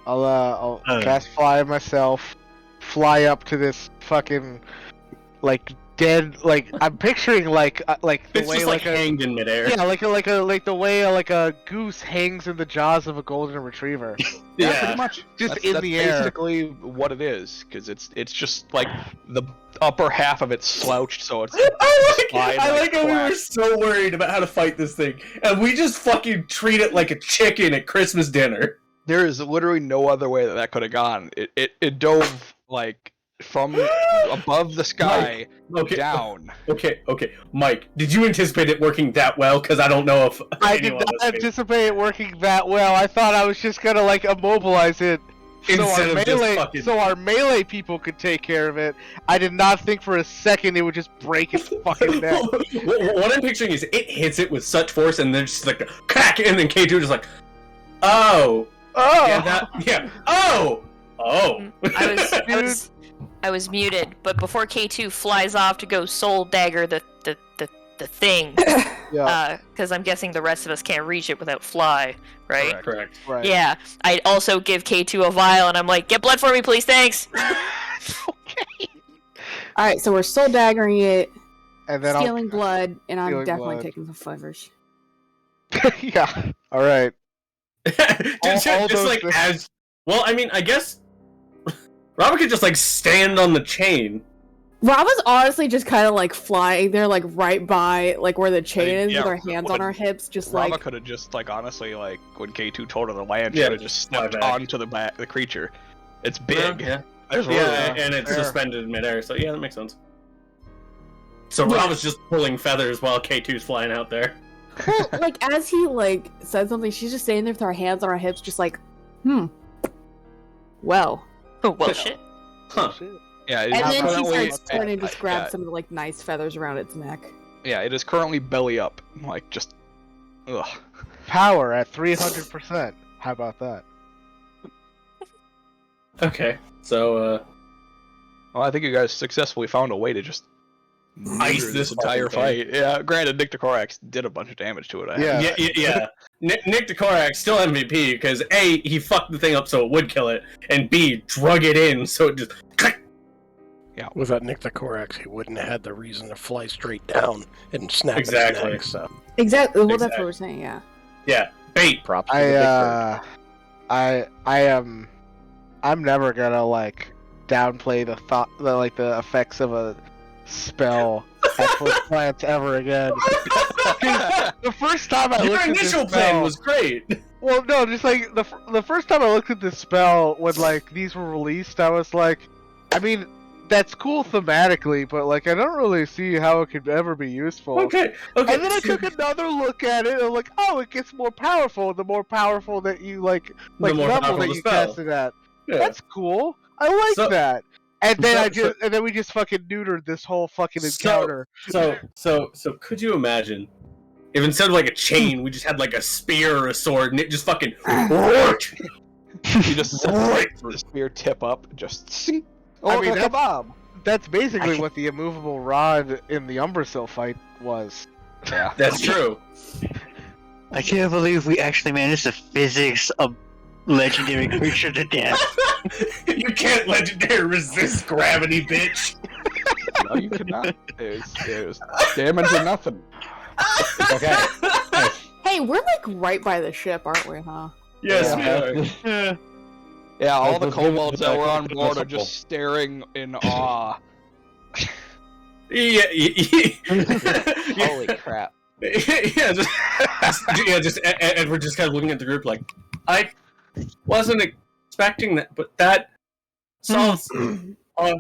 I'll cast fly on myself, fly up to this fucking, like, dead, like, I'm picturing, like the It's way, just like hanged in midair. yeah, like the way, like, a goose hangs in the jaws of a golden retriever. Yeah, pretty much. Just that's, in that's the air. basically what it is, because it's just like the upper half of it's slouched, so it's I like how we were so worried about how to fight this thing, and we just fucking treat it like a chicken at Christmas dinner. There is literally no other way that could have gone. It dove like from above the sky down. Okay, Mike, did you anticipate it working that well? Because I don't know if I did anyone not else did. anticipate it working that well. I thought I was just gonna, like, immobilize it. Instead of just fucking- So our melee people could take care of it. I did not think for a second it would just break its fucking neck. What I'm picturing is it hits it with such force, and then just like a crack, and then K2 just like, oh, oh. I was muted, but before K2 flies off to go soul dagger the the thing. Yeah. Because I'm guessing the rest of us can't reach it without fly, right? Correct. Right. Yeah. I also give K2 a vial, and I'm like, get blood for me, please, thanks! Okay. Alright, so we're soul daggering it, And then stealing blood, and I'm stealing definitely blood. taking the flavors. Yeah. All right. just all those like things. as well. I mean, I guess Robert could just like stand on the chain. Rava's honestly just kind of like flying there, like right by like where the chain is, yeah, with our hands on our hips, just Rava like. could have just like honestly like when K2 told her to land, Yeah, she would have just fly stepped back. onto the creature. It's big. Yeah. There's room. Yeah, and it's fair. suspended in midair, so yeah, that makes sense. So Yeah. Rava's just pulling feathers while K2's flying out there. Well, like as he like said something, she's just standing there with our hands on our hips, just like, well. Well, shit. Huh. Yeah, it And is then she currently- starts trying to just grab yeah, some of the like nice feathers around its neck. yeah, it is currently belly up, like just. Ugh. Power at 300%. How about that? Okay, so Well, I think you guys successfully found a way to just Ice neuter this entire fucking fight. Yeah, granted, Nick Korax did a bunch of damage to it. I Yeah. yeah. Nick DeKorak still MVP because A, he fucked the thing up so it would kill it, and B, drug it in so it just. Without Nick the Corax, he wouldn't have had the reason to fly straight down and snap Exactly. his neck, so. Exactly. Well, that's Exactly. what we're saying. Yeah. Yeah, bait. Props to the big bird. I am. I'm never gonna like downplay the effects of a spell at first glance ever again. The first time I Your looked at this initial spell, plan was great. well, no, just like the first time I looked at this spell when like these were released, I was like, I mean, that's cool thematically, but like I don't really see how it could ever be useful. Okay. And then I took another look at it, and I'm like, oh, it gets more powerful. The more powerful that you like The more level powerful that the you spell. cast it at. Yeah. That's cool. I like So- that. And then so- and then we just fucking neutered this whole fucking encounter. So could you imagine if instead of like a chain, we just had like a spear or a sword, and it just fucking worked? You just the spear tip up, just sink. Oh, I mean, like a bomb. That's basically what the immovable rod in the Umbrasil fight was. Yeah. That's true. I can't believe we actually managed to physics a legendary creature to death. You can't legendary resist gravity, bitch. No, you cannot. It was damage or nothing. It's okay. Hey, we're like right by the ship, aren't we? Huh? Yes, Yeah. we are. Yeah, all Like the the kobolds that back were of on the board are principal. just staring in awe. Yeah. Holy crap. Yeah, and we're just kind of looking at the group like, I wasn't expecting that, but that solves a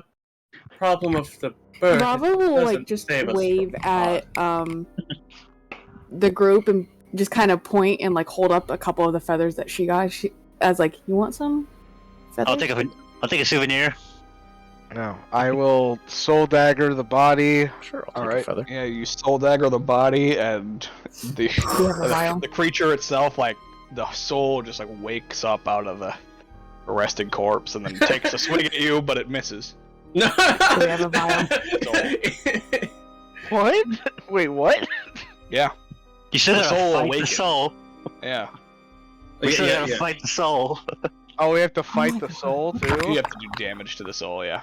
problem of the bird. Rava will Doesn't like just save us wave from at the group and just kind of point and like hold up a couple of the feathers that she got. She as like, you want some feathers? I'll take a souvenir. No, I will soul dagger the body. Sure, I'll All take a right. feather. Yeah, you soul dagger the body, and the have a vial? the creature itself, like the soul, just like wakes up out of the arrested corpse and then takes a swing at you, but it misses. No. We have a vial. What? Wait, what? Yeah, You still The gotta soul fight the awakens. soul. yeah. We still Yeah, gotta yeah. fight the soul. Oh, we have to fight the soul You too. have to do damage to the soul. Yeah.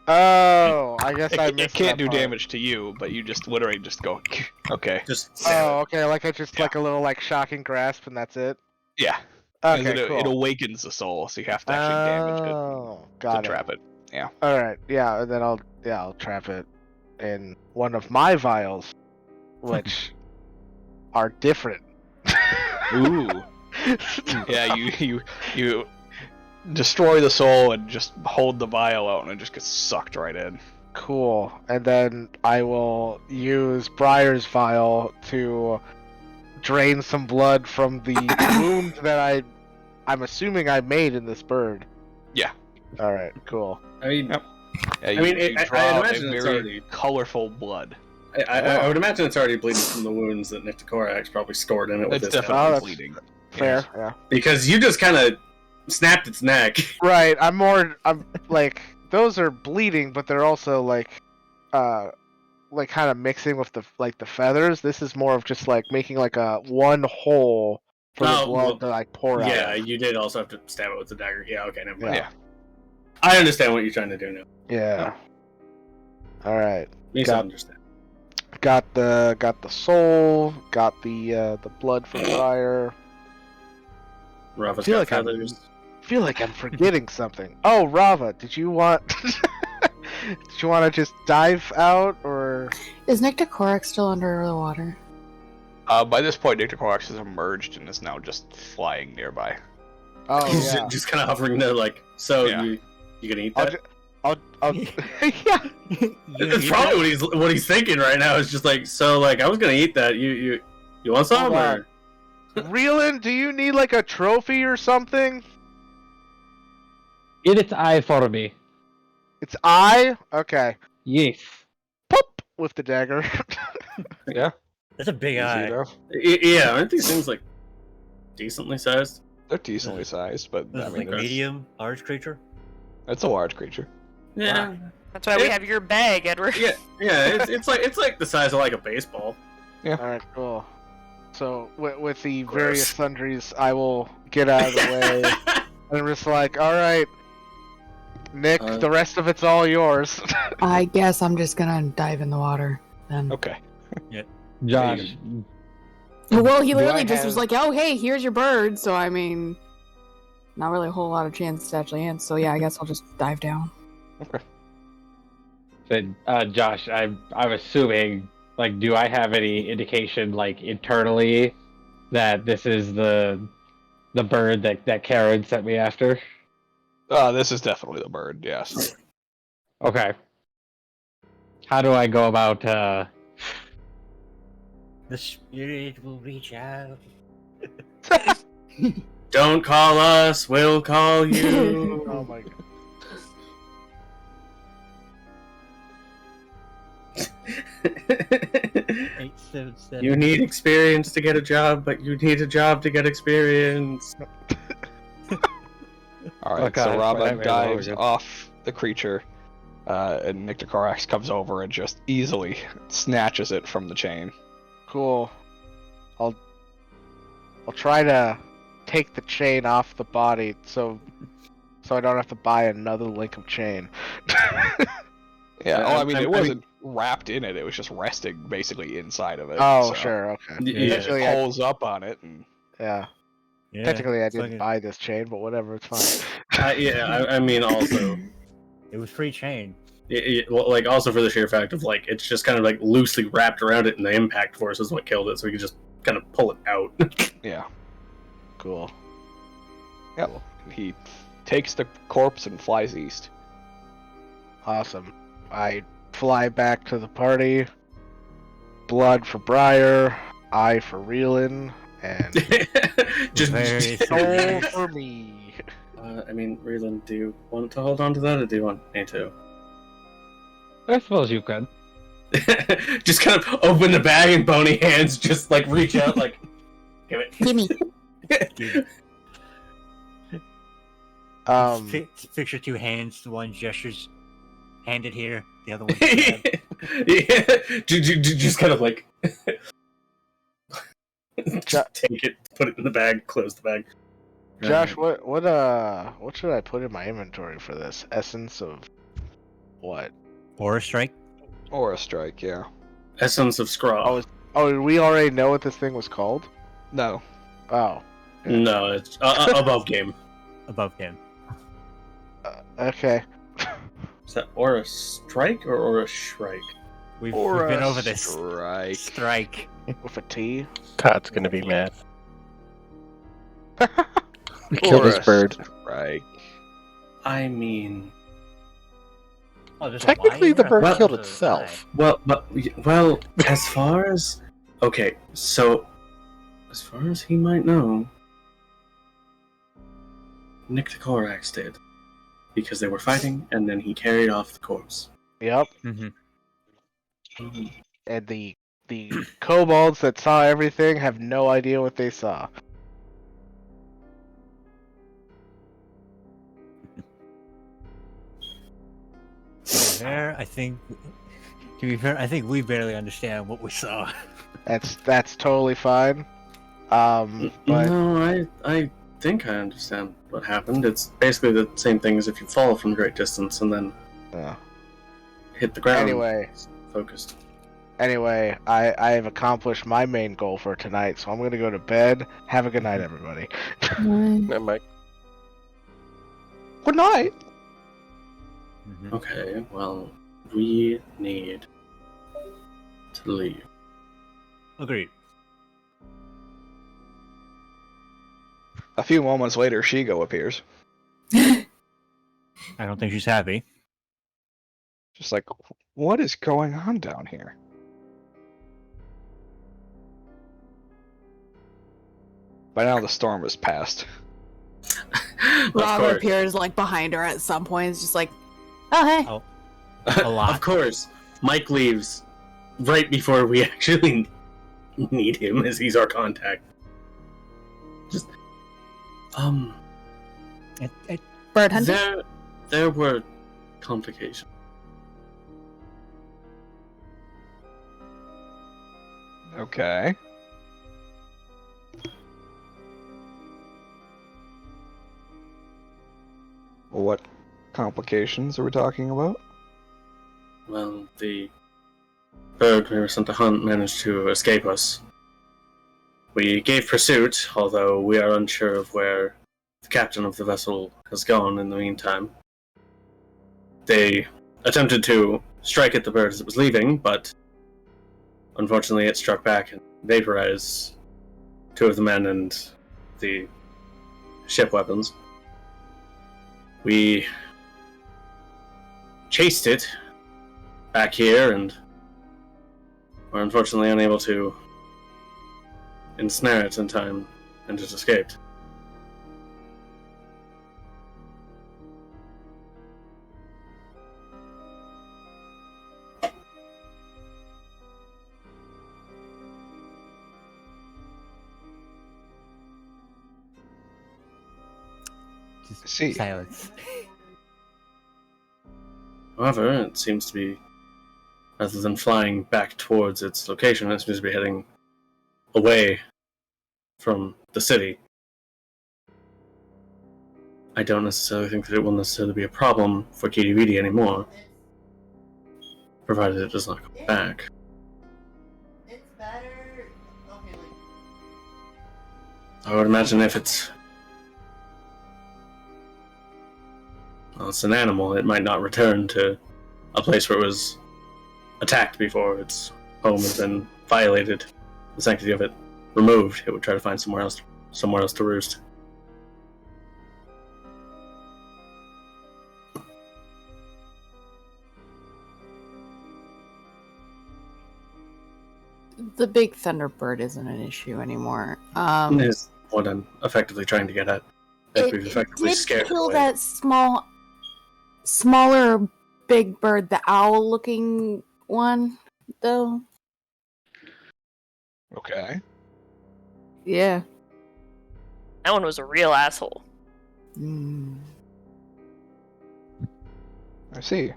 Oh, I guess I It missed can't that do part. damage to you, but you just literally just go. Okay. Just Oh, okay. Like I just Yeah. like a little like shocking grasp, and that's it. Yeah. 'Cause Okay, it, cool. it awakens the soul, so you have to actually damage it Oh, to got it. trap it. All right, yeah, and then I'll trap it in one of my vials, which are different. Ooh. Yeah, you destroy the soul and just hold the vial out, and it just gets sucked right in. Cool. And then I will use Briar's vial to drain some blood from the wound that I'm assuming I made in this bird. Yeah. All right, cool. I mean, Yep. Yeah, I mean, you I draw imagine a it's very already- colorful blood. I would imagine it's already bleeding from the wounds that Nick DeKorak's probably stored in it with It's this. definitely that's bleeding. Fair, yeah. Because you just kind of snapped its neck. Right, I'm like, those are bleeding, but they're also like, like kind of mixing with the feathers. This is more of just like making like a one hole for the blood to like pour out. Yeah, of. you did also have to stab it with the dagger. Yeah, okay, never mind. Yeah. I understand what you're trying to do now. Yeah. All right. Me Got- understand. Got the soul. Got the blood for fire. Rava's feel got like I'm- feathers. Feel like I'm forgetting something. Oh, Rava, did you want? Did you want to just dive out or? Is Nyctocorax still under the water? By this point, Nyctocorax has emerged and is now just flying nearby. Oh He's yeah. just kind of hovering there, like, so Yeah. you gonna eat I'll that? yeah. It's probably what he's thinking right now. Is just like, so like I was gonna eat that. You want some? Hold on. Or... Reelin, do you need like a trophy or something? It is I for me. It's I. Okay. Yes. Pop with the dagger. Yeah. That's a big Easy eye. enough. Yeah, aren't these things like decently sized? They're decently sized, but This I is mean, like medium, large creature. it's a large creature. Yeah, That's why we have your bag, Edward. yeah. It's like the size of like a baseball. All right, cool. So with the various sundries, I will get out of the way. And I'm just like, all right, Nick, the rest of it's all yours. I guess I'm just gonna dive in the water then. Okay. Josh. Well, he Do literally I just have- was like, "Oh, hey, here's your bird." So I mean, not really a whole lot of chance to actually answer. So yeah, I guess I'll just dive down. Said, Josh, I'm assuming, like, do I have any indication, like, internally that this is the bird that Karen sent me after? This is definitely the bird. Yes. Okay. How do I go about? The spirit will reach out. Don't call us, we'll call you. Oh my god. Eight, seven, seven. You need experience to get a job, but you need a job to get experience. All right. Okay, So Rava whatever, dives Logan. off the creature, and Nyctocorax comes over and just easily snatches it from the chain. Cool. I'll try to take the chain off the body so I don't have to buy another link of chain. Yeah. Oh, I mean, I it mean- wasn't wrapped in it. It was just resting basically inside of it. Oh, so sure, okay. Yeah. It just Technically, I, pulls up on it, and yeah. Yeah, Technically, I it's didn't like buy this chain, but whatever, it's fine. I mean, also, it was free chain. well, like also for the sheer fact of like it's just kind of like loosely wrapped around it, and the impact force is what killed it, so we could just kind of pull it out. yeah. Cool. Yep. He takes the corpse and flies east. Awesome. I fly back to the party. Blood for Briar, eye for Reelin, and Very soul for me. I mean, Reeland, do you want to hold on to that, or do you want me to? I suppose you could. Just kind of open the bag and bony hands just like reach out like, give it. Gimme. Picture two hands, one gestures handed here, the other one. Yeah, just kind of like take it, put it in the bag, close the bag. Josh, what should I put in my inventory for this? Essence of what? Aura strike. Or a strike, yeah. Essence of Scraw. Oh, did we already know what this thing was called? No. Oh. No, it's above game. Above him. Okay. Is that Aura Strike or Aura Shrike? We've Or been a over this. strike. Strike. With a T. Todd's gonna be mad. We killed Or his a bird. Strike. I mean, Oh, there's a Technically, Y the or a bird Y? killed There's a itself. well, as far as okay, so as far as he might know, Nyctocorax did because they were fighting, and then he carried off the corpse. Yep. Y. Mhm. And the kobolds that saw everything have no idea what they saw. There, I think To be fair, I think we barely understand what we saw. That's totally fine. But No, I think I understand what happened. It's basically the same thing as if you fall from a great distance and then hit the ground. Focused. Anyway, I have accomplished my main goal for tonight, so I'm gonna go to bed. Have a good night, everybody. That might. Good night. Okay, well, we need to leave. Agreed. A few moments later, Shigo appears. I don't think she's happy. Just like, what is going on down here? By now, the storm is past. Robert appears like behind her at some point. It's just like, oh hey. Oh, a lot. Of course, Mike leaves right before we actually need him, as he's our contact. Just, Bird hunting? There were complications. Okay. What complications are we talking about? Well, the bird we were sent to hunt managed to escape us. We gave pursuit, although we are unsure of where the captain of the vessel has gone in the meantime. They attempted to strike at the bird as it was leaving, but unfortunately it struck back and vaporized two of the men and the ship weapons. We chased it back here and were unfortunately unable to ensnare it in time, and it escaped. See. Silence. However, it seems to be, rather than flying back towards its location, it seems to be heading away from the city. I don't necessarily think that it will necessarily be a problem for Kitty anymore, provided it does not come back. I would imagine if it's an animal, it might not return to a place where it was attacked before its home has been violated, the sanctity of it removed. It would try to find somewhere else to roost. The big thunderbird isn't an issue anymore. Is what I'm effectively trying to get at. We've effectively scared it away. That smaller big bird, the owl-looking one, though. Okay. Yeah. That one was a real asshole. I see.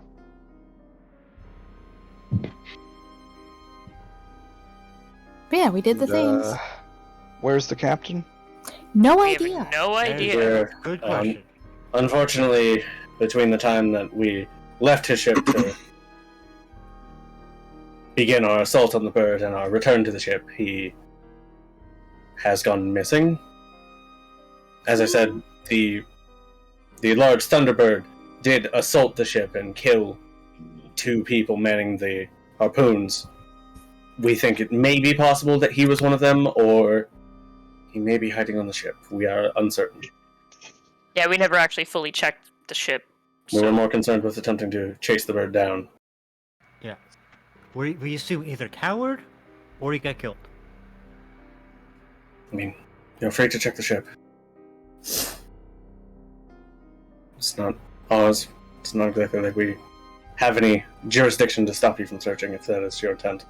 But yeah, we did the things. Where's the captain? No We idea. have no idea. Good question. Unfortunately, between the time that we left his ship to begin our assault on the bird and our return to the ship, he has gone missing. As I said, the large Thunderbird did assault the ship and kill 2 people manning the harpoons. We think it may be possible that he was one of them, or he may be hiding on the ship. We are uncertain. Yeah, we never actually fully checked the ship. We were more concerned with attempting to chase the bird down. Yeah. We assume either coward or he got killed. I mean, you're free to check the ship. It's not ours. It's not exactly like we have any jurisdiction to stop you from searching if that is your intent.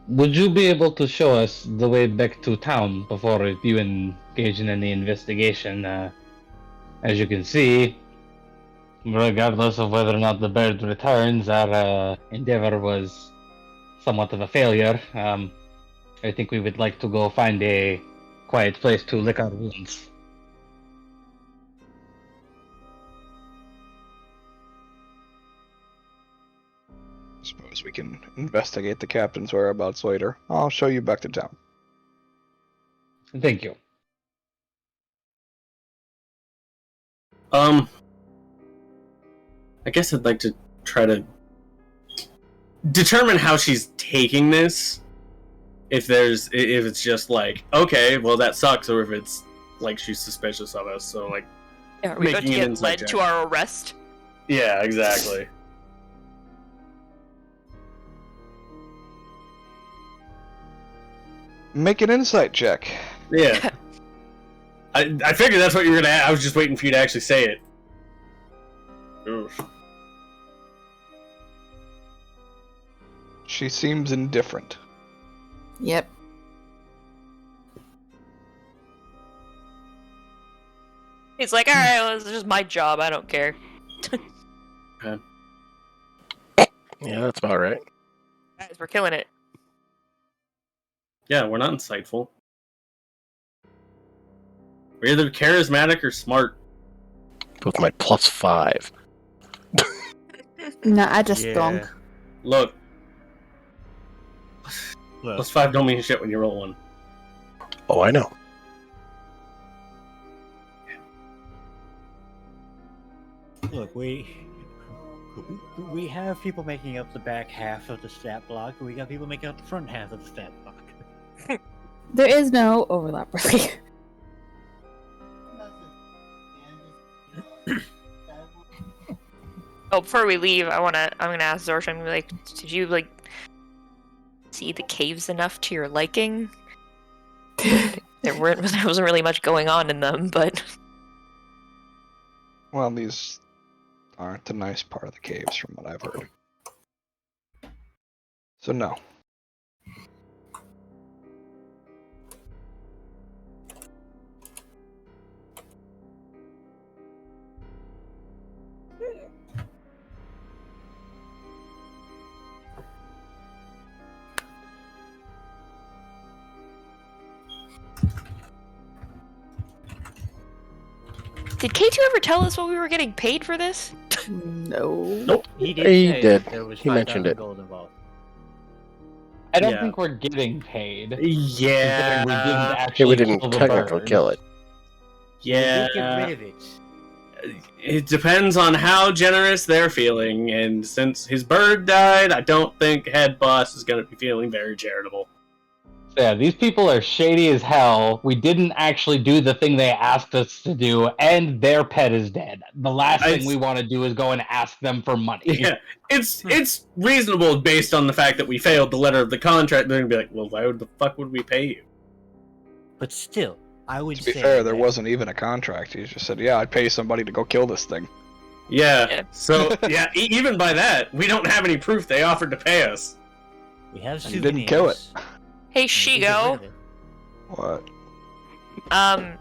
Would you be able to show us the way back to town before you engage in any investigation? As you can see, regardless of whether or not the bird returns, our endeavor was somewhat of a failure. I think we would like to go find a quiet place to lick our wounds. I suppose we can investigate the captain's whereabouts later. I'll show you back to town. Thank you. I guess I'd like to try to determine how she's taking this. If it's just like, okay, well that sucks, or if it's like she's suspicious of us. So like, Yeah, are we about to get led to our arrest? Yeah, exactly. Make an insight check. Yeah. I figured that's what you were gonna. I was just waiting for you to actually say it. Oof. She seems indifferent. Yep. He's like, alright, well, it's just my job, I don't care. Okay. Yeah, that's about right. Guys, we're killing it. Yeah, we're not insightful. We're either charismatic or smart. With my +5. No, I just stunk. Look, Look, +5 don't mean shit when you roll one. Oh, I know. look, we have people making up the back half of the stat block, and we got people making up the front half of the stat block. There is no overlap, really. Oh, before we leave, I'm gonna ask Zorsha, I'm gonna be like, did you like see the caves enough to your liking? there wasn't really much going on in them, but Well, these aren't the nice part of the caves from what I've heard. So no. did K2 ever tell us what we were getting paid for this? No. Nope. He did. He say did. that there was He mentioned 5,000 it. gold involved. I don't Yeah. think we're getting paid. Yeah. We didn't Yeah, actually we didn't kill the technically bird. kill it. We did get Yeah. rid of it. It depends on how generous they're feeling, and since his bird died, I don't think head boss is going to be feeling very charitable. Yeah, these people are shady as hell. We didn't actually do the thing they asked us to do, and their pet is dead. The last thing we want to do is go and ask them for money. Yeah, it's reasonable based on the fact that we failed the letter of the contract. They're going to be like, well, why the fuck would we pay you? But still, I would To be say fair, there that- wasn't even a contract. He just said, yeah, I'd pay somebody to go kill this thing. Yeah, so, yeah, even by that, we don't have any proof they offered to pay us. we have And souvenirs. you didn't kill it. Hey, and we did get Shigo. rid of it. What?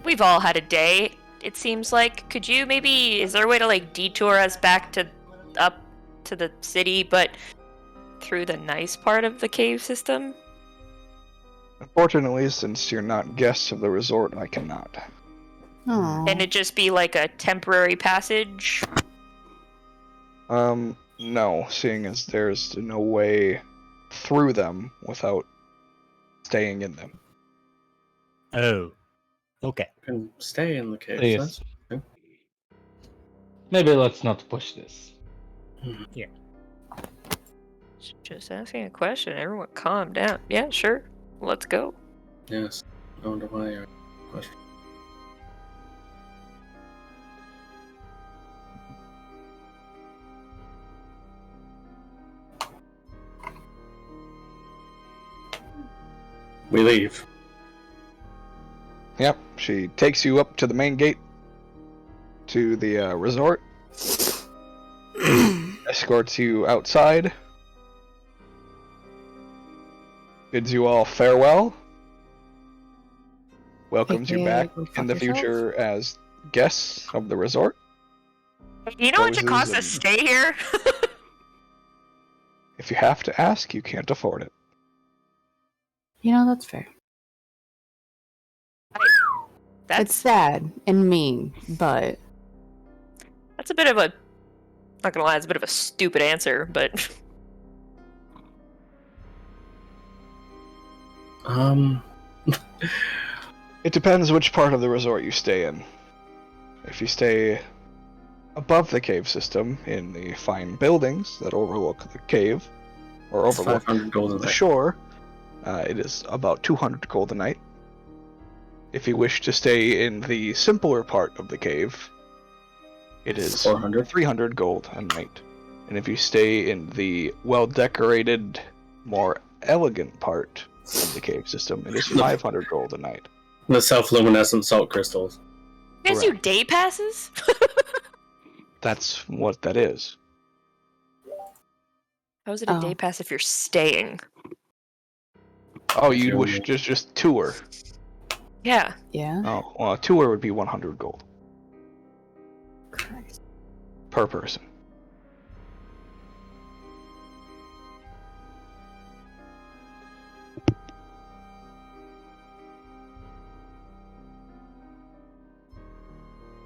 We've all had a day, it seems like. Could you maybe, is there a way to like detour us back up to the city, but through the nice part of the cave system? Unfortunately, since you're not guests of the resort, I cannot. Oh. Can it just be like a temporary passage? No, seeing as there's no way through them without staying in them. Oh. Okay. Can stay in the cave. Please. That's okay. Maybe let's not push this. Just asking a question. Everyone calm down. Yeah, sure. Let's go. Yes. I wonder why you're question. We leave. Yep, she takes you up to the main gate to the resort, escorts you outside, bids you all farewell, welcomes you AKA back go in fuck the yourselves. future as guests of the resort, Do you know what it Poses costs to and- stay here? If you have to ask, you can't afford it. You know, that's fair. It's sad and mean, but That's a bit of a, not gonna lie, it's a bit of a stupid answer, but It depends which part of the resort you stay in. If you stay above the cave system in the fine buildings that overlook the cave, or It's overlook 500 gold a the night. shore, it is about 200 gold a night. If you wish to stay in the simpler part of the cave, it is 400. 300 gold a night. And if you stay in the well-decorated, more elegant part of the cave system, it is 500 gold a night. The self-luminescent salt crystals. you guys do day passes? That's what that is. How is it a day pass if you're staying? Oh, you wish to just tour? Yeah. Yeah. Oh, well, a tour would be 100 gold. Christ. Per person.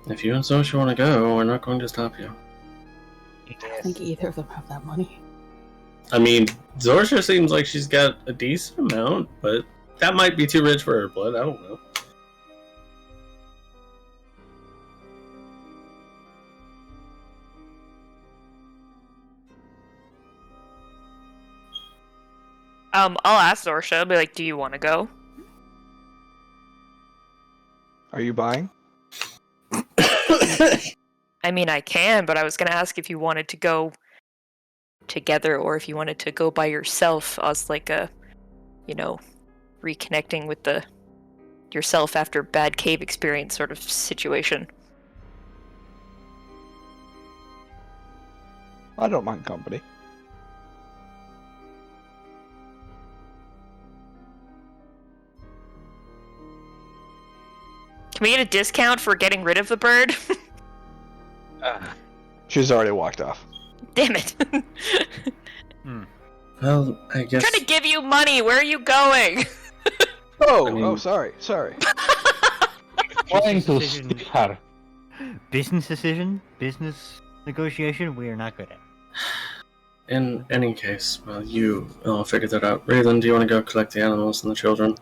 If you and Zosha want to go, we're not going to stop you. I don't think either of them have that money. I mean, Zorsha seems like she's got a decent amount, but that might be too rich for her blood. I don't know. I'll ask Zorsha. I'll be like, do you want to go? Are you buying? I mean, I can, but I was gonna ask if you wanted to go together or if you wanted to go by yourself as like a, you know, reconnecting with the yourself after bad cave experience sort of situation. I don't mind company. Can we get a discount for getting rid of the bird? She's already walked off. Damn it. Well, I guess. I'm trying to give you money. Where are you going? Oh, sorry. Trying to Decision. stick her. Business decision, business negotiation, we are not good at. In any case, well, I'll figure that out. Raylan, do you want to go collect the animals and the children?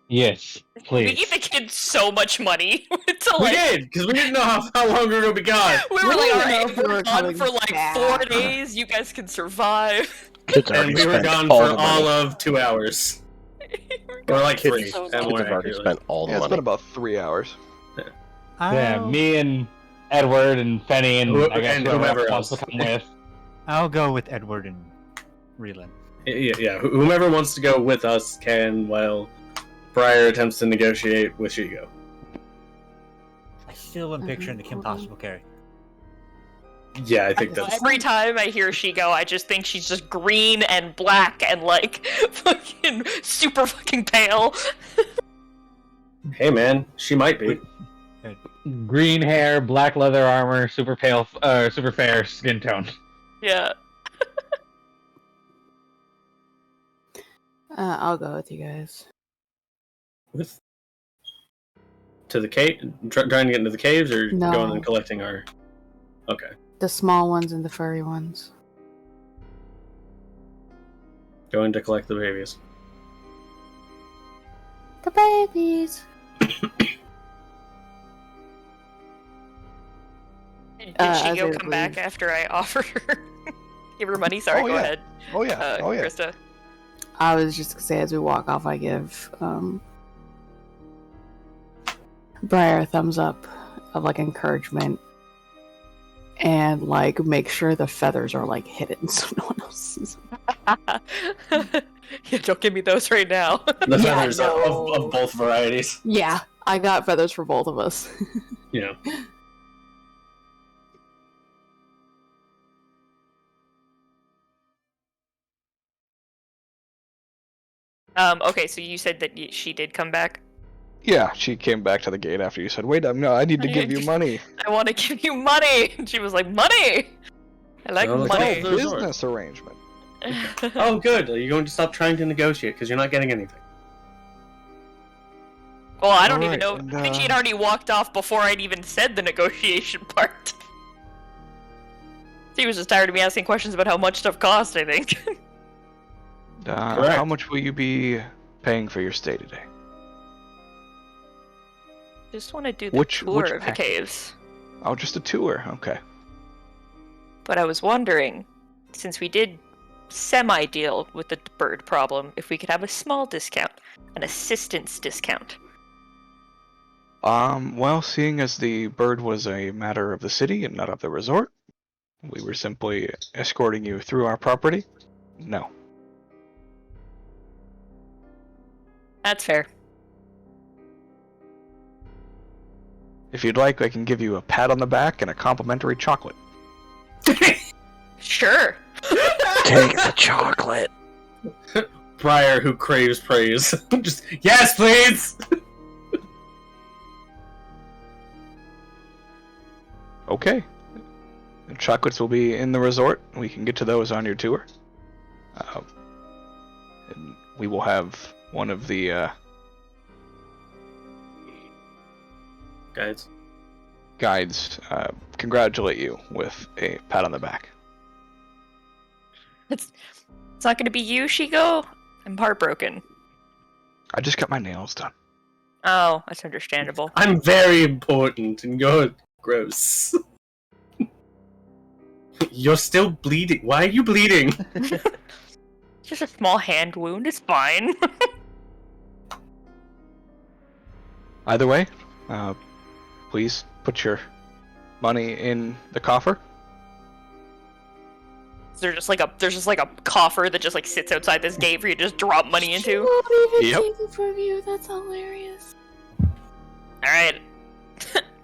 Yes, We please. gave the kids so much money. to We like, did, because we didn't know how long we were going to be gone. we were like, didn't know alright, if we we're were gone coming for like back. 4 days. You guys can survive. Kids And already we were spent gone all for the money. all of 2 hours. Or like Kids, 3. kids more have already accurately. spent all the Yeah, it's money. been about 3 hours. Yeah, I'll, me and Edward and Fenny and I guess and whoever whomever else else. wants to come with. I'll go with Edward and Reland. Yeah, whomever wants to go with us can, while Briar attempts to negotiate with Shigo. I still am picturing the Kim Possible carry. Yeah, I think that's... Every time I hear she go, I just think she's just green and black and like fucking super fucking pale. Hey man, she might be. Green hair, black leather armor, super pale, super fair skin tone. Yeah. I'll go with you guys. With... To the cave? Trying to get into the caves, or No. going and collecting our... Okay. The small ones and the furry ones. Going to collect the babies. The babies. Did as she I go come back leave. after I offered her? Give her money? Sorry, Oh, go yeah. ahead. Oh yeah. Krista. I was just gonna say, as we walk off, I give Briar a thumbs up of like encouragement, and like make sure the feathers are like hidden so no one else sees them. Yeah, don't give me those right now. The Yeah, feathers no. of both varieties. Yeah, I got feathers for both of us. Yeah. Okay, so you said that she did come back. Yeah, she came back to the gate after you said, "Wait, no, I need to give you money." I want to give you money. And she was like, money. I like So, money. the resort. Business arrangement. Oh, good. Are you going to stop trying to negotiate because you're not getting anything? Well, I don't even Alright, know. I think she'd already walked off before I'd even said the negotiation part. She was just tired of me asking questions about how much stuff cost, I think. How much will you be paying for your stay today? Just want to do the Which tour of the package? caves. Oh, just a tour. Okay. But I was wondering, since we did semi-deal with the bird problem, if we could have a small discount, an assistance discount. Well, seeing as the bird was a matter of the city and not of the resort, we were simply escorting you through our property. No. That's fair. If you'd like, I can give you a pat on the back and a complimentary chocolate. Sure. Take the chocolate. Briar, who craves praise. Just, yes, please! Okay. The chocolates will be in the resort. We can get to those on your tour. And we will have one of the guides congratulate you with a pat on the back. It's not going to be you, Shigo? I'm heartbroken. I just got my nails done. Oh, that's understandable. I'm very important, and you're gross. You're still bleeding. Why are you bleeding? Just a small hand wound, it's fine. Either way, please put your money in the coffer. There's just like a coffer that just like sits outside this gate for you to just drop money into. She won't even Yep. take it from you. That's hilarious. Alright.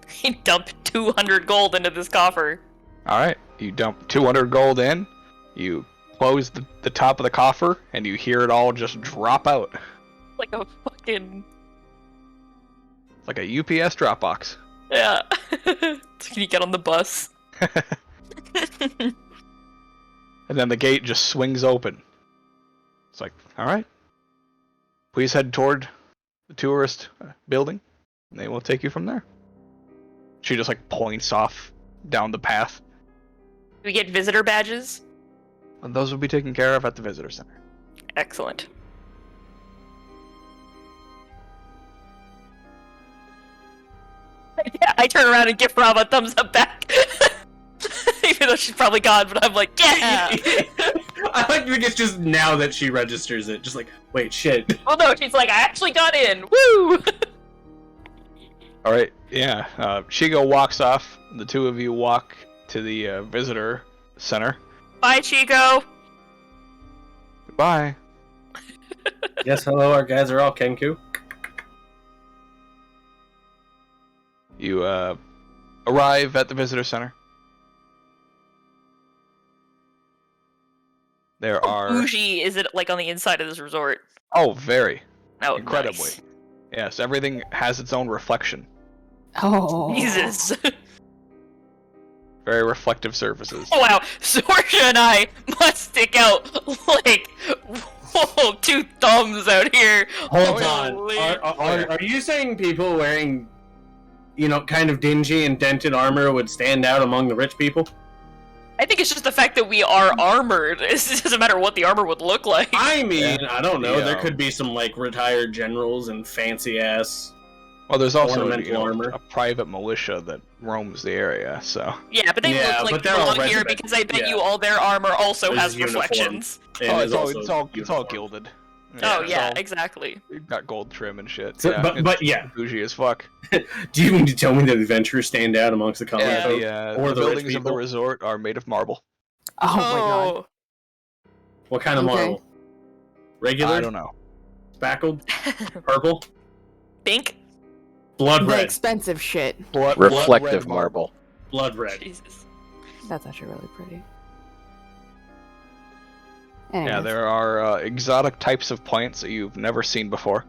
He dumped 200 gold into this coffer. Alright, you dump 200 gold in, you close the top of the coffer, and you hear it all just drop out. Like a fucking... It's like a UPS drop box. Yeah. Can you get on the bus? And then the gate just swings open. It's like, alright. Please head toward the tourist building, and they will take you from there. She just like points off down the path. Do we get visitor badges? And those will be taken care of at the visitor center. Excellent. I turn around and give Rob a thumbs up back. Even though she's probably gone, but I'm like, yeah! I like it's just now that she registers it, just like, wait, shit. Well, no, she's like, I actually got in! Woo! Alright, yeah. Shigo walks off. The two of you walk to the visitor center. Bye, Chico! Goodbye. Yes, hello, our guys are all Kenku. You arrive at the visitor center. There are... Bougie is it like on the inside of this resort? Oh, very. Oh, Incredibly. nice. Yes, everything has its own reflection. Oh. Jesus. Very reflective surfaces. Oh, wow. Sorsha and I must stick out like, whoa, 2 thumbs out here. Hold Holy on. Are you saying people wearing, kind of dingy and dented armor would stand out among the rich people? I think it's just the fact that we are armored. It doesn't matter what the armor would look like. I mean, I don't know. Yeah. There could be some, retired generals and fancy-ass... Well, there's also ornamental armor. a private militia that roams the area, so... Yeah, but they Yeah, look but like they're people all out here regimented. because I bet Yeah. you all their armor also There's has uniform. reflections. And Oh, there's it's all also uniform. gilded. Oh, it's yeah, all- exactly. You've got gold trim and shit. So- yeah, but it's yeah. bougie as fuck. Do you mean to tell me that adventurers stand out amongst the common Yeah, folk? the Or the rich buildings of the people? resort are made of marble. Oh my god. What kind of Okay. marble? Regular? I don't know. Spackled? Purple? Pink? Blood The red. expensive shit. Reflective red marble. Blood red. Jesus. That's actually really pretty. Yeah, Anyways. there are exotic types of plants that you've never seen before.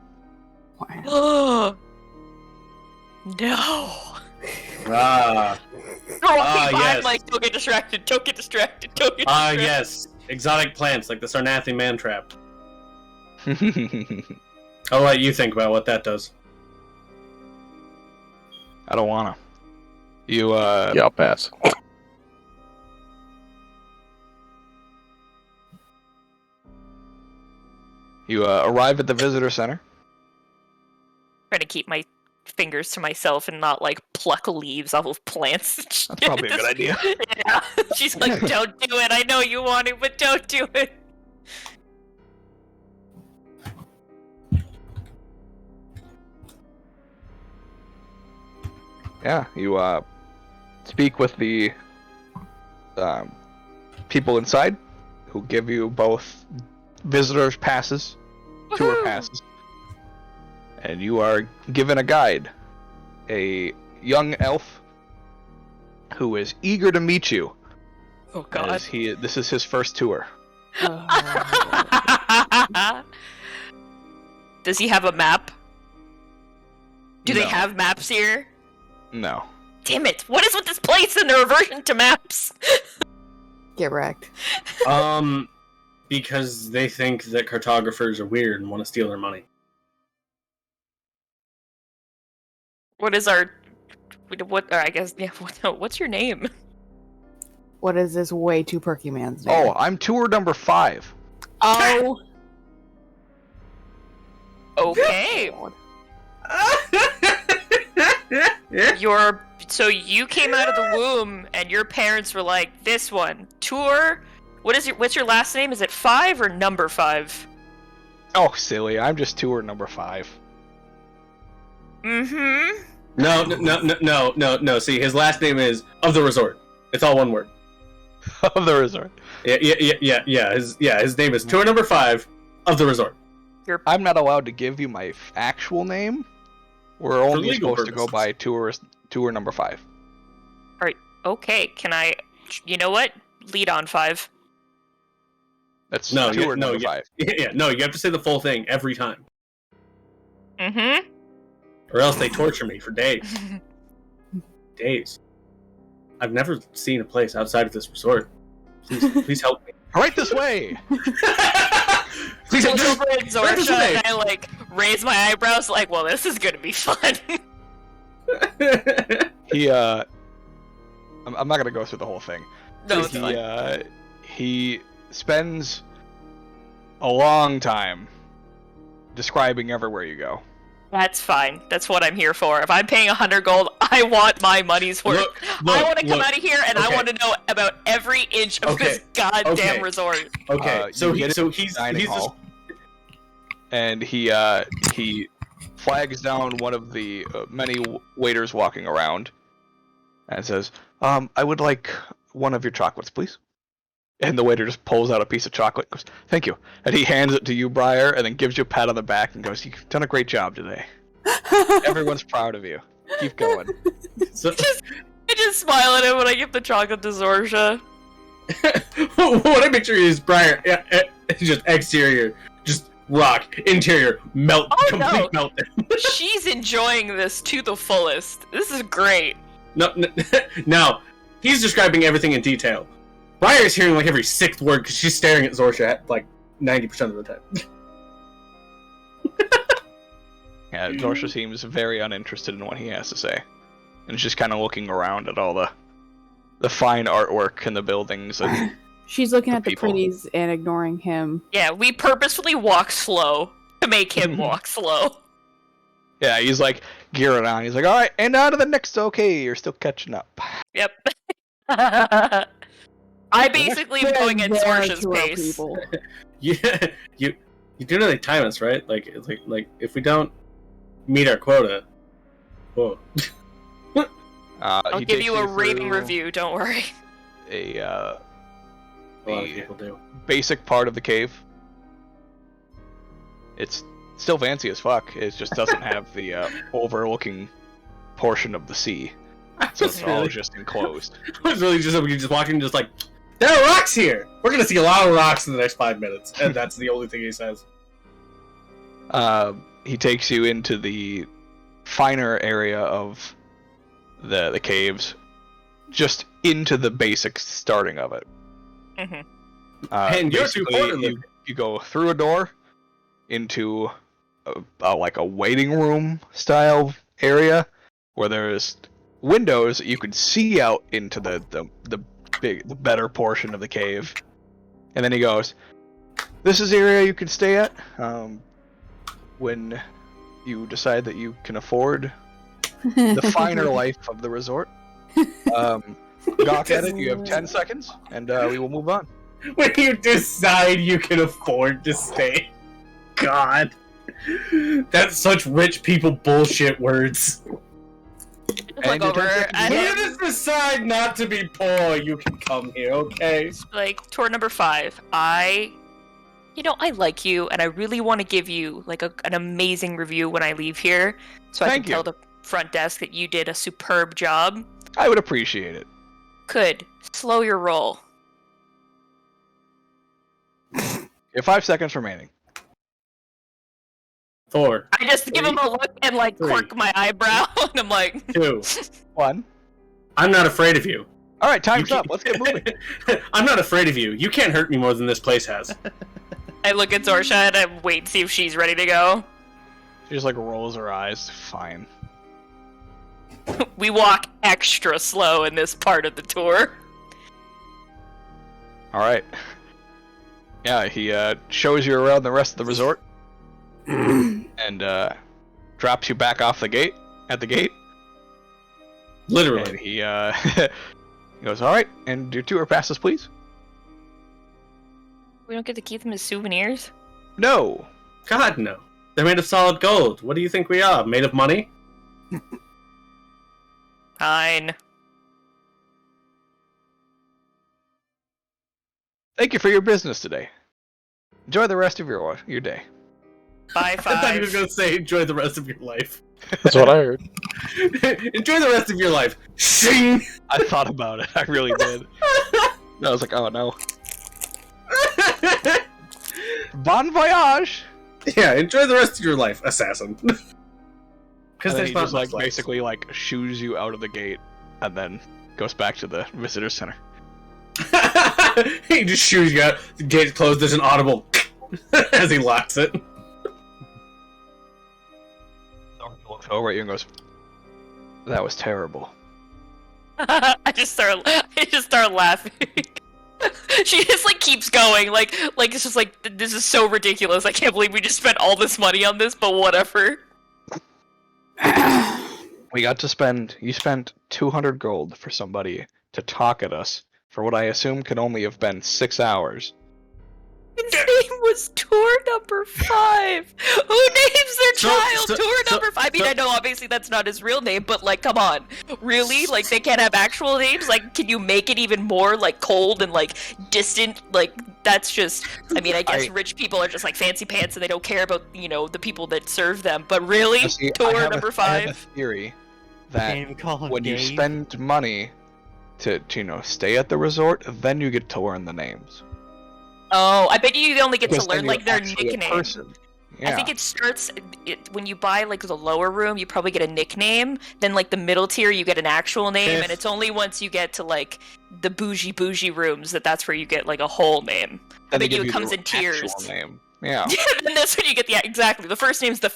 Wow. Oh, No. Ah. Yes. Like, don't get distracted. Don't get distracted. Don't get distracted. Yes. Exotic plants like the Sarnathi man trap. I'll let you think about what that does. I don't wanna. You Yeah, I'll pass. You arrive at the visitor center. Trying to keep my fingers to myself and not like pluck leaves off of plants. That's probably a good idea. Yeah. She's like, don't do it. I know you want it, but don't do it. Yeah, you speak with the people inside, who give you both visitors passes, tour passes, and you are given a guide, a young elf who is eager to meet you. Oh God! As this is his first tour. Does he have a map? Do they No. have maps here? No. Damn it! What is with this place and the reversion to maps? Get wrecked. Because they think that cartographers are weird and want to steal their money. What is our? What? I guess. Yeah. What's your name? What is this way too perky man's name? Oh, I'm tour number 5. Oh. Okay. So you came out of the womb and your parents were like, this one, tour. What's your last name? Is it 5 or number 5? Oh, silly! I'm just tour number 5. Mm-hmm. No. See, his last name is of the resort. It's all one word. Of the resort. Yeah. His name is tour number 5 of the resort. I'm not allowed to give you my actual name. We're only legal supposed to go by tour number 5. Alright, okay, can I... You know what? Lead on 5. That's tour number 5. No, you have to say the full thing every time. Mm-hmm. Or else they torture me for days. Days. I've never seen a place outside of this resort. Please help me. Right this way! Please look over at Zorsha and I like raise my eyebrows like, well, this is gonna be fun. I'm not gonna go through the whole thing. No, it's fine. He spends a long time describing everywhere you go. That's fine. That's what I'm here for. If I'm paying 100 gold, I want my money's worth. I want to come out of here and I want to know about every inch of this goddamn resort. Okay, so he's hall, and he flags down one of the many waiters walking around, and says, "I would like one of your chocolates, please." And the waiter just pulls out a piece of chocolate and goes, "Thank you." And he hands it to you, Briar, and then gives you a pat on the back and goes, "You've done a great job today. Everyone's proud of you. Keep going." I just smile at him when I give the chocolate to Zorsha. What I picture is Briar, just exterior, just rock, interior, melt, complete meltdown. She's enjoying this to the fullest. This is great. No, he's describing everything in detail. Briar's hearing like every 6th word because she's staring at Zorsha like 90% of the time. Yeah, Zorsha seems very uninterested in what he has to say. And is just kind of looking around at all the fine artwork in the buildings. And she's looking at the people. pretties and ignoring him. Yeah, we purposefully walk slow to make him walk slow. Yeah, he's like gearing on. He's like, "All right, and on to the next." Okay, you're still catching up. Yep. I basically am going at Zorsha's pace. Yeah, you do know they time us, right? Like if we don't meet our quota, whoa. I'll give you a raving review. Don't worry. A lot of people do. Basic part of the cave. It's still fancy as fuck. It just doesn't have the overlooking portion of the sea, so it's all just enclosed. I was really just walking, just like, there are rocks here. We're gonna see a lot of rocks in the next 5 minutes, and that's the only thing he says. He takes you into the finer area of the caves, just into the basic starting of it. Mhm. And you're too Basically, poor to live. you go through a door into like a waiting room style area where there's windows that you can see out into the better portion of the cave. And then he goes, "This is the area you can stay at when you decide that you can afford the finer life of the resort." Gawk at it. You have 10 seconds, and we will move on. When you decide you can afford to stay. God. That's such rich people bullshit words. Look over at When him. you just decide not to be poor, you can come here, okay? Like, tour number 5. I like you, and I really want to give you like an amazing review when I leave here, so I Thank can you. tell the front desk that you did a superb job. I would appreciate it. Good. Slow your roll. You have 5 seconds remaining. Thor. I just give him a look and like quirk my eyebrow, and I'm like, 2. 1. I'm not afraid of you. All right, time's up. Let's get moving. I'm not afraid of you. You can't hurt me more than this place has. I look at Zorsha and I wait and see if she's ready to go. She just like rolls her eyes. Fine. We walk extra slow in this part of the tour. All right. Yeah, he shows you around the rest of the resort and drops you back off the gate at the gate. Literally. And he he goes, "All right, and your tour passes, please." We don't get to keep them as souvenirs. No. God, no. They're made of solid gold. What do you think we are? Made of money? Fine. Thank you for your business today. Enjoy the rest of your day. Bye, I thought you were 5. going to say enjoy the rest of your life. That's what I heard. Enjoy the rest of your life. Shing! I thought about it. I really did. I was like, oh no. Bon voyage! Yeah, enjoy the rest of your life, assassin. And Because then there's he not just like much life. basically like shoos you out of the gate and then goes back to the visitor center. He just shoos you out. The gate's closed. There's an audible as he locks it. He looks over at you and goes, "That was terrible." I just start laughing. She just like keeps going, like it's just like, this is so ridiculous. I can't believe we just spent all this money on this, but whatever. You spent 200 gold for somebody to talk at us for what I assume could only have been 6 hours. His name was tour number 5. Who names their child tour number 5? I mean, I know obviously that's not his real name, but like, come on, really? Like, they can't have actual names? Like, can you make it even more like cold and like distant? Like, that's just. I mean, I guess rich people are just like fancy pants and they don't care about the people that serve them. But really, See, tour number 5. I have a theory that when you spend money to stay at the resort, then you get to learn the names. Oh, I bet you only get Because to learn then like you're their actually a nickname. person. I think it starts when you buy like the lower room, you probably get a nickname. Then like the middle tier, you get an actual name, and it's only once you get to like the bougie rooms that's where you get like a whole name. I bet you it comes in tiers. Name. Yeah. And that's when you get exactly. The first name's the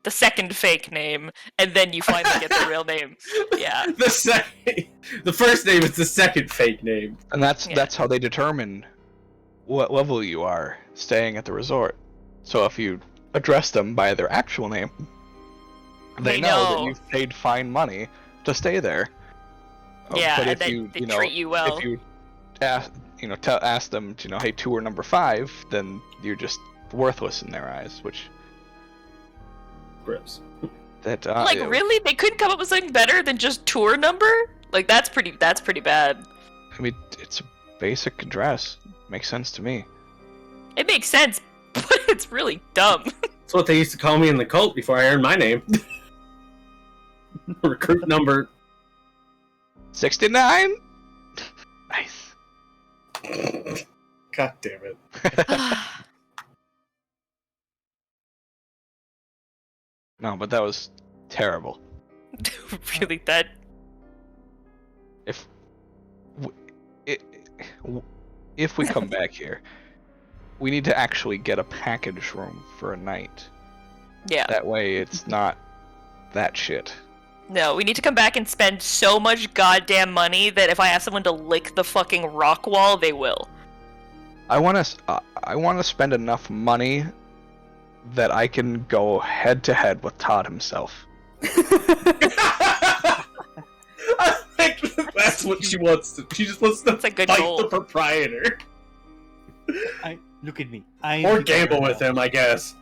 second fake name, and then you finally get the real name. Yeah. The first name is the second fake name. And that's how they determine what level you are staying at the resort. So if you address them by their actual name, they know that you've paid fine money to stay there. Yeah, but and if then they treat you well. If you ask them, hey, tour number 5, then you're just worthless in their eyes, which gross. That really, they couldn't come up with something better than just tour number? Like that's pretty bad. I mean, it's a basic address. Makes sense to me. It makes sense, but it's really dumb. That's what they used to call me in the cult before I earned my name. Recruit number 69. Nice. God damn it. No, but that was terrible. Really, that if we come back here, we need to actually get a package room for a night. yeah. That way, it's not that shit. No, we need to come back and spend so much goddamn money that if I ask someone to lick the fucking rock wall, they will. I want to spend enough money that I can go head to head with Todd himself. I think that's what she wants to. She just wants to That's a good fight goal. the proprietor. Look at me. Or gamble with him, I guess.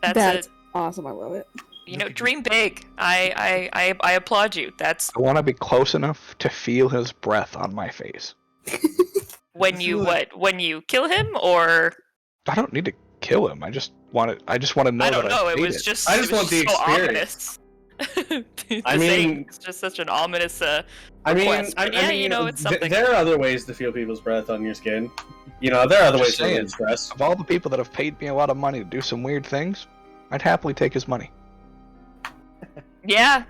That's awesome. I love it. You know, dream big. I applaud you. That's I want to be close enough to feel his breath on my face. when you kill him, or I don't need to kill him. I just want to know I that don't know. It made was just I just it was want the so experience. ominous. I mean- it's just such an ominous request. I mean, But you know, it's something. there are other ways to feel people's breath on your skin. You know, there are other ways Just to relieve saying. stress. Of all the people that have paid me a lot of money to do some weird things, I'd happily take his money. Yeah.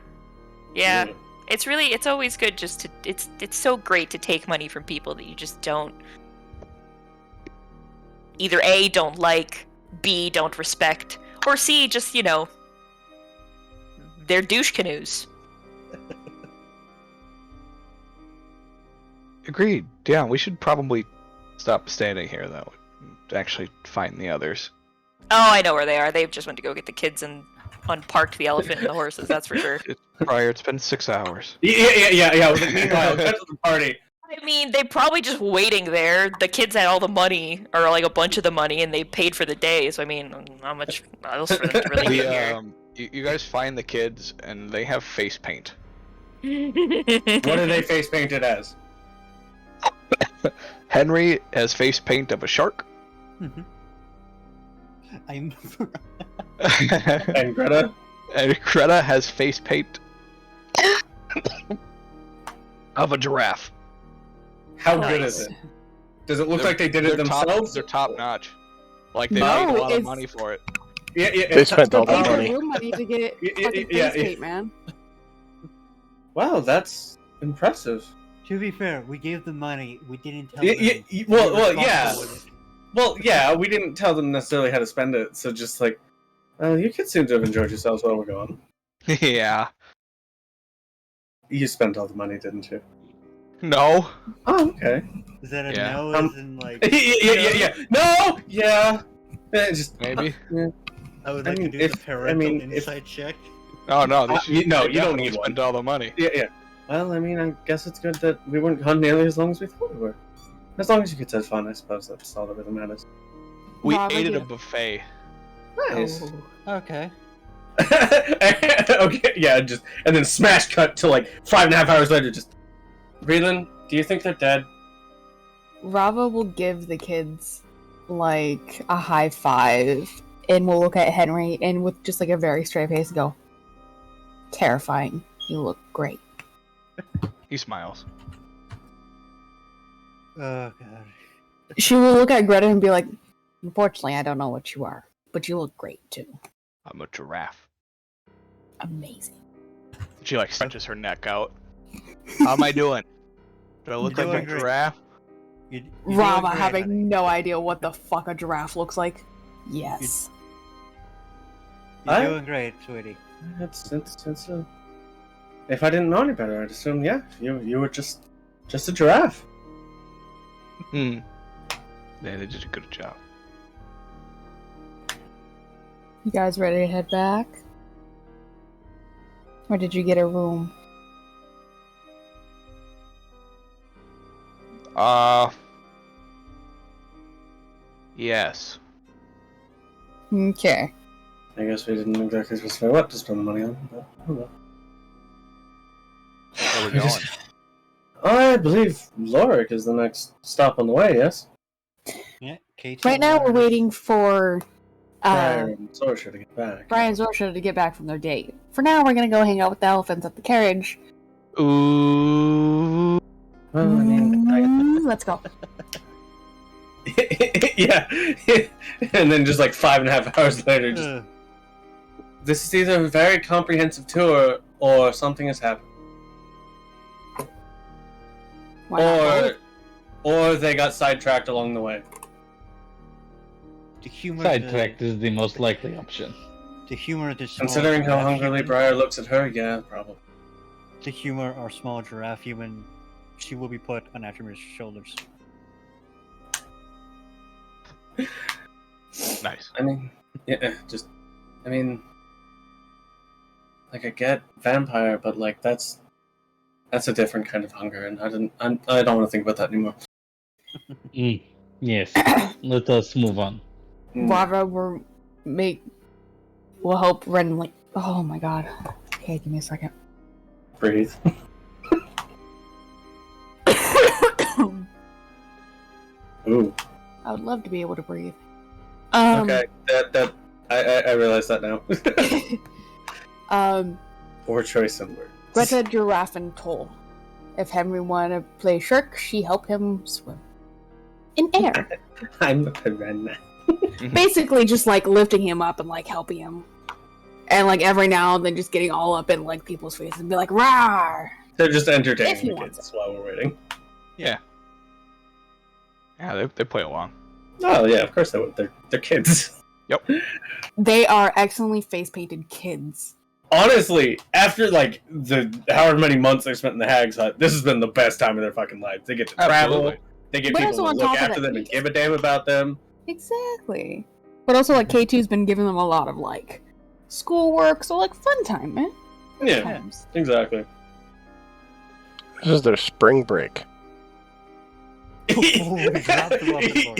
It's always good just to it's so great to take money from people that you just don't either A, don't like, B, don't respect, or C, just, you know, they're douche canoes. Agreed. Yeah, we should probably stop standing here, though, to actually find the others. Oh, I know where they are. They just went to go get the kids and unparked the elephant and the horses, that's for sure. It's been 6 hours. Yeah. Meanwhile, get to the party. I mean, they probably just waiting there. The kids had all the money, or like a bunch of the money, and they paid for the day. So I mean, how much else for them to really get here? You guys find the kids, and they have face paint. What are they face painted as? Henry has face paint of a shark. I'm. And Greta? And Greta has face paint of a giraffe. How good is it? Does it look like they did it themselves? They're top notch. Like they No, paid a lot of it's- money for it. Yeah. They spent all They that paid money. their room money to get fucking Yeah. face paint, man. Wow, that's impressive. To be fair, we gave them money. We didn't tell Yeah, them. yeah, well, they were yeah. responsible with it. Well, yeah, we didn't tell them necessarily how to spend it, so just like, you kids seem to have enjoyed yourselves while we're gone. Yeah. You spent all the money, didn't you? No. Oh, okay. Is that a Yeah. no? As in like. Yeah. No! Yeah! Just Maybe. I would I like mean, to do the if- parental I mean, if- insight check. Oh no. They you don't definitely need one. spend all the money. Yeah. Well, I mean, I guess it's good that we weren't gone nearly as long as we thought we were. As long as you kids had fun, I suppose that's all that really matters. We Rob, ate at a yeah. buffet. Nice. Oh. Okay. Okay, yeah, and then smash cut to like 5.5 hours later. Just, Breland, do you think they're dead? Rava will give the kids like a high five and we'll look at Henry and with just like a very straight face go, terrifying. You look great. He smiles. Oh god. She will look at Greta and be like, unfortunately, I don't know what you are, but you look great too. I'm a giraffe. Amazing. She like stretches her neck out. How am I doing? Do I look You're like a doing great. giraffe? You're Rava doing great, having honey. no idea what the fuck a giraffe looks like. Yes. You're doing great, sweetie. It's if I didn't know any better, I'd assume, yeah, you were just a giraffe. Hmm. Yeah, they did a good job. You guys ready to head back? Or did you get a room? Yes. Okay. I guess we didn't exactly specify what to spend the money on, but I don't know. Where are we going? I believe Lorik is the next stop on the way, yes? Yeah, Katie. Right now we're waiting for Briar and Sorsha to get back. Brian and Zorsha to get back from their date. For now, we're gonna go hang out with the elephants at the carriage. Ooh. Well, I mean, Let's go. yeah. And then just like 5.5 hours later, just this is either a very comprehensive tour or something has happened. Or they got sidetracked along the way. To humor Sidetracked is the most likely option. To humor the small Considering how giraffe hungrily human- Briar looks at her, yeah, probably. To humor our small giraffe human, she will be put on Atrimir's shoulders. Nice. I mean, like I get vampire, but like that's a different kind of hunger, and I don't want to think about that anymore. Yes. Let us move on. Rara will help Ren, like, oh my god. Okay, give me a second. Breathe. Ooh. I would love to be able to breathe. Okay, that I realize that now. Poor choice of words. Greta, Giraffe, and Toll. If Henry wanted to play shark, she helped him swim. In air. I'm a piranha. Basically just like lifting him up and like helping him. And like every now and then just getting all up in like people's faces and be like, "Rawr!" They're just If entertaining he the wants kids while we're waiting. Yeah. Yeah, they play along. Oh yeah, of course they would. They're kids. Yep. They are excellently face painted kids. Honestly, after like the however many months they spent in the Hag's Hut, this has been the best time of their fucking lives. They get to travel. Absolutely. They get But people also to on look top of after that, them and give a damn about them. Exactly. But also like K2's been giving them a lot of like schoolwork, so like fun time, man. Yeah, Times. exactly. This is their spring break. Before we drop them off at boarding.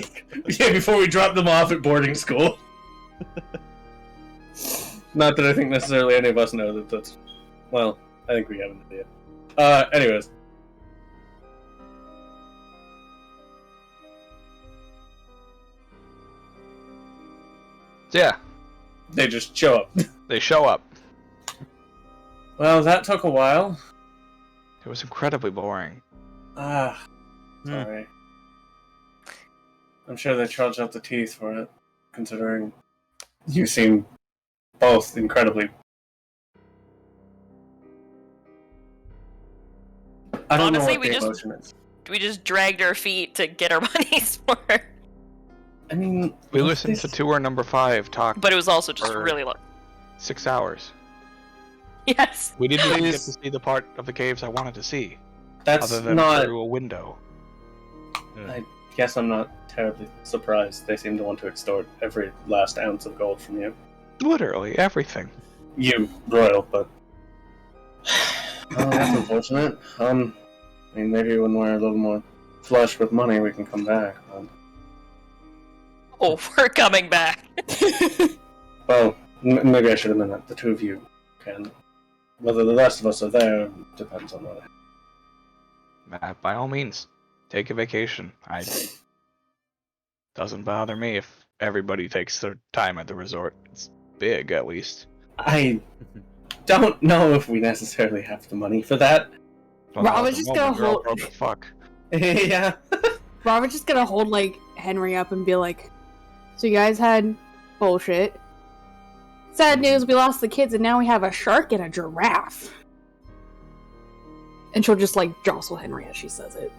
Yeah, before we drop them off at boarding school. Not that I think necessarily any of us know that that's... Well, I think we have an idea. Anyways. Yeah, They just show up. they show up. Well, that took a while. It was incredibly boring. Sorry. I'm sure they charged out the teeth for it, considering you seem both incredibly... I don't Honestly, know what the emotion is. we just dragged our feet to get our money's worth. I mean... We listened to tour number 5 talk But it was also just for really long. 6 hours. Yes. We didn't even get to see the part of the caves I wanted to see. That's other than not... through a window. I guess I'm not terribly surprised. They seem to want to extort every last ounce of gold from you. Literally everything. You, Royal, but... Oh, that's unfortunate. I mean, maybe when we're a little more flush with money, we can come back. Oh, we're coming back. Well, maybe I should have meant that. The two of you can. Whether the rest of us are there depends on what. By all means, take a vacation. Doesn't bother me if everybody takes their time at the resort. It's big, at least. I don't know if we necessarily have the money for that. Well, Rob at was the just moment, gonna we're all hold- broke as fuck. Yeah. Rob was just gonna hold like Henry up and be like, "So you guys had bullshit. Sad news, we lost the kids, and now we have a shark and a giraffe." And she'll just like jostle Henry as she says it.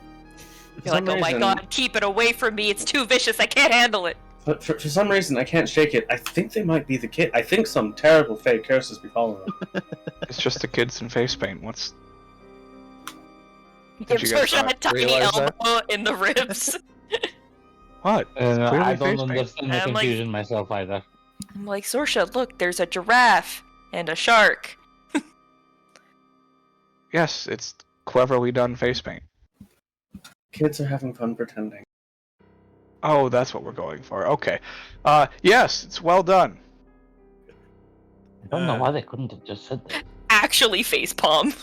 You're like, oh my god, keep it away from me. It's too vicious. I can't handle it. But for some reason, I can't shake it. I think they might be the kid. I think some terrible fake curses be following them. It's just the kids in face paint. What's... Give you guys Sorsha a not tiny realize elbow that? in the ribs. What? It's I clearly don't face paint. understand the I'm like- confusion myself either. I'm like, Sorsha, look, there's a giraffe and a shark. Yes, it's cleverly done face paint. Kids are having fun pretending. Oh, that's what we're going for. Okay. Yes, it's well done. I don't know why they couldn't have just said that. Actually facepalm.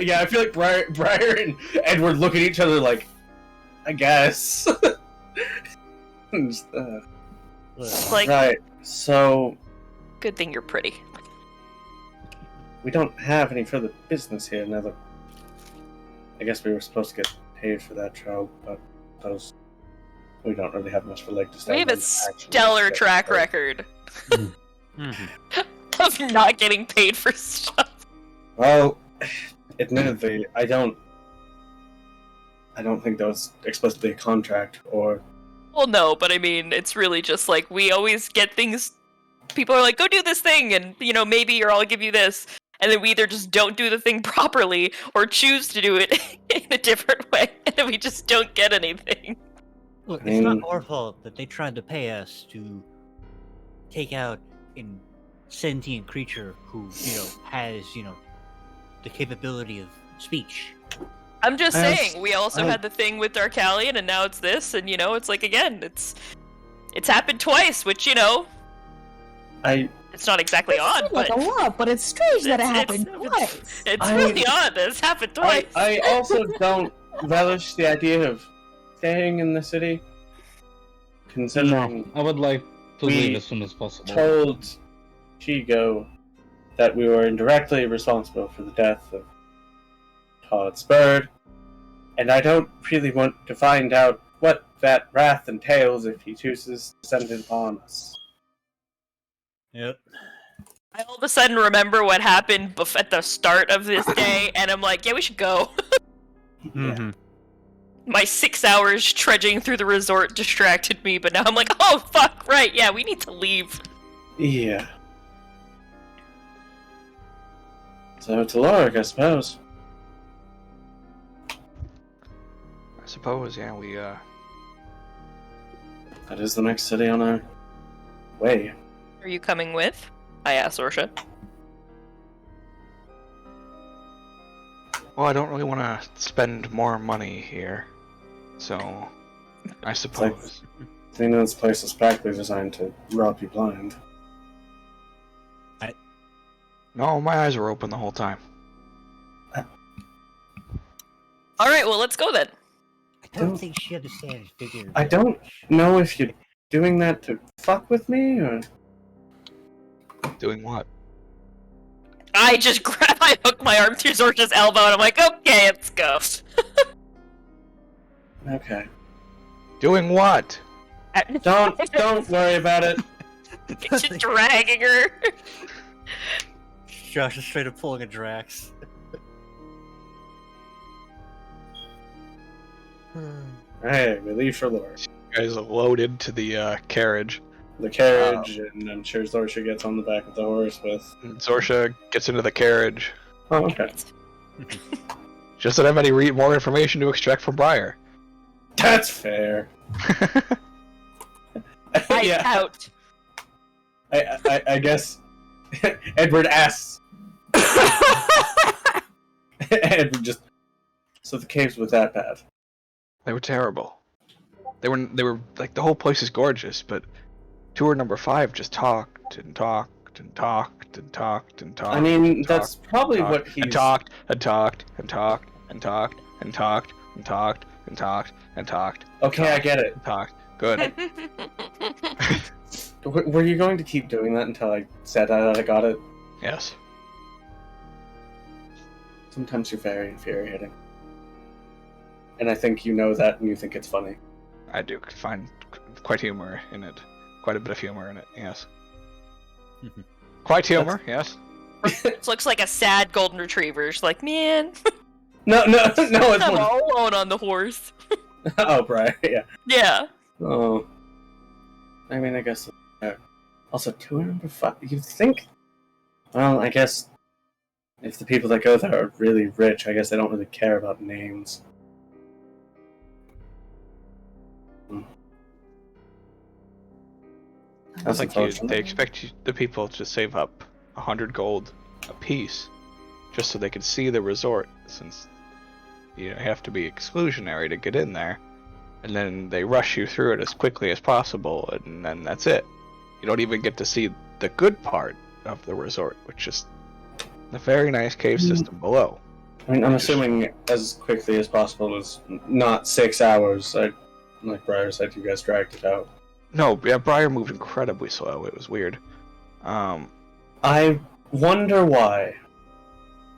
yeah. I feel like Briar and Edward look at each other like, I guess. Just, Like, right. So good thing you're pretty. we don't have any further business here now that. I guess we were supposed to get paid for that trout, but those we don't really have much of a leg to stand We have a on, actually. stellar track record. of not getting paid for stuff. Well, admittedly, I don't think that was explicitly a contract or. Well, no, but I mean, it's really just like we always get things. People are like, "Go do this thing," and maybe or I'll give you this, and then we either just don't do the thing properly or choose to do it in a different way, and then we just don't get anything. Look, it's not our fault that they tried to pay us to take out a sentient creature who, has, the capability of speech. I'm just saying, we also had the thing with Darkalion, and now it's this, and it's like again, it's happened twice, which it's not exactly odd, like but a lot, but it's strange that it happened twice. It's really odd that it's happened twice. I also don't relish the idea of staying in the city, considering I would like to leave as soon as possible. Told Chigo that we were indirectly responsible for the death of Todd's bird, and I don't really want to find out what that wrath entails if he chooses to send it upon us. Yep. I all of a sudden remember what happened at the start of this day, and I'm like, yeah, we should go. Yeah. My 6 hours trudging through the resort distracted me, but now I'm like, oh fuck, right, yeah, we need to leave. Yeah. So to Lorik, I suppose. I suppose, yeah, we, That is the next city on our way. Are you coming with? I asked Orsha. Well, I don't really want to spend more money here, so I suppose. This place is practically designed to rob you blind. No, my eyes were open the whole time. Alright, well, let's go then. I don't think she understands figure. I don't know if you're doing that to fuck with me, or... Doing what? I hook my arm through Zorsha's elbow, and I'm like, okay, let's go. Okay. Doing what? Don't worry about it. Just dragging her. Josh is straight up pulling a Drax. Hey, we leave for Lord. You guys load into the carriage. The carriage, and I'm sure Zorsha gets on the back of the horse with... Zorsha gets into the carriage. Oh, okay. Just doesn't have any more information to extract from Briar. That's fair. I'm out. I guess Edward asks. Edward just... So the caves were that bad? They were terrible. They were like, the whole place is gorgeous, but tour number 5 just talked and talked and talked and talked and talked. I mean, that's probably what he's... And talked and talked and talked and talked and talked and talked and talked and talked. Okay, I get it. Talked. Good. Were you going to keep doing that until I said that I got it? Yes. Sometimes you're very infuriating. And I think you know that and you think it's funny. I do find quite humor in it. Quite a bit of humor in it, yes. Quite humor, yes. It looks like a sad golden retriever. She's like, man. No, it's I'm more... all alone on the horse. Oh, right, yeah. Yeah. Oh. I mean, I guess... Also, tour number 5, you think... Well, I guess... If the people that go there are really rich, I guess they don't really care about names. That's like they expect the people to save up 100 gold a piece just so they can see the resort, since you have to be exclusionary to get in there, and then they rush you through it as quickly as possible, and then that's it. You don't even get to see the good part of the resort, which is the very nice cave system below. I mean, I'm assuming as quickly as possible is not 6 hours. Like Briar said, you guys dragged it out. No, yeah, Briar moved incredibly slow. It was weird. I wonder why.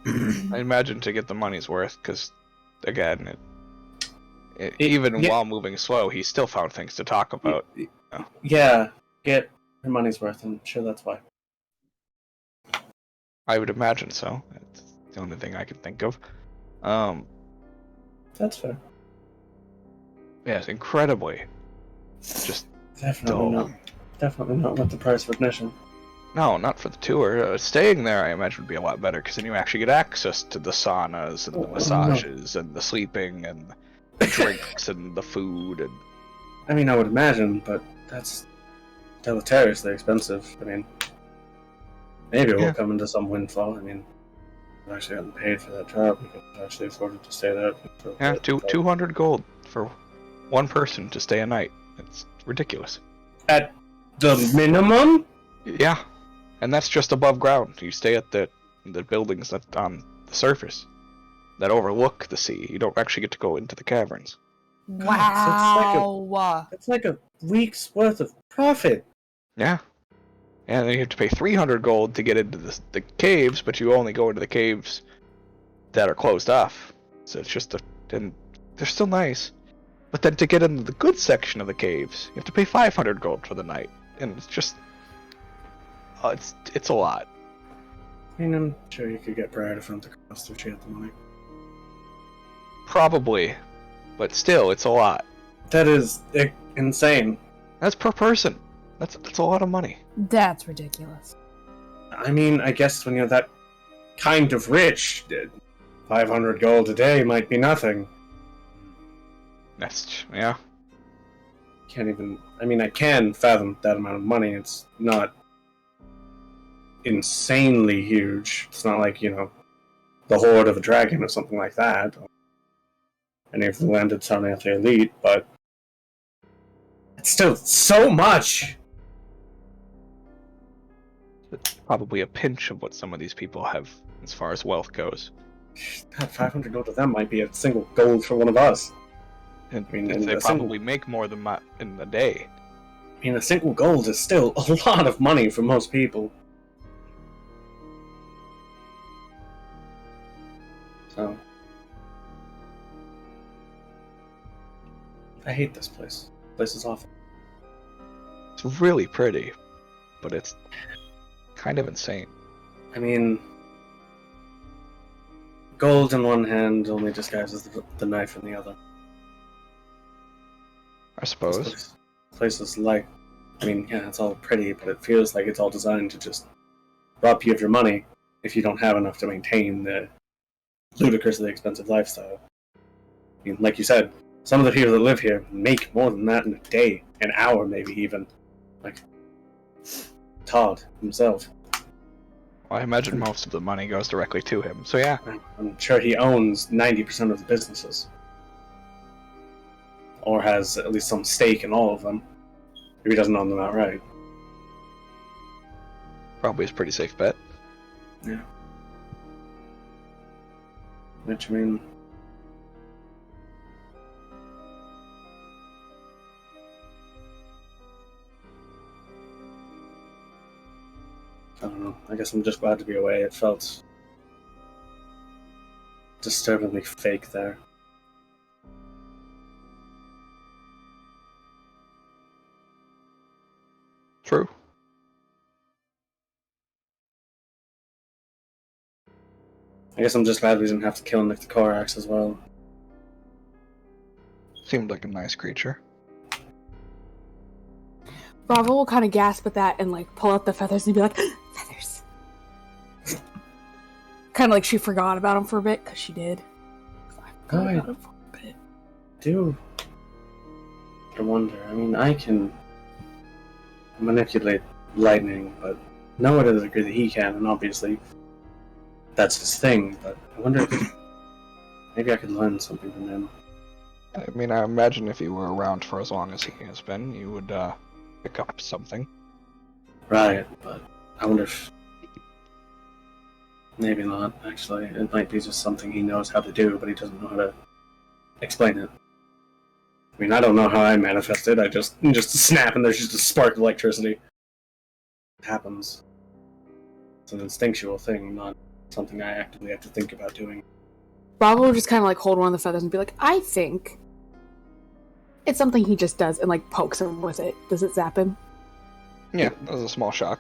I imagine to get the money's worth, because, again, even while moving slow, he still found things to talk about. Yeah, get your money's worth, I'm sure that's why. I would imagine so. That's the only thing I can think of. That's fair. Yes, incredibly. Just Definitely not worth the price of admission. no, not for the tour. Staying there, I imagine, would be a lot better because then you actually get access to the saunas and the massages and the sleeping and the drinks and the food and. I mean, I would imagine, but that's deleteriously expensive. I mean, maybe it will come into some windfall. I mean, I've actually gotten paid for that job because I actually afforded to stay there. Yeah, 200 gold for one person to stay a night. It's ridiculous. At the minimum? Yeah, and that's just above ground. You stay at the buildings that on the surface that overlook the sea. You don't actually get to go into the caverns. Wow. It's like a week's worth of profit. Yeah. And then you have to pay 300 gold to get into the caves, but you only go into the caves that are closed off. So it's just and they're still nice. But then to get into the good section of the caves, you have to pay 500 gold for the night. And it's just it's a lot. I mean, I'm sure you could get Briar to front the cost if you had the money. Probably. But still, it's a lot. That is insane. That's per person. That's a lot of money. That's ridiculous. I mean, I guess when you're that kind of rich, 500 gold a day might be nothing. Yeah. Can't even. I mean, I can fathom that amount of money. It's not insanely huge. It's not like, the Horde of a Dragon or something like that. Any of the landed Sarnia of the Elite, but it's still so much! It's probably a pinch of what some of these people have as far as wealth goes. God, 500 gold to them might be a single gold for one of us. And they probably make more than in a day. I mean, a single gold is still a lot of money for most people. So... I hate this place. This place is awful. It's really pretty, but it's kind of insane. I mean, gold in one hand only disguises the knife in the other. I suppose. This place is like, I mean, yeah, it's all pretty, but it feels like it's all designed to just rob you of your money if you don't have enough to maintain the ludicrously expensive lifestyle. I mean, like you said, some of the people that live here make more than that in a day, an hour maybe even. Like Todd himself. Well, I imagine most of the money goes directly to him, so yeah. I'm sure he owns 90% of the businesses. Or has at least some stake in all of them. If he doesn't own them outright. Probably a pretty safe bet. Yeah. Which, I mean... I don't know. I guess I'm just glad to be away. It felt disturbingly fake there. True. I guess I'm just glad we didn't have to kill Nick the Korax as well. Seemed like a nice creature. Bravo will kind of gasp at that and pull out the feathers and be like, feathers. Kind of like she forgot about him for a bit, because she did. I do wonder. I mean, I can manipulate lightning, but no one to the degree that he can, and obviously that's his thing, but I wonder if maybe I could learn something from him. I mean, I imagine if you were around for as long as he has been, you would pick up something. Right, but I wonder if... Maybe not, actually. It might be just something he knows how to do, but he doesn't know how to explain it. I mean, I don't know how I manifest it. I just snap and there's just a spark of electricity. It happens. It's an instinctual thing, not something I actively have to think about doing. Bravo will just kind of hold one of the feathers and be like, I think it's something he just does, and pokes him with it. Does it zap him? Yeah, that was a small shock.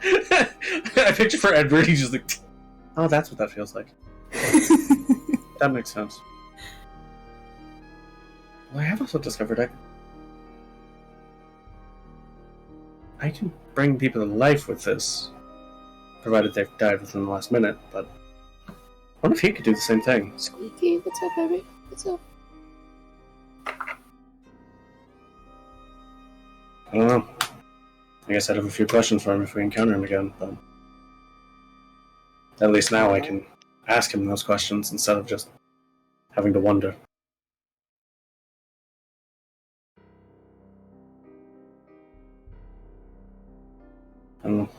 I picture for Edward, he's just like, oh, that's what that feels like. That makes sense. Well, I have also discovered I can bring people to life with this, provided they've died within the last minute, but I wonder if he could do the same thing. Squeaky, what's up, baby? What's up? I don't know. I guess I'd have a few questions for him if we encounter him again, but at least now I can ask him those questions instead of just having to wonder. I don't know.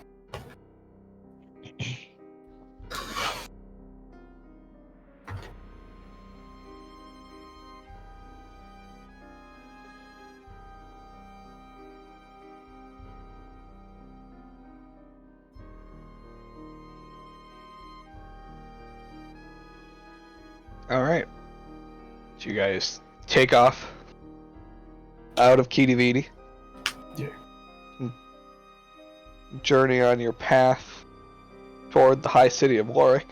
Alright. So you guys take off out of Kitty Yeah. Journey on your path toward the high city of Lorik.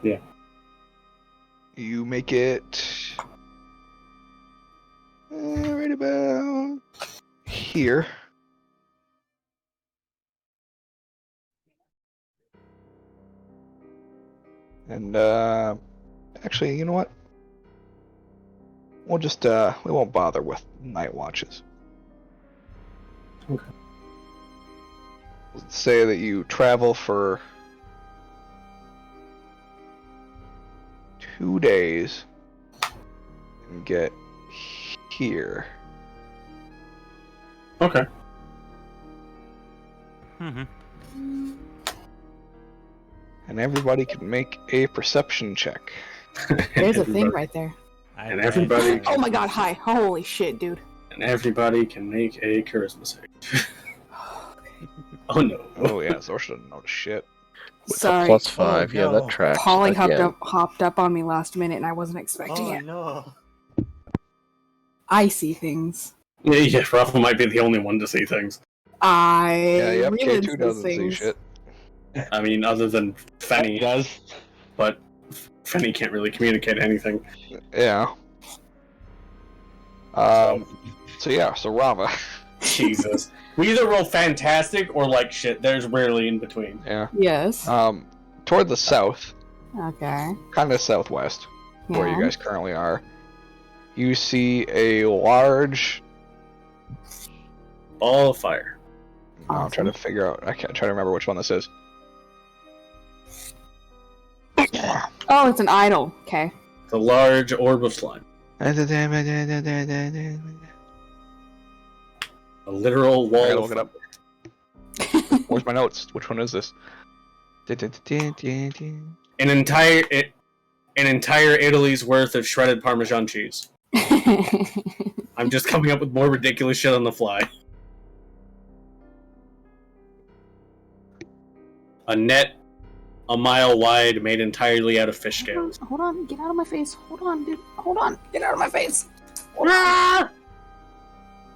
Yeah. You make it right about here. And actually, you know what? We'll just we won't bother with night watches. Okay. Let's say that you travel for 2 days and get here. Okay. And everybody can make a perception check. There's a thing right there. And everybody. Oh my god, hi. Holy shit, dude. And everybody can make a charisma save. Oh no. Oh yeah, Zorsha doesn't know shit. With Sorry. a +5, yeah, no. that tracks. Polly again. hopped up on me last minute and I wasn't expecting Oh it. no. I see things. Yeah, Rafa might be the only one to see things. Yeah, yep, realize K2 doesn't see things. shit. I mean, other than He Fenny, does. but Fenny can't really communicate anything. Yeah. So Rava. Jesus. We either roll fantastic or like shit. There's rarely in between. Yeah. Yes. Toward the south, Okay. kind of southwest, where you Yeah. guys currently are, you see a large. Ball of fire. I'm trying to figure out. I can't try to remember which one this is. Oh, it's an idol. Okay. The large orb of slime. I A literal wall. gotta of look it up. Where's my notes? Which one is this? An entire Italy's worth of shredded Parmesan cheese. I'm just coming up with more ridiculous shit on the fly. A net a mile wide made entirely out of fish scales. Hold on. Get out of my face. Hold on, dude. Hold on. Get out of my face.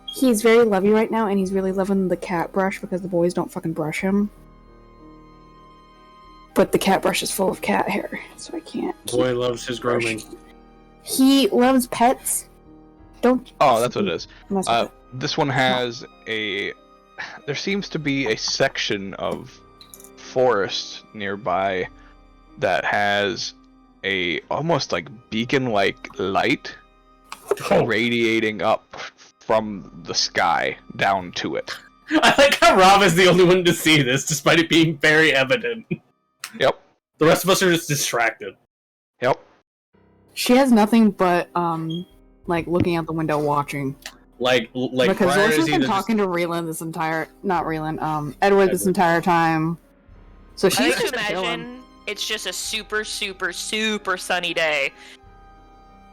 He's very lovey right now, and he's really loving the cat brush because the boys don't fucking brush him. But the cat brush is full of cat hair, so I can't. Boy loves his grooming. He loves pets. Don't. Oh, that's what it is. mess with it. This one has a. There seems to be a section of forest nearby that has a almost like beacon-like light radiating up from the sky down to it. I like how Rob is the only one to see this, despite it being very evident. Yep. The rest of us are just distracted. Yep. She has nothing but like looking out the window watching. Like Because Briar is Zorsha's been either talking to Reland this entire, not Reland, Edward this entire time. So I she's like just to chilling. imagine it's just a super, super, super sunny day.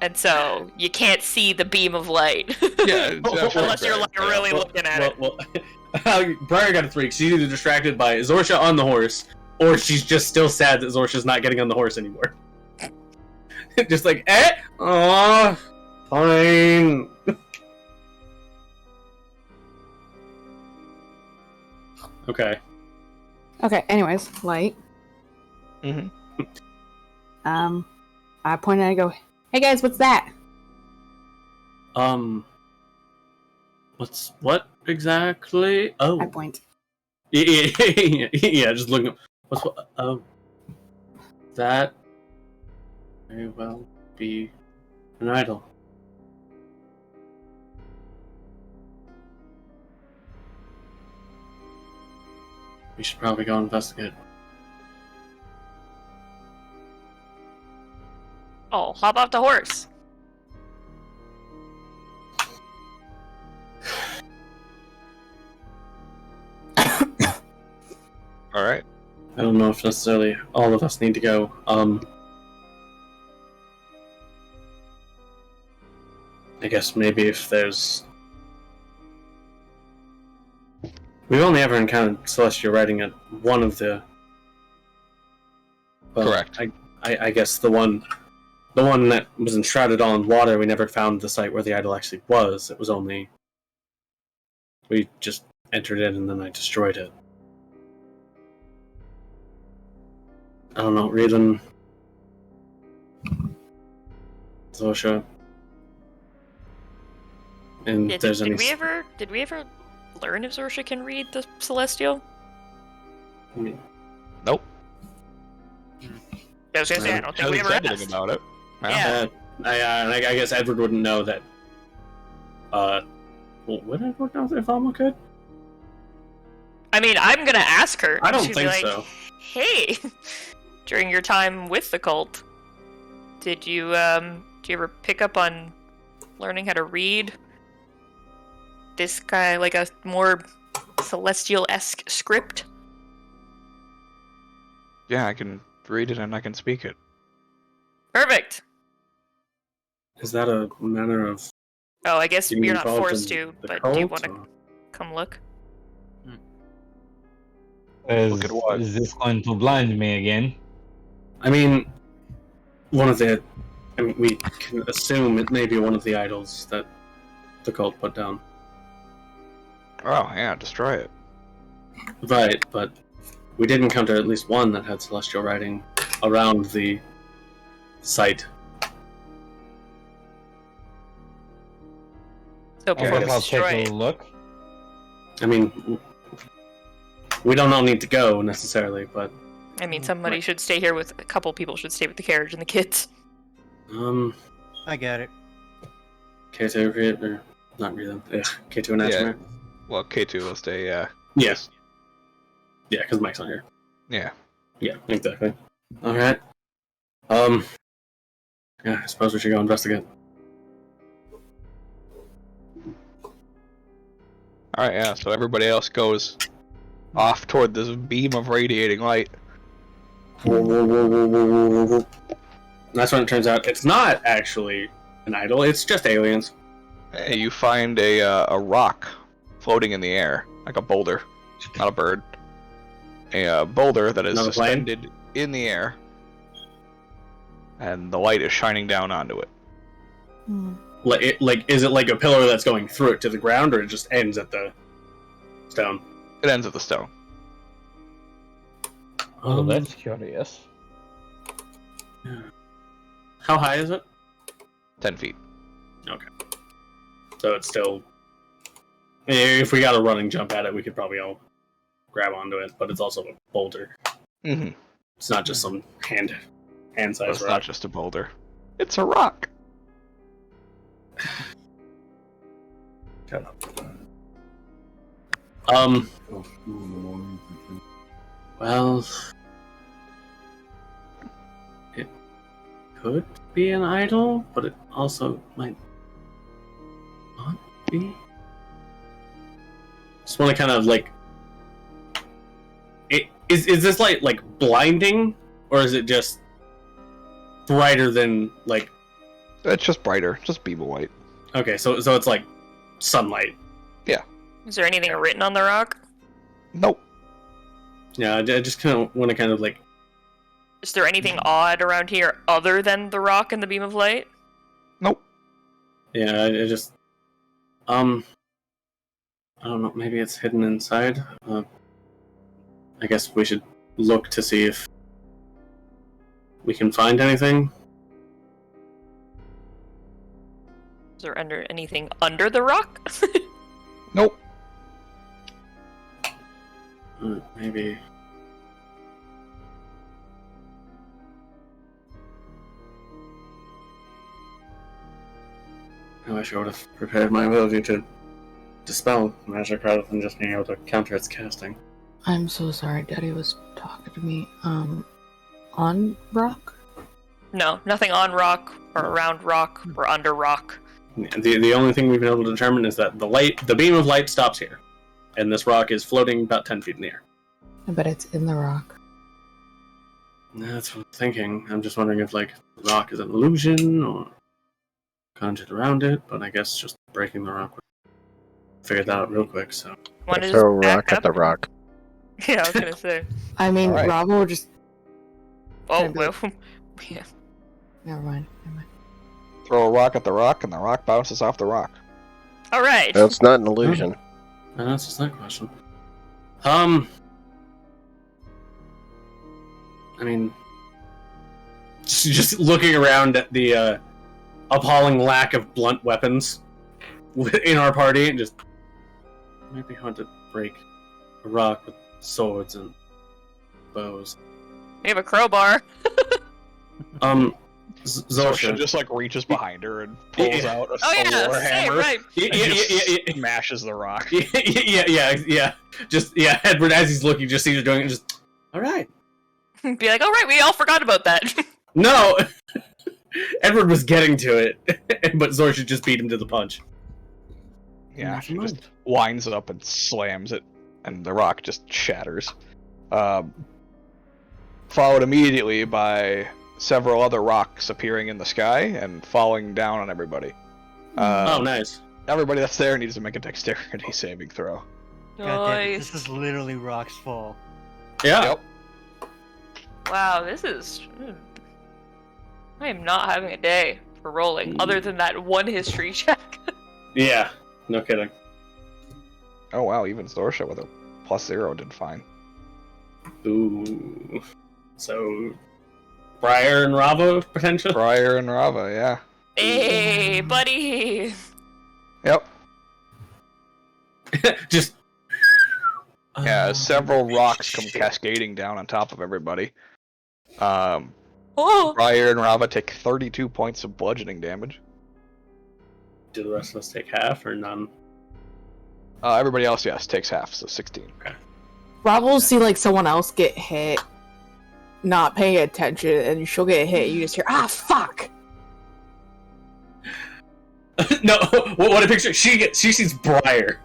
And so you can't see the beam of light. Yeah, Unless you're like really looking at it. Well, Briar got a 3 because she's either distracted by Zorsha on the horse, or she's just still sad that Zorsha's not getting on the horse anymore. Just like, aww, fine. Okay. Okay. Anyways, light. Mm-hmm. I point and I go, "Hey guys, what's that?" What exactly? Oh. I point. Yeah, just looking. That may well be an idol. We should probably go investigate. Oh, hop off the horse. All right. I don't know if necessarily all of us need to go. I guess maybe if there's... We've only ever encountered celestial writing at one of the... Well, Correct. I guess the one that was enshrouded all in water, we never found the site where the idol actually was. It was only... We just entered it and then I destroyed it. I don't know, Reedon... Zosha... And Yeah, there's did any... we ever learn if Zorsha can read the Celestial? Nope. I was gonna say, I don't think we ever said asked. anything about it. Yeah. I guess Edward wouldn't know that. Well, would Edward know if Alma could? I mean, I'm gonna ask her. I don't She'd be think like, so. Hey, during your time with the cult, did you ever pick up on learning how to read this guy, like a more celestial-esque script? Yeah, I can read it and I can speak it. Perfect. Is that a manner of... Oh, I guess Getting you're not involved forced in to, the but do you cult, want to come look? Look at what? Is this going to blind me again? I mean, we can assume it may be one of the idols that the cult put down. Oh, yeah, destroy it. Right, but we did encounter at least one that had celestial writing around the site. So before we I'll destroy take it. a look. I mean, we don't all need to go necessarily, but I mean, somebody should stay here with a couple people should stay with the carriage and the kids. I got it. K2 read or not read them. Yeah, K2 and Ashmere. Well, K2 will stay. Yes. Yeah, because Mike's not here. Yeah. Yeah, exactly. All right. Yeah, I suppose we should go investigate. All right. Yeah. So everybody else goes off toward this beam of radiating light. And that's when it turns out it's not actually an idol. It's just aliens. Hey, you find a rock floating in the air, like a boulder, not a bird. A boulder that is Not a plane? suspended in the air, and the light is shining down onto it. Like, is it like a pillar that's going through it to the ground, or it just ends at the stone? It ends at the stone. Oh, that's curious. How high is it? 10 feet. Okay. So it's still... If we got a running jump at it, we could probably all grab onto it, but it's also a boulder. Mm-hmm. It's not just some hand-sized It's rock. not just a boulder. It's a rock. Shut up. Well... It could be an idol, but it also might not be. Just want to kind of like... Is this light like blinding, or is it just brighter than like? It's just brighter, just beam of light. Okay, so it's like sunlight. Yeah. Is there anything written on the rock? Nope. Yeah, I just kind of want to kind of like. Is there anything odd around here other than the rock and the beam of light? Nope. Yeah, I just. I don't know. Maybe it's hidden inside. I guess we should look to see if we can find anything. Is there anything under the rock? Nope. Maybe. I wish I would have prepared my ability to dispel magic rather than just being able to counter its casting. I'm so sorry, Daddy was talking to me. On rock? No, nothing on rock, or around rock, or under rock. The only thing we've been able to determine is that the beam of light stops here, and this rock is floating about 10 feet in the air. I bet it's in the rock. That's what I'm thinking. I'm just wondering if, the rock is an illusion, or conjured around it, but I guess just breaking the rock would figure that out real quick, so... Throw a rock at the rock. Yeah, I was gonna say. I mean, All right. Rob will just... Oh, well. Yeah. Never mind. Throw a rock at the rock, and the rock bounces off the rock. Alright. That's not an illusion. And that's just that question. I mean... Just looking around at the, appalling lack of blunt weapons in our party, and just... It might be hard to break a rock with swords and bows. We have a crowbar. Zorsha just reaches behind her and pulls out a yeah, hammer right. and smashes the rock. Yeah. Edward, as he's looking, just sees her doing it and just, alright. Be like, alright, we all forgot about that. No! Edward was getting to it, but Zorsha just beat him to the punch. Yeah, she just winds it up and slams it, and the rock just shatters. Followed immediately by several other rocks appearing in the sky and falling down on everybody. Oh, nice. Everybody that's there needs to make a dexterity saving throw. Goddamn, this is literally Rock's fall. Yeah. Yep. Wow, this is... I am not having a day for rolling, other than that one history check. Yeah, no kidding. Oh wow, even Zorsha with a +0 did fine. Ooh. So, Briar and Rava, potentially? Briar and Rava, yeah. Hey, buddy! Yep. Just... Yeah, several rocks come cascading down on top of everybody. Briar and Rava take 32 points of bludgeoning damage. Do the rest of us take half or none? Everybody else, yes, takes half, so 16. Okay. Rob will see someone else get hit, not paying attention, and she'll get hit. You just hear, fuck! No, what I picture, she sees Briar.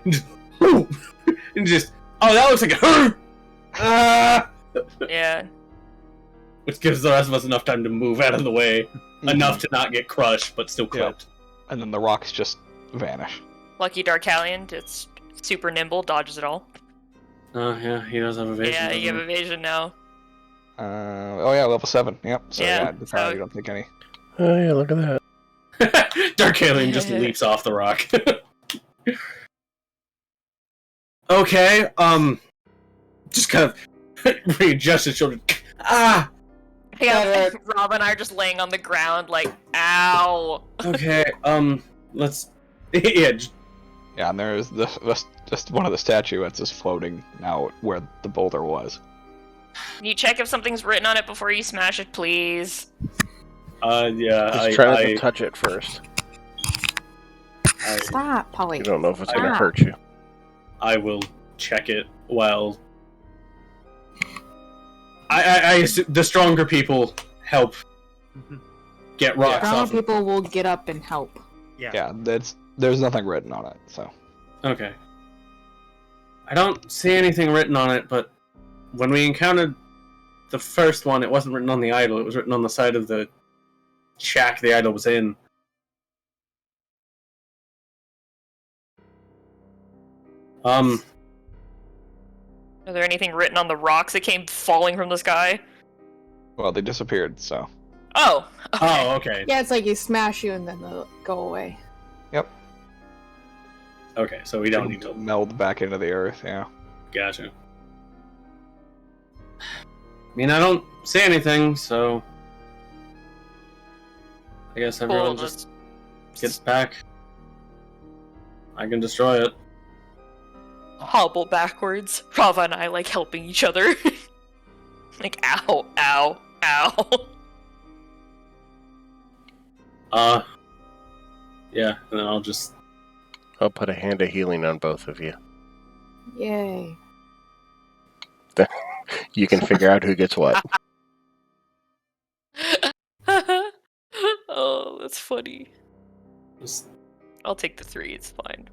And just, that looks like a Yeah. Which gives the rest of us enough time to move out of the way. Enough to not get crushed, but still clipped. Yep. And then the rocks just vanish. Lucky Darkalion, it's super nimble, dodges it all. Oh, yeah, he does have evasion. Yeah, you have evasion now. Level 7, yep. So Yeah, apparently you don't take any. Oh yeah, look at that. Darkalion just leaps off the rock. Okay, just kind of readjust his shoulder. Yeah, Rob and I are just laying on the ground, ow. Okay, let's... Yeah, Yeah, and there's just one of the statuettes is floating now where the boulder was. Can you check if something's written on it before you smash it, please? Yeah, Just try not to touch it first. Stop, Polly. You don't know if it's gonna hurt you. I will check it while... I assume the stronger people help get rocks off. Stronger people will get up and help. Yeah, there's nothing written on it, so... Okay. I don't see anything written on it, but when we encountered the first one, it wasn't written on the idol, it was written on the side of the shack the idol was in. Is there anything written on the rocks that came falling from the sky? Well, they disappeared, so... Oh! Okay. Oh, okay. Yeah, it's like you smash you and then they'll go away. Yep. Okay, so we don't need to... meld back into the earth, yeah. Gotcha. mean, I don't say anything, so I guess everyone Cool, just gets back. I can destroy it. hobble backwards. Rava and I like helping each other. Like, ow, ow, ow. Yeah, and then I'll put a hand of healing on both of you. Yay. You can figure out who gets what. Oh, that's funny. just I'll take the 3, it's fine.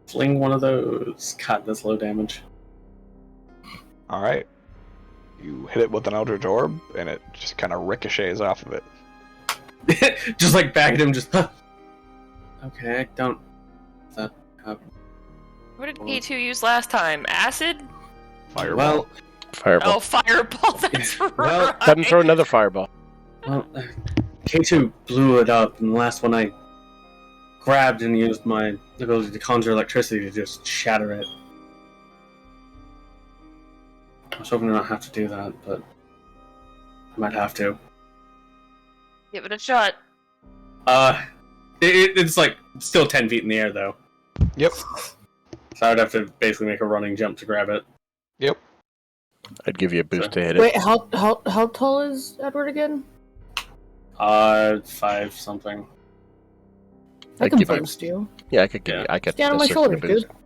fling one of those. God, that's low damage. Alright. You hit it with an Eldritch Orb, and it just kind of ricochets off of it. Just like back at him, just. Huh. Okay, I don't. That happen. What did E2 use last time? Acid? Fireball. Well, Fireball. Oh, fireball, that's right. well, Then throw another fireball. well, K2 blew it up, and the last one I grabbed and used my ability to conjure electricity to just shatter it. I was hoping to not have to do that, but I might have to. Give it a shot. It's like still 10 feet in the air though. Yep. So I would have to basically make a running jump to grab it. Yep. I'd give you a boost to hit it. Wait, how tall is Edward again? 5 something. I I'd can give you- boost you. Yeah, I could give you. I could Stand on my certainly shoulders, boost. dude.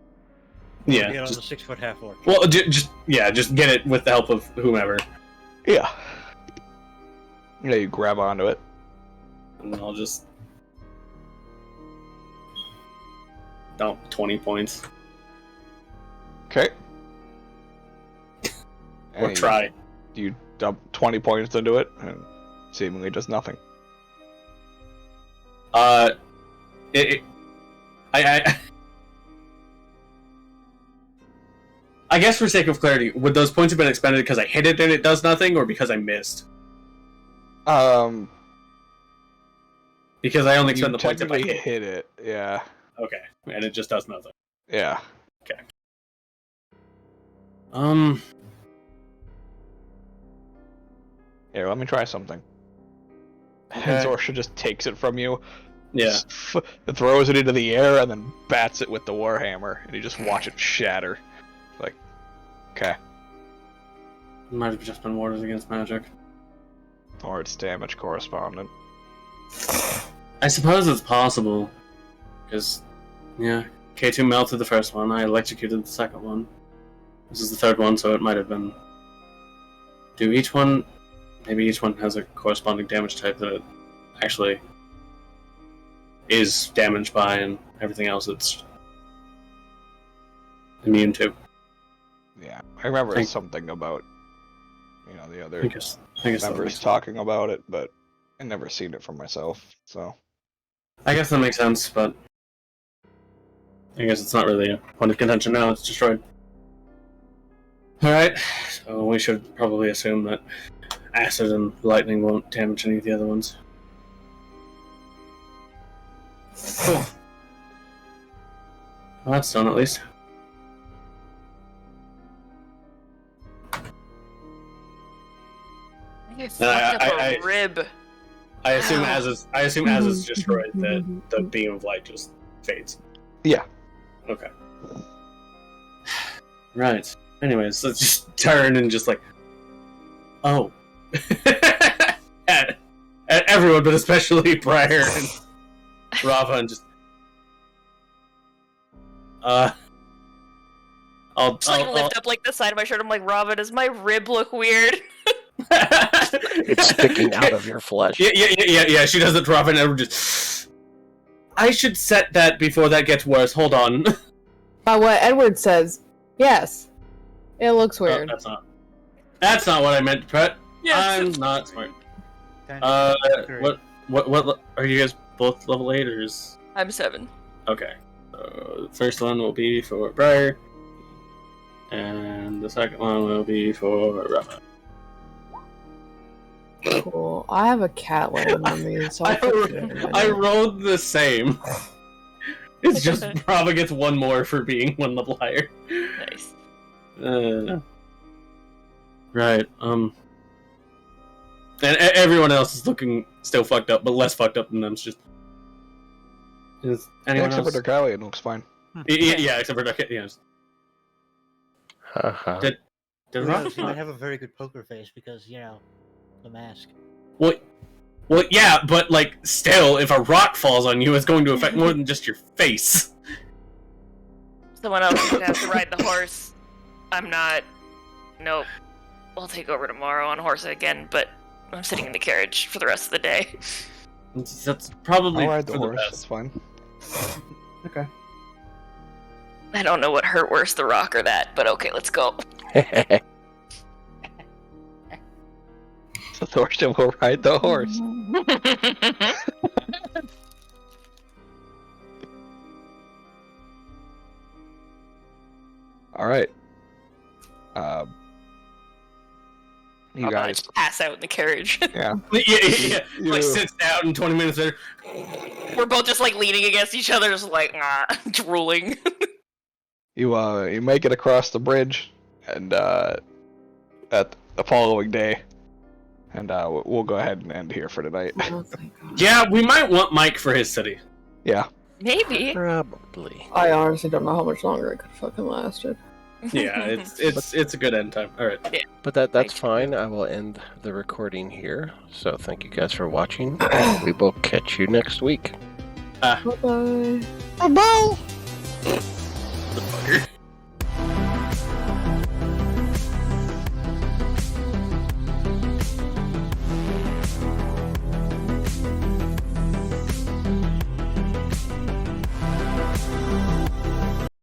Yeah. Get on Just, the 6-foot half orc. well, just get it with the help of whomever, Yeah. Yeah, you grab onto it. and then I'll just dump 20 points Okay. or try. You dump 20 points into it, and seemingly does nothing. I guess for sake of clarity, would those points have been expended because I hit it and it does nothing, or because I missed? Because I only You expend the points if I technically hit. hit it. Yeah. Okay, and it just does nothing. Yeah. Here, let me try something. Okay. Zorsha just takes it from you, Yeah. throws it into the air, and then bats it with the warhammer, and you just watch it shatter. Like, okay. Might have just been warded against magic. Or its damage correspondent. I suppose it's possible. Because, yeah, K2 melted the first one, I electrocuted the second one. This is the third one, so it might have been... Maybe each one has a corresponding damage type that it actually is damaged by, and everything else it's immune to. Yeah, I remember something about, the other I guess that makes members sense. talking about it, but I never seen it for myself, so... I guess that makes sense, but I guess it's not really a point of contention now, it's destroyed. Alright, so we should probably assume that acid and lightning won't damage any of the other ones. Cool. Well, that's done at least. You fucked up a rib. I assume as is destroyed, the beam of light just fades. Yeah. Okay. Right. Anyways, let's just turn and just like, oh. at everyone, but especially Briar and Rava, and just I'll lift up like the side of my shirt. I'm like, Rava, does my rib look weird? It's sticking out of your flesh. Yeah. She does it to Rava, and everyone just. I should set that before that gets worse. Hold on. By what Edward says, yes, it looks weird. That's not what I meant, Pet. Yes, I'm it's not smart. What? What are you guys both level 8 or is? I'm 7. Okay. So the first one will be for Briar, and the second one will be for Rava. Cool. I have a cat laying on me, so I rolled the same. It's just Rava gets one more for being one level higher. Nice. Right. And everyone else is looking still fucked up, but less fucked up than them. It's just. Is anyone Except else? for Darkalion looks fine. Yeah, except for Darkalion. Yes. Did Who Rock? knows? He might have a very good poker face because, you know, the mask. Well, yeah, but like, still, if a rock falls on you, it's going to affect more than just your face. Someone else is gonna have to ride the horse. I'm not. Nope. I'll take over tomorrow on horse again, but I'm sitting in the carriage for the rest of the day. That's probably I'll ride the for horse. best. That's fine. Okay. I don't know what hurt worse, the rock or that, but okay, let's go. So Thorsten will ride the horse. All right. You I'll guys. just pass out in the carriage. Yeah. Yeah. You- Like sits down and 20 minutes later. We're both just like leaning against each other, just like drooling. You make it across the bridge, and at the following day, and we'll go ahead and end here for tonight. Oh, thank God. Yeah, we might want Mike for his city. Yeah. Maybe. Probably. I honestly don't know how much longer it could fucking lasted. Yeah, it's a good end time. All right. Yeah. But that's fine. I will end the recording here. So thank you guys for watching. We will catch you next week. Bye bye. Bye bye. The fucker.